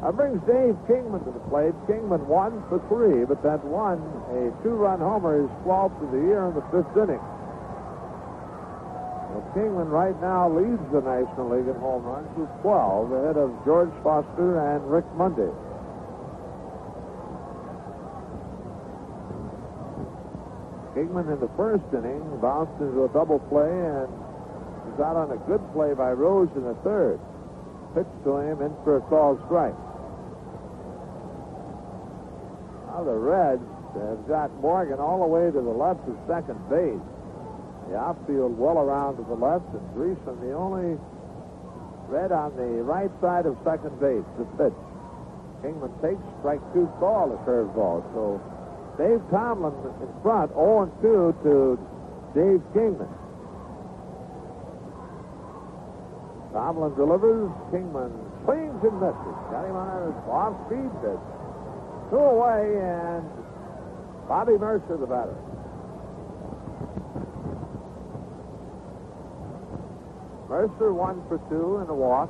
Speaker 2: That brings Dave Kingman to the plate. Kingman 1 for 3, but that one, a 2-run homer, his 12th of the year in the 5th inning. Well, Kingman right now leads the National League in home runs with 12, ahead of George Foster and Rick Monday. Kingman in the first inning bounced into a double play and was out on a good play by Rose in the third. Pitch to him in for a called strike. Now the Reds have got Morgan all the way to the left of second base. The outfield well around to the left, and Driessen the only Red on the right side of second base. The pitch. Kingman takes strike 2 call, a curveball. So Dave Tomlin in front, 0-2 to Dave Kingman. Tomlin delivers. Kingman swings and misses. Got him on his off-speed pitch. 2 away, and Bobby Murcer, the batter. Murcer 1 for 2 and a walk.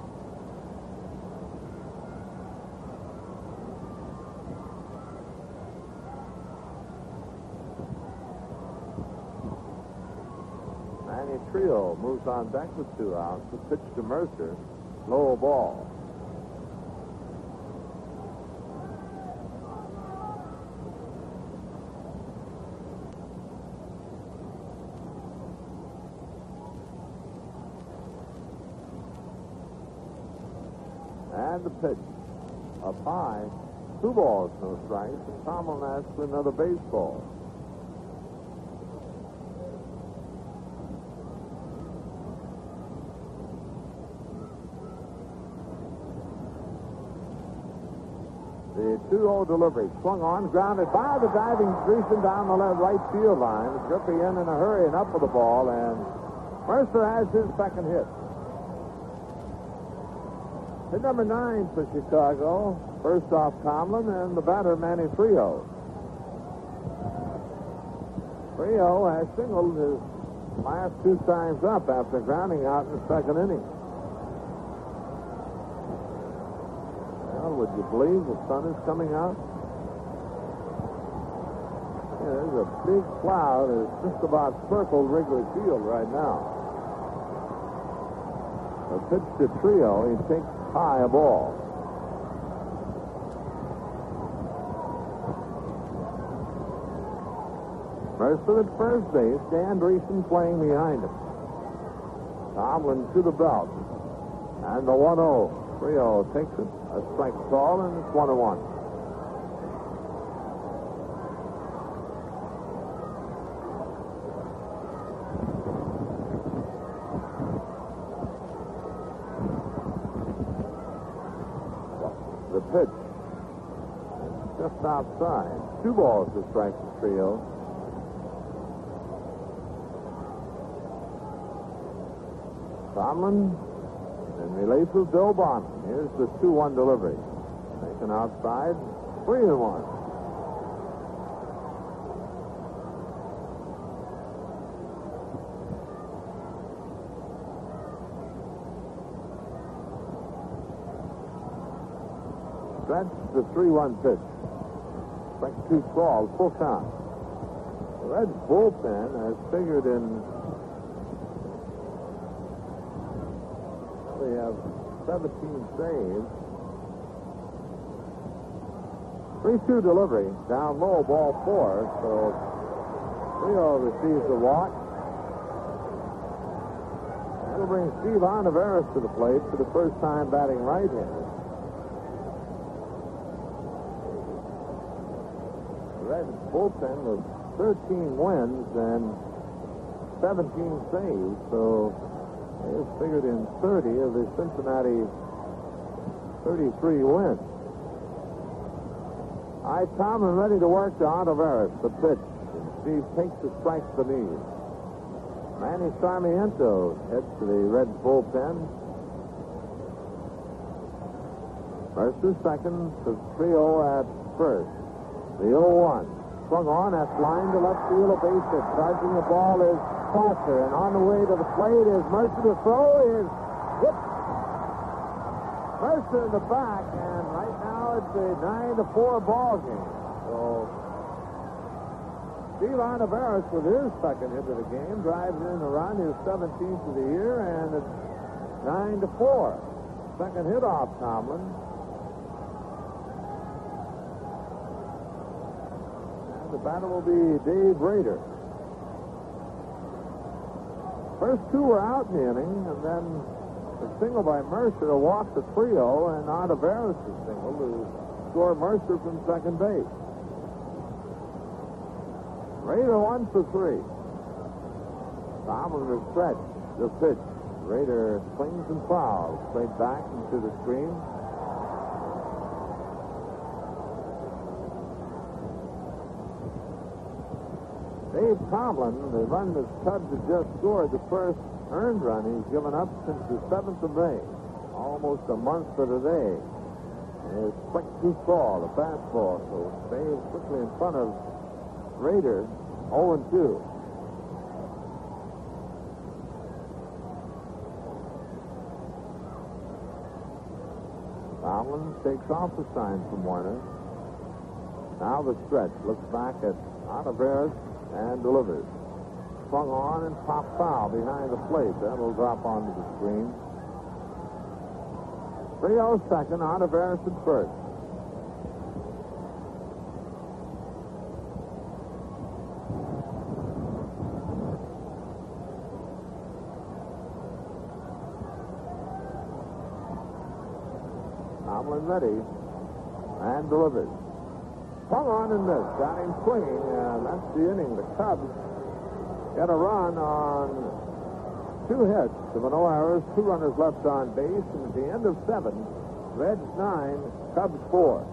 Speaker 2: Manny Trillo moves on deck with 2 outs. The pitch to Murcer. Low ball. And the pitch. Up high. 2 balls, no strikes. And Tomlin asks for another baseball. The 2-0 delivery. Swung on, grounded by the diving Driessen down the left right field line. Griffey in a hurry and up with the ball. And Murcer has his second hit. Hit number 9 for Chicago. First off Tomlin and the batter Manny Trillo. Trillo has singled his last 2 times up after grounding out in the second inning. Well, would you believe the sun is coming out? Yeah, there's a big cloud that's just about circled Wrigley Field right now. A pitch to Trillo. He takes high a ball. Murcer at first base. Dan Driessen playing behind him. Tomlin to the belt. And the 1-0. Trillo takes it. A strike call, and it's 1-1. The pitch. Just outside. 2 balls to strike the Trillo. Tomlin in relief of Bill Bonham. Here's the 2-1 delivery. Taken outside. 3-1. That's the 3-1 pitch. Strike 2 called, full count. The Reds bullpen has figured in. They have 17 saves. 3-2 delivery. Down low, ball 4. So Trillo receives the walk. That'll bring Steve Ontiveros to the plate for the first time batting right-handed. The Reds bullpen with 13 wins and 17 saves, so they have figured in 30 of the Cincinnati 33 wins. All right, Tomlin ready to work to Ontiveros. The pitch. And Steve takes the strike to the knee. Manny Sarmiento heads to the Reds bullpen. Mercer second to Trillo at first. The 0-1. Swung on, that's line to left field, a base hit. Charging the ball is Foster, and on the way to the plate is Mercer. To throw is hit. Murcer in the back, and right now it's a 9-4 ball game. So Steve Ontiveros with his second hit of the game drives in a run, his 17th of the year, and it's 9-4. Second hit off Tomlin. And the batter will be Dave Rader. First two were out in the inning, and then a single by Murcer to walk the trio, and Ontiveros' single to score Murcer from second base. Rader 1 for 3. Tomlin is stretch. The pitch. Rader swings and fouls straight back into the screen. Dave Tomlin, the run that Cubs had just scored, the first earned run he's given up since the 7th of May. Almost a month to the day. His quick deep ball, the fastball, so stays quickly in front of Rader, 0-2. Tomlin takes off the sign from Werner. Now the stretch. Looks back at Ontiveros and delivers. Swung on and popped foul behind the plate. That'll drop onto the screen. 3-0 second. Ontiveros at first. Tomlin ready and delivers. Swung on and missed. Got him swinging, and that's the inning. The Cubs got a run on 2 hits. There were no errors, 2 runners left on base, and at the end of 7, Reds 9, Cubs 4.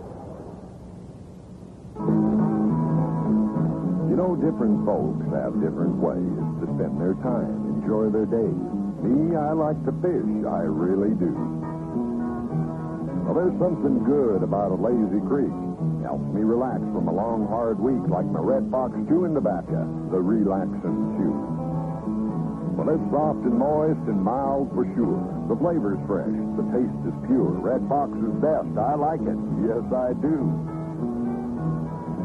Speaker 9: You know, different folks have different ways to spend their time, enjoy their days. Me, I like to fish. I really do. Well, there's something good about a lazy creek. Helps me relax from a long, hard week like my Red Fox chewing tobacco, the relaxing chew. Well, it's soft and moist and mild for sure. The flavor's fresh. The taste is pure. Red Fox is best. I like it. Yes, I do.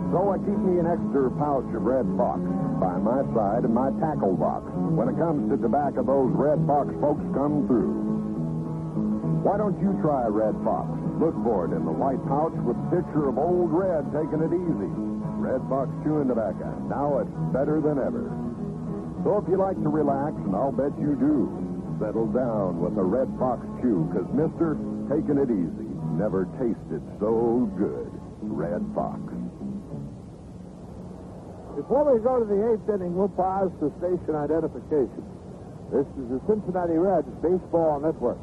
Speaker 9: So I keep me an extra pouch of Red Fox by my side in my tackle box. When it comes to tobacco, those Red Fox folks come through. Why don't you try Red Fox? Look for it in the white pouch with a picture of Old Red taking it easy. Red Fox chewing tobacco. Now it's better than ever. So if you like to relax, and I'll bet you do, settle down with a Red Fox chew, because, mister, taking it easy never tasted so good. Red Fox.
Speaker 2: Before we go to the 8th inning, we'll pause for station identification. This is the Cincinnati Reds Baseball Network.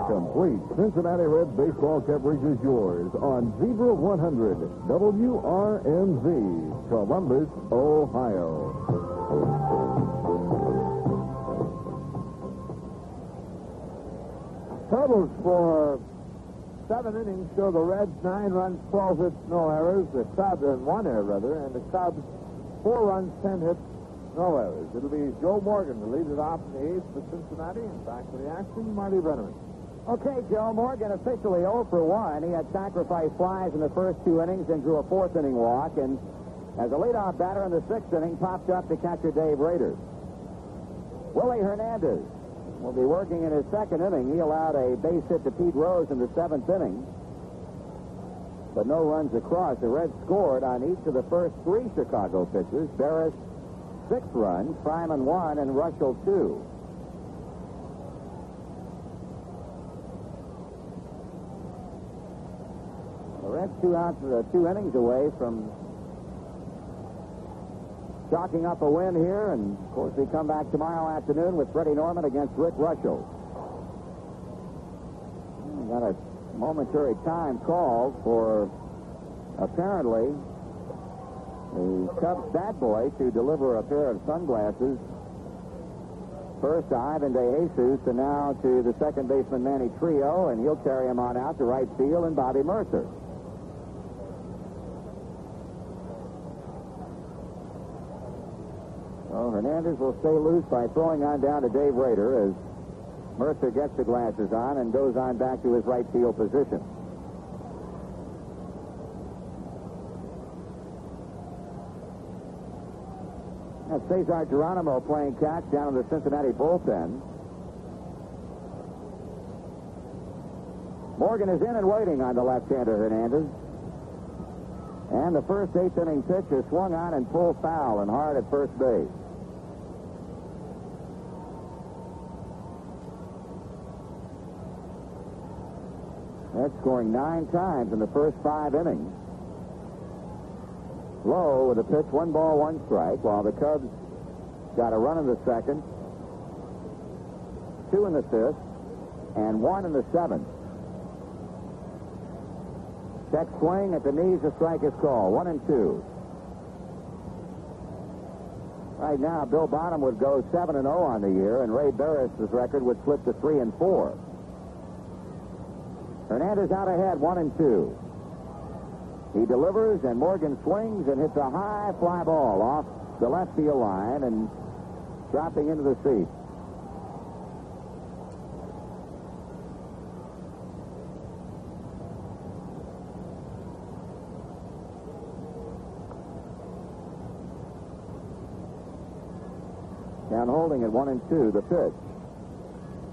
Speaker 5: Complete Cincinnati Reds baseball coverage is yours on Zebra 100 WRNZ, Columbus, Ohio.
Speaker 2: Totals for 7 innings show the Reds 9 runs, 12 hits, no errors. The Cubs, and 1 error rather, and the Cubs 4 runs, 10 hits, no errors. It'll be Joe Morgan to lead it off in the 8th for Cincinnati. And back to the action, Marty Brenneman.
Speaker 1: Okay, Joe Morgan officially 0 for 1. He had sacrifice flies in the first 2 innings and drew a 4th inning walk. And as a leadoff batter in the 6th inning, popped up to catcher Dave Rader. Willie Hernandez will be working in his 2nd inning. He allowed a base hit to Pete Rose in the 7th inning, but no runs across. The Reds scored on each of the first 3 Chicago pitchers. Barris 6 runs, Fryman 1, and Russell 2. The Reds 2 innings away from chalking up a win here, and of course we come back tomorrow afternoon with Freddie Norman against Rick Russell. We got a momentary time called for apparently the Cubs bat boy to deliver a pair of sunglasses first to Ivan De Jesus and now to the second baseman Manny Trillo, and he'll carry him on out to right field and Bobby Murcer. So Hernandez will stay loose by throwing on down to Dave Rader as Murcer gets the glasses on and goes on back to his right field position. That's Cesar Geronimo playing catch down in the Cincinnati bullpen. Morgan is in and waiting on the left-hander Hernandez. And the first eighth-inning pitch is swung on and pulled foul and hard at first base. That's scoring 9 times in the first 5 innings. Low with a pitch, 1 ball, 1 strike, while the Cubs got a run in the second, 2 in the 5th, and 1 in the 7th. Check swing at the knees, a strike is called. 1-2. Right now, Bill Bonham would go 7-0 on the year, and Ray Burris' record would slip to 3-4. Hernandez out ahead, 1-2. He delivers, and Morgan swings and hits a high fly ball off the left field line and dropping into the seat. Down holding at 1-2, the pitch.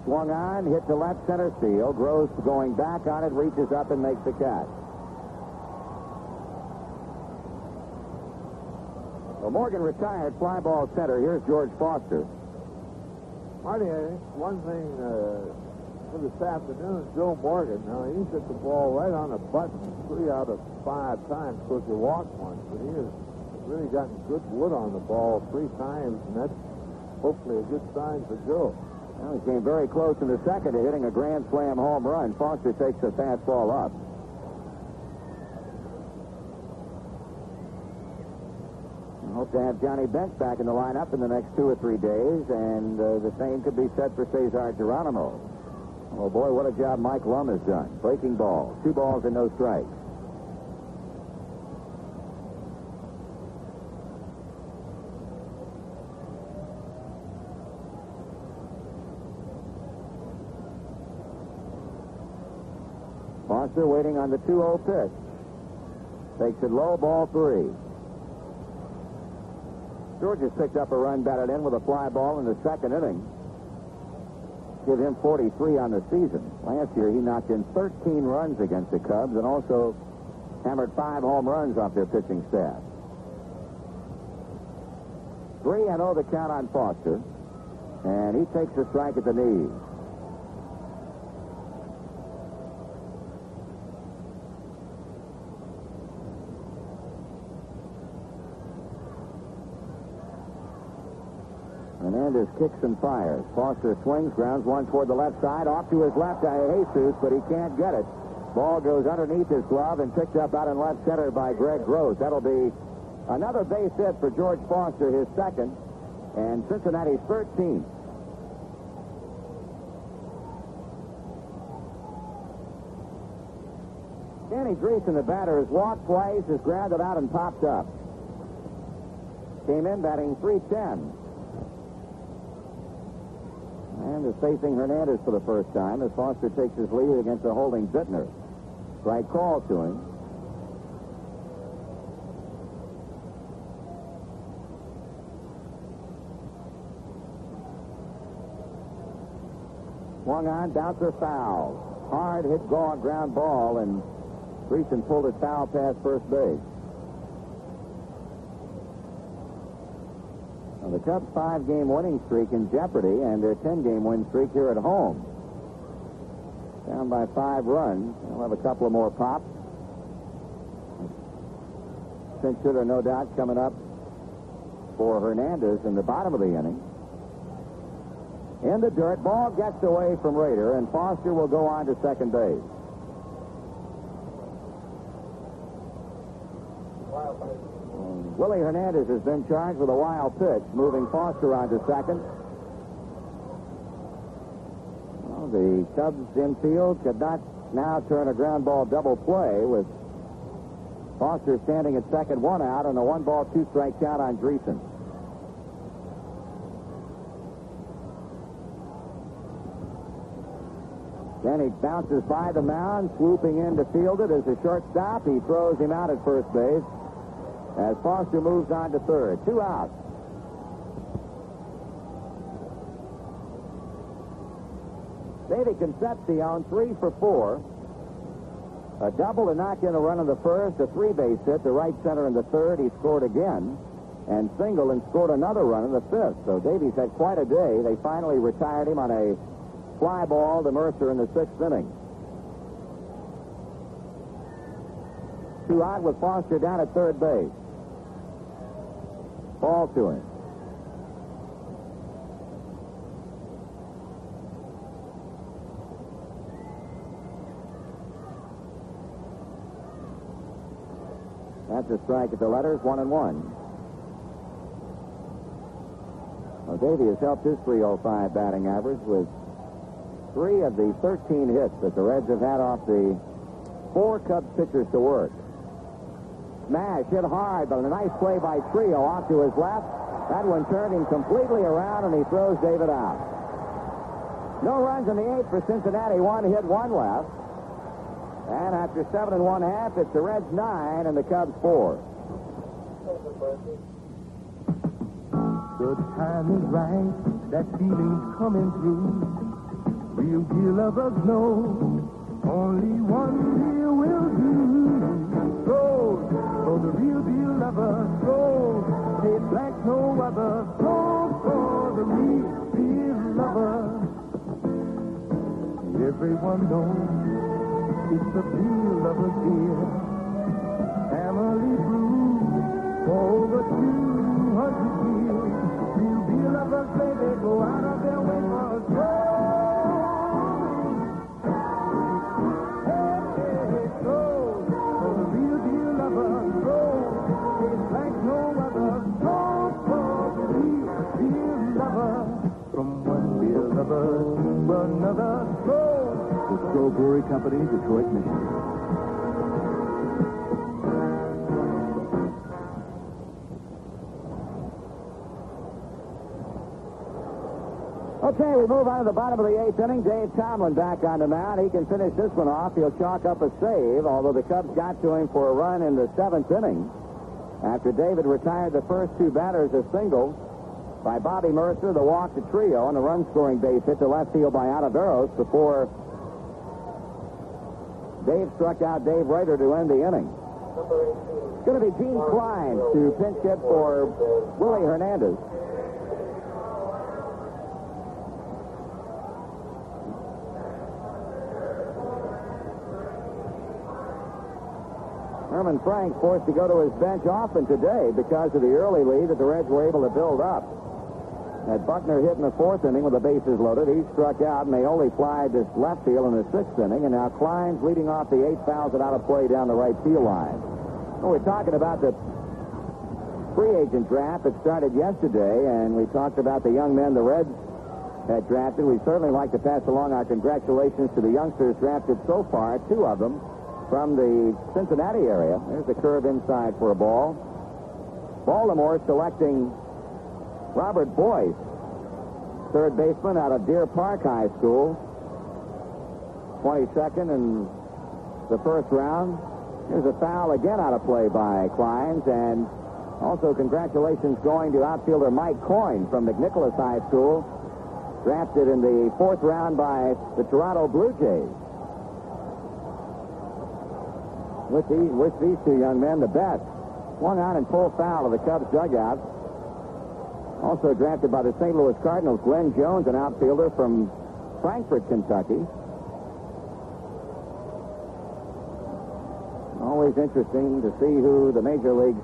Speaker 1: Swung on, hit to left center field. Gross going back on it, reaches up and makes the catch. Well, Morgan retired, fly ball center. Here's George Foster.
Speaker 2: Marty, I think one thing for this afternoon, Joe Morgan, now he's hit the ball right on the button 3 out of 5 times because he walked once, but he has really gotten good wood on the ball 3 times, and that's hopefully a good sign for Joe.
Speaker 1: Well, he came very close in the second to hitting a grand slam home run. Foster takes a fastball up. I hope to have Johnny Bench back in the lineup in the next 2 or 3 days, and the same could be said for Cesar Geronimo. Oh, boy, what a job Mike Lum has done. Breaking ball, 2 balls and no strikes. Foster waiting on the 2-0 pitch. Takes it low, ball 3. George has picked up a run batted in with a fly ball in the second inning. Give him 43 on the season. Last year he knocked in 13 runs against the Cubs and also hammered 5 home runs off their pitching staff. 3-0 the count on Foster, and he takes a strike at the knees. Hernandez kicks and fires. Foster swings, grounds one toward the left side, off to his left, Jesus, but he can't get it. Ball goes underneath his glove and picked up out in left center by Greg Gross. That'll be another base hit for George Foster, his second, and Cincinnati's 13th. Danny Driessen, the batter, has walked twice, has grounded out and popped up. Came in batting .310. And is facing Hernandez for the first time as Foster takes his lead against a holding Biittner. Strike call to him. Swung on, bouncer foul. Hard hit, gone, ground ball, and Driessen pulled it foul past first base. The Cubs' 5-game winning streak in jeopardy, and their 10-game win streak here at home. Down by 5 runs. They'll have a couple of more pops. Cinch hitter, no doubt, coming up for Hernandez in the bottom of the inning. In the dirt, ball gets away from Rader, and Foster will go on to second base. Willie Hernandez has been charged with a wild pitch, moving Foster on to second. Well, the Cubs infield could not now turn a ground ball double play with Foster standing at second, 1 out, and a 1-ball, 2-strike count on Driessen. Then he bounces by the mound, swooping in to field it as a shortstop. He throws him out at first base as Foster moves on to third. 2 outs. Dave Concepcion, 3 for 4. A double to knock in a run in the first, a 3-base hit to right center in the third. He scored again, and singled and scored another run in the fifth. So Davey's had quite a day. They finally retired him on a fly ball to Murcer in the 6th inning. 2 out with Foster down at third base. Ball to him. That's a strike at the letters, 1-1. Well, Davey has helped his .305 batting average with 3 of the 13 hits that the Reds have had off the 4 Cubs pitchers to work. Smash, hit hard, but a nice play by Trillo off to his left. That one turned him completely around, and he throws David out. No runs in the 8th for Cincinnati. 1 hit, 1 left. And after 7 1/2, it's the Reds 9 and the Cubs 4.
Speaker 3: The time is right, that feeling's coming through. Real deal lovers know only one deal will do. Go for the real deal lovers. Go, say it like no other. Go for the real deal lovers. Everyone knows it's the real lovers here. Family brew for over 200 years. Real deal lovers, baby, go out of their way for us. Go. Hey, hey, hey, go for the real deal lovers. Go, it's like no other. Go for the real deal lovers. From one real lover to another. Go.
Speaker 10: The Stroh Brewery Company, Detroit, Michigan.
Speaker 1: Okay, we move on to the bottom of the 8th inning. Dave Tomlin back on the mound. He can finish this one off. He'll chalk up a save, although the Cubs got to him for a run in the 7th inning. After David retired the first 2 batters as singles by Bobby Murcer, the walk to Trillo, and the run-scoring base hit to left field by Ontiveros before Dave struck out Dave Rader to end the inning. It's going to be Gene Klein to pinch hit for Willie Hernandez. Herman Frank forced to go to his bench often today because of the early lead that the Reds were able to build up. Had Buckner hit in the 4th inning with the bases loaded. He struck out, and they only flied to left field in the 6th inning. And now Klein's leading off the 8th, fouls it out of play down the right field line. Well, we're talking about the free agent draft that started yesterday, and we talked about the young men the Reds had drafted. We'd certainly like to pass along our congratulations to the youngsters drafted so far, 2 of them from the Cincinnati area. There's the curve inside for a ball. Baltimore selecting Robert Boyce, 3rd baseman out of Deer Park High School. 22nd in the 1st round. Here's a foul again out of play by Kleins, and also congratulations going to outfielder Mike Coyne from McNicholas High School, drafted in the 4th round by the Toronto Blue Jays. Wish these 2 young men the best. Swung on and full foul of the Cubs dugout. Also drafted by the St. Louis Cardinals, Glenn Jones, an outfielder from Frankfort, Kentucky. Always interesting to see who the major leagues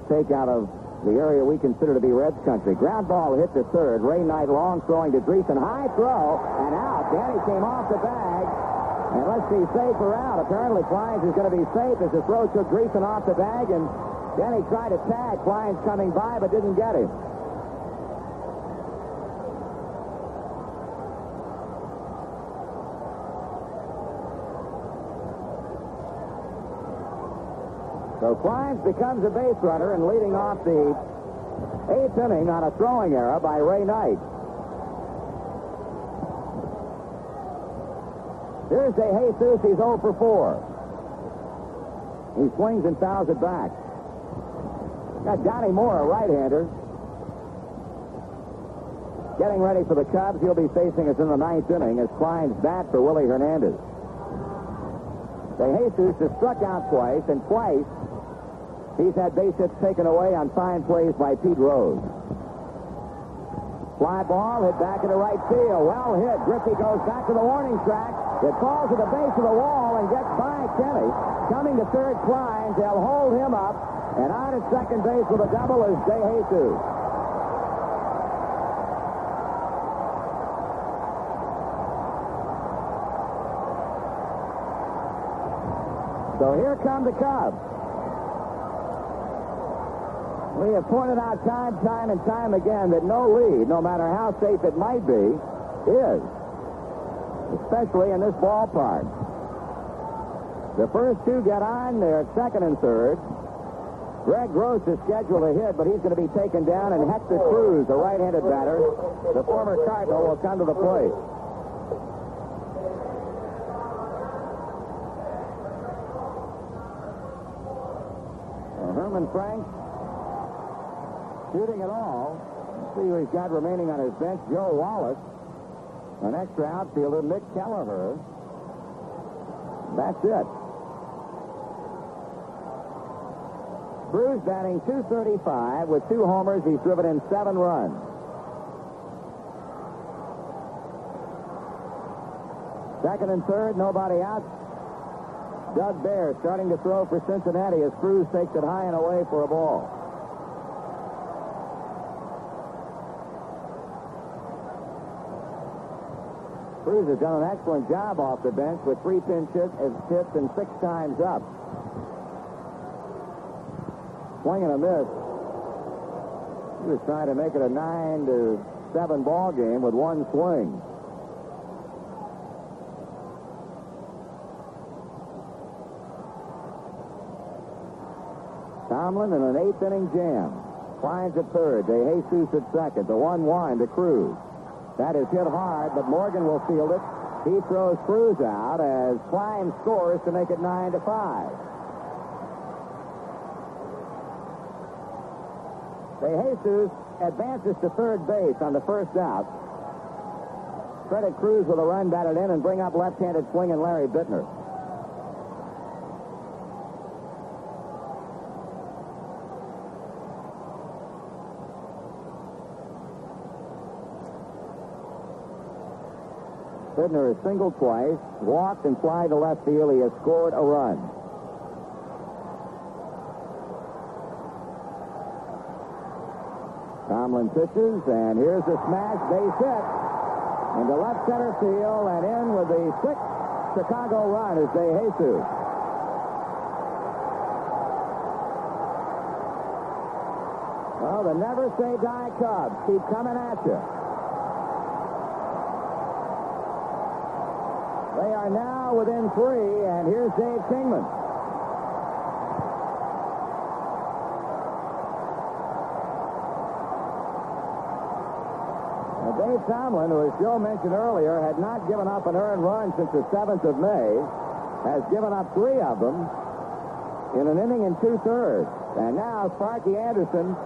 Speaker 1: take out of the area we consider to be Reds country. Ground ball hit to third. Ray Knight long throwing to Driessen. High throw and out. Danny came off the bag. And let's see, safe or out. Apparently Kleins is going to be safe as the throw took Driessen off the bag, and Danny tried to tag. Kleins coming by but didn't get him. So Kleins becomes a base runner and leading off the 8th inning on a throwing error by Ray Knight. Here's DeJesus. He's 0 for 4. He swings and fouls it back. Got Donnie Moore, a right-hander. Getting ready for the Cubs. He'll be facing us in the 9th inning as Klein's bat for Willie Hernandez. DeJesus has struck out twice, and twice he's had base hits taken away on fine plays by Pete Rose. Fly ball hit back into right field. Well hit. Griffey goes back to the warning track. It falls to the base of the wall and gets by Kenny. Coming to third, Klein. They'll hold him up. And on at second base with a double is DeJesus. So here come the Cubs. We have pointed out time and time again that no lead, no matter how safe it might be, is. Especially in this ballpark. The first two get on. They're at second and third. Greg Gross is scheduled to hit, but he's going to be taken down, and Hector Cruz, the right-handed batter, the former Cardinal, will come to the plate. Herman Frank shooting it all. Let's see who he's got remaining on his bench. Joe Wallace. An extra outfielder, Mick Kelleher. That's it. Cruz batting .235 with 2 homers. He's driven in 7 runs. Second and third, nobody out. Doug Bear starting to throw for Cincinnati as Cruz takes it high and away for a ball. Cruz has done an excellent job off the bench with 3 pinch hits and 6 times up. Swing and a miss. He was trying to make it a 9-7 ball game with 1 swing. Tomlin in an 8th inning jam. Klein's at third. DeJesus at second. The 1-1 to Cruz. That is hit hard, but Morgan will field it. He throws Cruz out as Klein scores to make it 9-5. DeJesus advances to third base on the first out. Credit Cruz with a run batted in and bring up left-handed swinging Larry Biittner. Biittner has singled twice, walked and fly to left field. He has scored a run. Tomlin pitches, and here's the smash base hit into left center field, and in with the 6th Chicago run is DeJesus. Well, the never say die Cubs keep coming at you. They are now within 3, and here's Dave Kingman. Now, Dave Tomlin, who, as Joe mentioned earlier, had not given up an earned run since the 7th of May, has given up 3 of them in an inning and 2/3. And now Sparky Anderson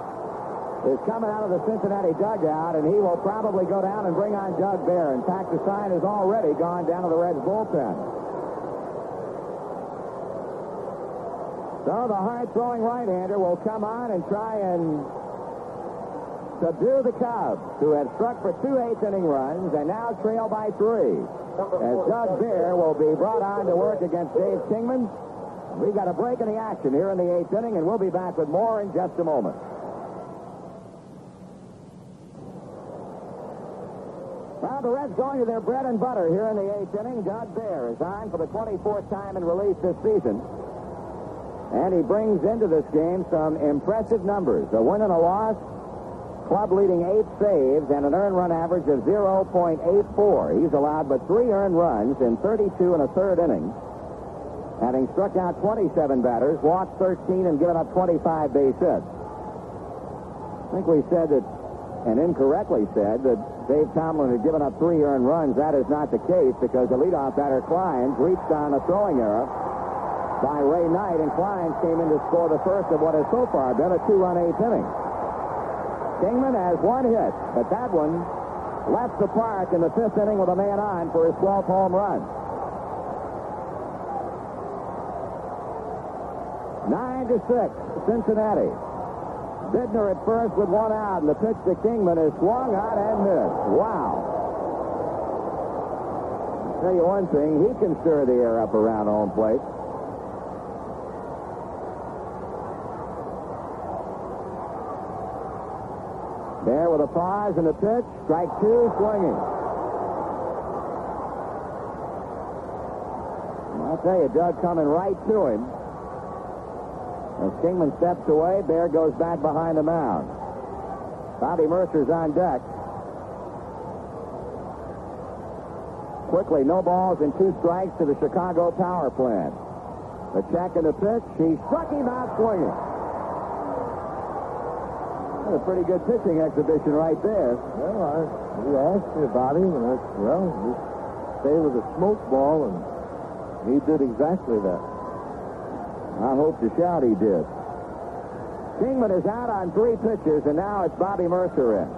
Speaker 1: is coming out of the Cincinnati dugout, and he will probably go down and bring on Doug Bear. In fact, the sign has already gone down to the Reds bullpen. So the hard-throwing right-hander will come on and try and subdue the Cubs, who had struck for 2 8th-inning runs and now trail by 3. As Doug Bear will be brought on to work against Dave Kingman. We've got a break in the action here in the 8th inning, and we'll be back with more in just a moment. Well, the Reds going to their bread and butter here in the 8th inning. Doug Bear is on for the 24th time in relief this season. And he brings into this game some impressive numbers. A win and a loss, club-leading 8 saves, and an earned run average of 0.84. He's allowed but 3 earned runs in 32 1/3 innings, having struck out 27 batters, walked 13, and given up 25 base hits. I think we said that, and incorrectly said, that Dave Tomlin had given up 3 earned runs. That is not the case because the leadoff batter, Kleins, reached on a throwing error by Ray Knight, and Kleins came in to score the first of what has so far been a 2-run 8th inning. Kingman has 1 hit, but that one left the park in the 5th inning with a man on for his 12th home run. 9-6, Cincinnati. Biittner at first with 1 out, and the pitch to Kingman is swung on and missed. Wow. I'll tell you one thing, he can stir the air up around home plate. There with a pause and a pitch, strike 2, swinging. I'll tell you, Doug coming right to him. As Kingman steps away, Bear goes back behind the mound. Bobby Murcer's on deck. Quickly, no balls and 2 strikes to the Chicago power plant. The check and the pitch. He struck him out swinging. That's a pretty good pitching exhibition right there.
Speaker 2: Well, you asked me about him, and just stay with a smoke ball, and he did exactly that.
Speaker 1: I hope to shout he did. Kingman is out on 3 pitches, and now it's Bobby Murcer in.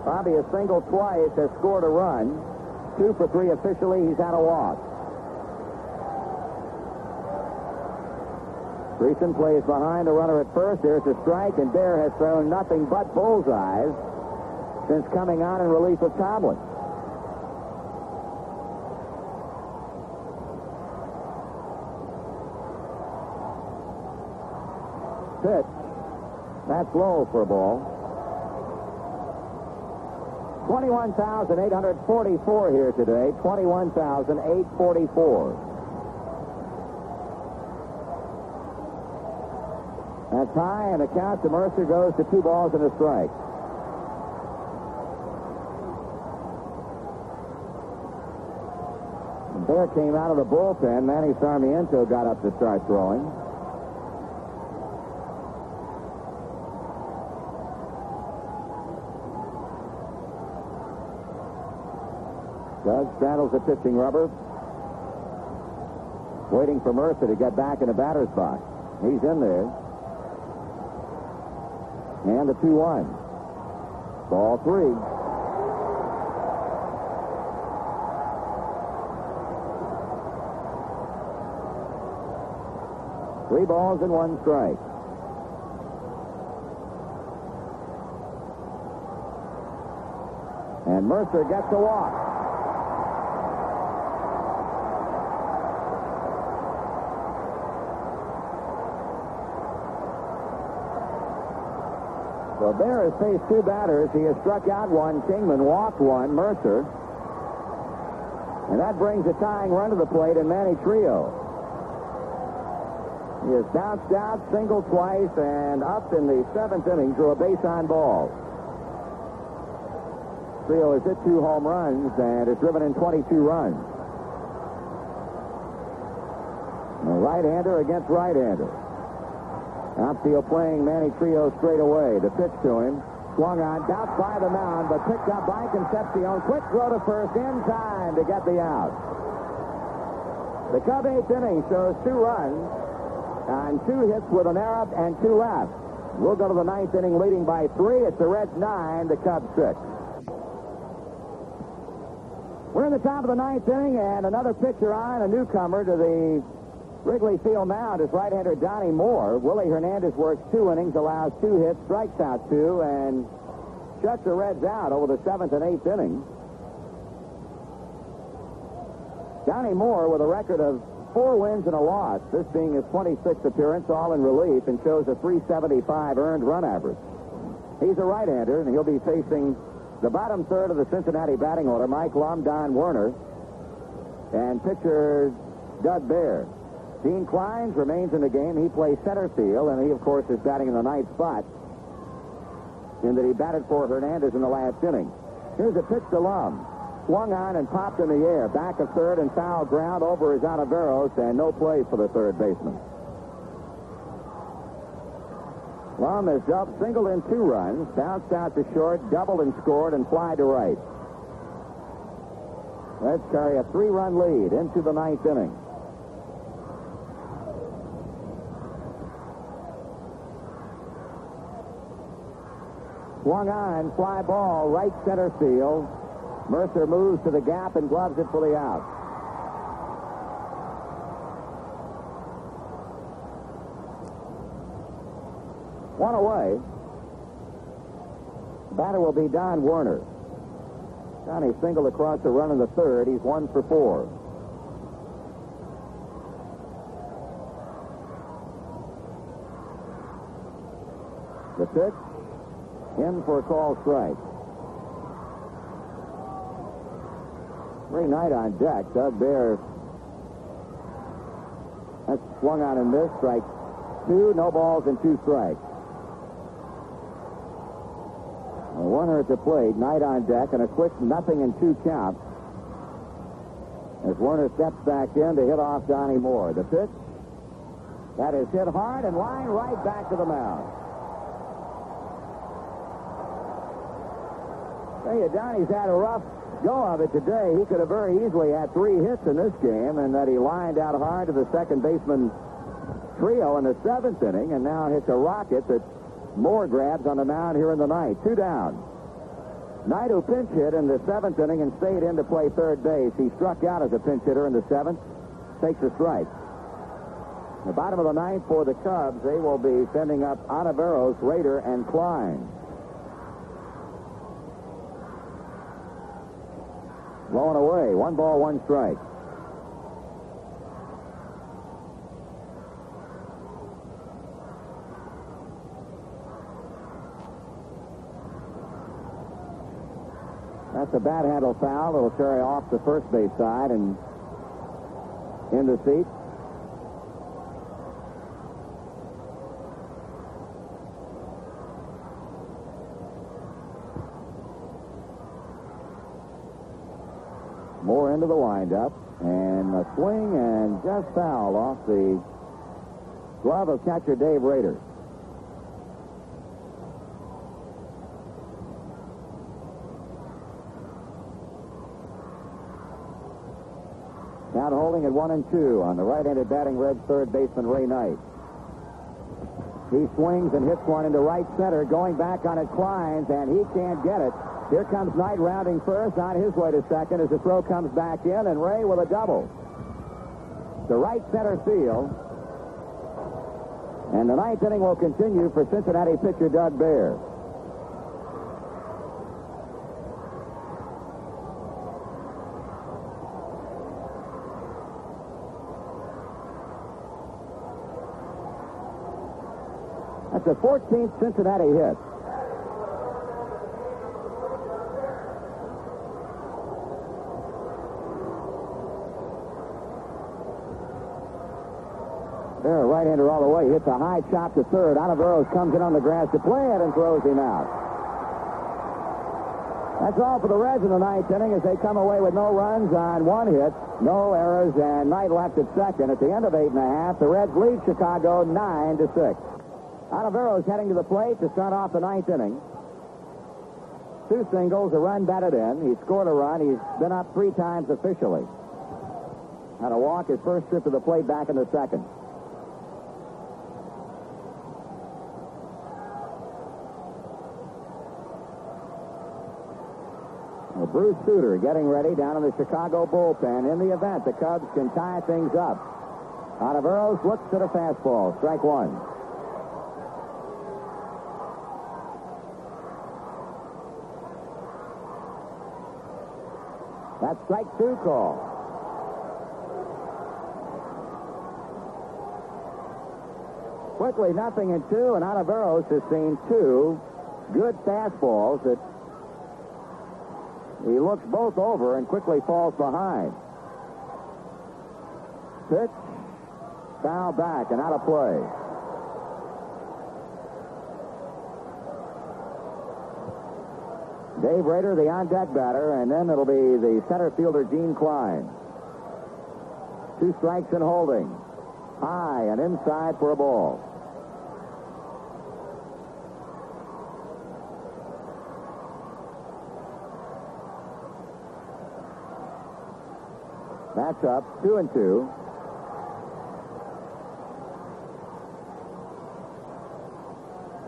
Speaker 1: Bobby has singled twice, has scored a run. 2 for 3 officially. He's had a walk. Driessen plays behind the runner at first. There's a strike, and Bear has thrown nothing but bullseyes since coming on in relief of Tomlin. Pitch. That's low for a ball. 21,844 here today. 21,844. That's high, and the count to Murcer goes to 2 balls and a strike. And Bear came out of the bullpen. Manny Sarmiento got up to start throwing. Doug straddles the pitching rubber, waiting for Murcer to get back in the batter's box. He's in there. And the 2-1. Ball 3. Three balls and 1 strike. And Murcer gets a walk. So Bear has faced 2 batters. He has struck out 1. Kingman walked 1. Murcer. And that brings a tying run to the plate in Manny Trillo. He has bounced out, singled twice, and up in the 7th inning drew a base on ball. Trillo has hit 2 home runs and has driven in 22 runs. A right-hander against right-hander. Outfield playing Manny Trillo straight away. The pitch to him. Swung on, bounced by the mound, but picked up by Concepcion. Quick throw to first in time to get the out. The Cub 8th inning shows 2 runs on 2 hits with an error and 2 left. We'll go to the 9th inning leading by 3. It's the Reds 9, the Cubs 6. We're in the top of the 9th inning, and another pitcher on, a newcomer to the Wrigley Field mound is right-hander Donnie Moore. Willie Hernandez works 2 innings, allows 2 hits, strikes out 2, and shuts the Reds out over the 7th and 8th innings. Donnie Moore with a record of 4 wins and a loss, this being his 26th appearance, all in relief, and shows a .375 earned run average. He's a right-hander, and he'll be facing the bottom third of the Cincinnati batting order, Mike Lum, Don Werner, and pitcher Doug Bear. Dean Kleins remains in the game. He plays center field, and he, of course, is batting in the 9th spot in that he batted for Hernandez in the last inning. Here's a pitch to Lum. Swung on and popped in the air. Back of third and foul ground over is Ontiveros, and no play for the third baseman. Lum has singled in 2 runs, bounced out to short, doubled and scored, and fly to right. Reds carry a 3-run lead into the 9th inning. Swung on, fly ball, right center field. Murcer moves to the gap and gloves it for the out. One away. The batter will be Don Werner. Johnny singled across the run in the 3rd. He's 1 for 4. The pitch. In for a call strike. Ray Knight on deck. Doug Bear. That's swung on and missed. Strike 2. No balls and 2 strikes. Warner at the plate. Knight on deck and a quick 0-2 count. As Warner steps back in to hit off Donnie Moore. The pitch. That is hit hard and line right back to the mound. Tell you, Donnie's had a rough go of it today. He could have very easily had 3 hits in this game, and that he lined out hard to the second baseman Trillo in the 7th inning, and now hits a rocket that Moore grabs on the mound here in the 9th. 2 down. Knight, who pinch hit in the 7th inning and stayed in to play third base. He struck out as a pinch hitter in the 7th. Takes a strike. The bottom of the 9th for the Cubs, they will be sending up Ontiveros, Rader, and Klein. Blowing away. 1 ball, 1 strike. That's a bat handle foul. It'll carry off the first base side and in the seat. Moore into the windup, and a swing and just foul off the glove of catcher Dave Rader. Count holding at 1-2 on the right-handed batting Reds third baseman Ray Knight. He swings and hits one into right center, going back on it Klein's, and he can't get it. Here comes Knight rounding first, on his way to second as the throw comes back in, and Ray with a double. The right center field. And the 9th inning will continue for Cincinnati pitcher Doug Bear. That's the 14th Cincinnati hit. There, a right-hander all the way. Hits a high chop to third. Ontiveros comes in on the grass to play it and throws him out. That's all for the Reds in the 9th inning as they come away with no runs on 1 hit, no errors, and Knight left at second. At the end of 8 1/2, the Reds lead Chicago 9-6. Ontiveros heading to the plate to start off the 9th inning. 2 singles, a run batted in. He scored a run. He's been up 3 times officially. Had a walk his first trip to the plate back in the 2nd. Well, Bruce Sutter getting ready down in the Chicago bullpen. In the event the Cubs can tie things up. Ontiveros looks at a fastball. Strike 1. That's strike 2 call. Quickly 0-2, and Ontiveros has seen 2 good fastballs that he looks both over and quickly falls behind. Pitch, foul back and out of play. Dave Rader, the on-deck batter, and then it'll be the center fielder, Gene Klein. 2 strikes and holding. High and inside for a ball. That's up 2-2.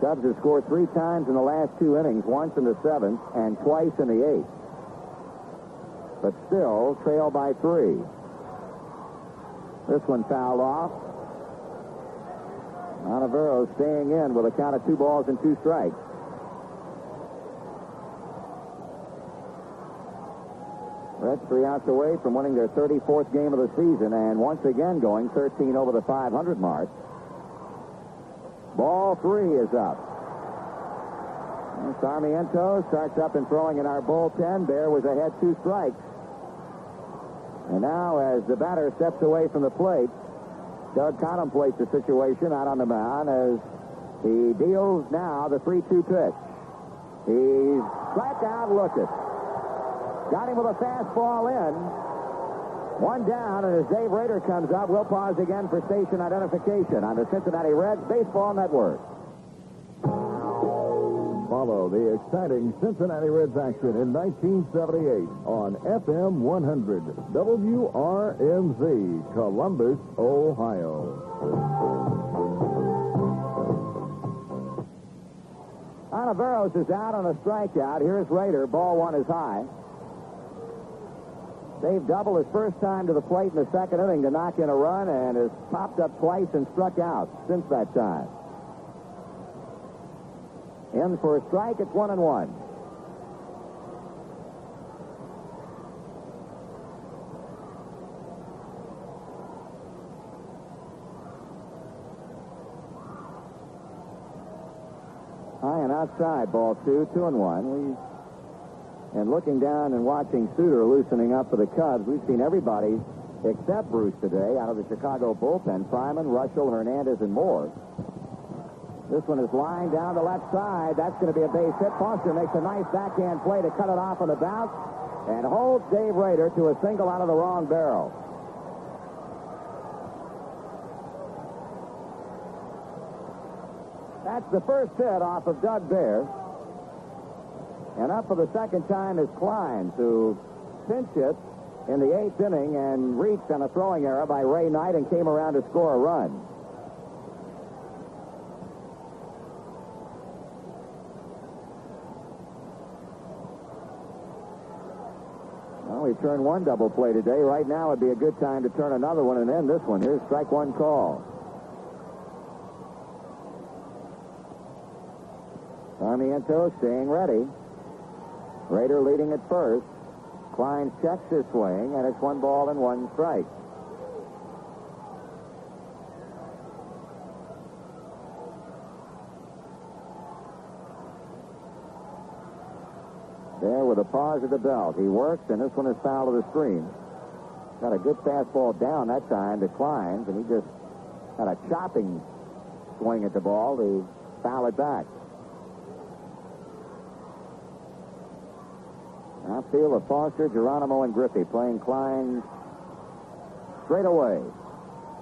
Speaker 1: Cubs have scored 3 times in the last 2 innings, once in the 7th and twice in the 8th. But still trail by 3. This one fouled off. Ontiveros staying in with a count of 2 balls and 2 strikes. Reds 3 outs away from winning their 34th game of the season and once again going 13 over the 500 mark. Ball 3 is up. And Sarmiento starts up and throwing in our bullpen. Bear was ahead 2 strikes. And now as the batter steps away from the plate, Doug contemplates the situation out on the mound as he deals now the 3-2 pitch. He's struck out looking. Got him with a fastball in. 1 down, and as Dave Rader comes up, we'll pause again for station identification on the Cincinnati Reds Baseball Network.
Speaker 5: Follow the exciting Cincinnati Reds action in 1978 on FM 100 WRMZ, Columbus, Ohio.
Speaker 1: Ontiveros is out on a strikeout. Here's Rader. Ball 1 is high. Dave doubled his first time to the plate in the 2nd inning to knock in a run and has popped up twice and struck out since that time. In for a strike, it's 1-1. High and outside, ball 2, 2-1. And looking down and watching Suter loosening up for the Cubs, we've seen everybody except Bruce today out of the Chicago bullpen. Fryman, Russell, Hernandez, and Moore. This one is lined down the left side. That's going to be a base hit. Foster makes a nice backhand play to cut it off on the bounce and holds Dave Rader to a single out of the wrong barrel. That's the first hit off of Doug Bear. And up for the second time is Klein, who pinch hit in the 8th inning and reached on a throwing error by Ray Knight and came around to score a run. Well, we've turned 1 double play today. Right now would be a good time to turn another one and end this one. Here's strike 1 call. Sarmiento staying ready. Rader leading at first. Klein checks his swing, and it's 1 ball and 1 strike. There with a pause at the belt. He works, and this one is foul to the screen. Got a good fastball down that time to Klein's, and he just had a chopping swing at the ball to foul it back. Outfield of Foster, Geronimo, and Griffey playing Klein straight away.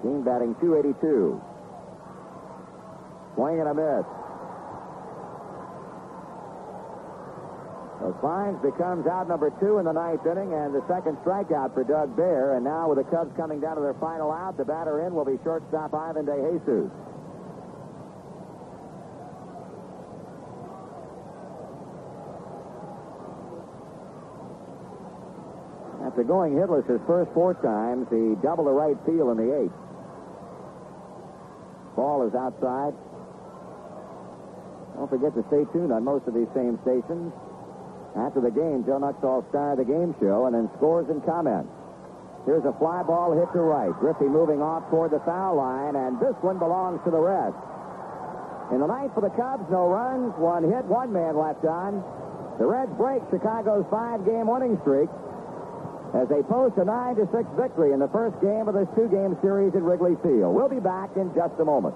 Speaker 1: Team batting .282. Swing and a miss. So Klein becomes out number 2 in the 9th inning, and the second strikeout for Doug Bear. And now with the Cubs coming down to their final out, the batter in will be shortstop Ivan De Jesus. After going hitless his first 4 times, he doubled the right field in the 8th. Ball is outside. Don't forget to stay tuned on most of these same stations. After the game, Joe Nuxall star the game show and then scores and comments. Here's a fly ball hit to right. Griffey moving off toward the foul line, and this one belongs to the Reds. In the 9th for the Cubs, no runs, 1 hit, 1 man left on. The Reds break Chicago's 5-game winning streak as they post a 9-6 victory in the first game of this 2-game series at Wrigley Field. We'll be back in just a moment.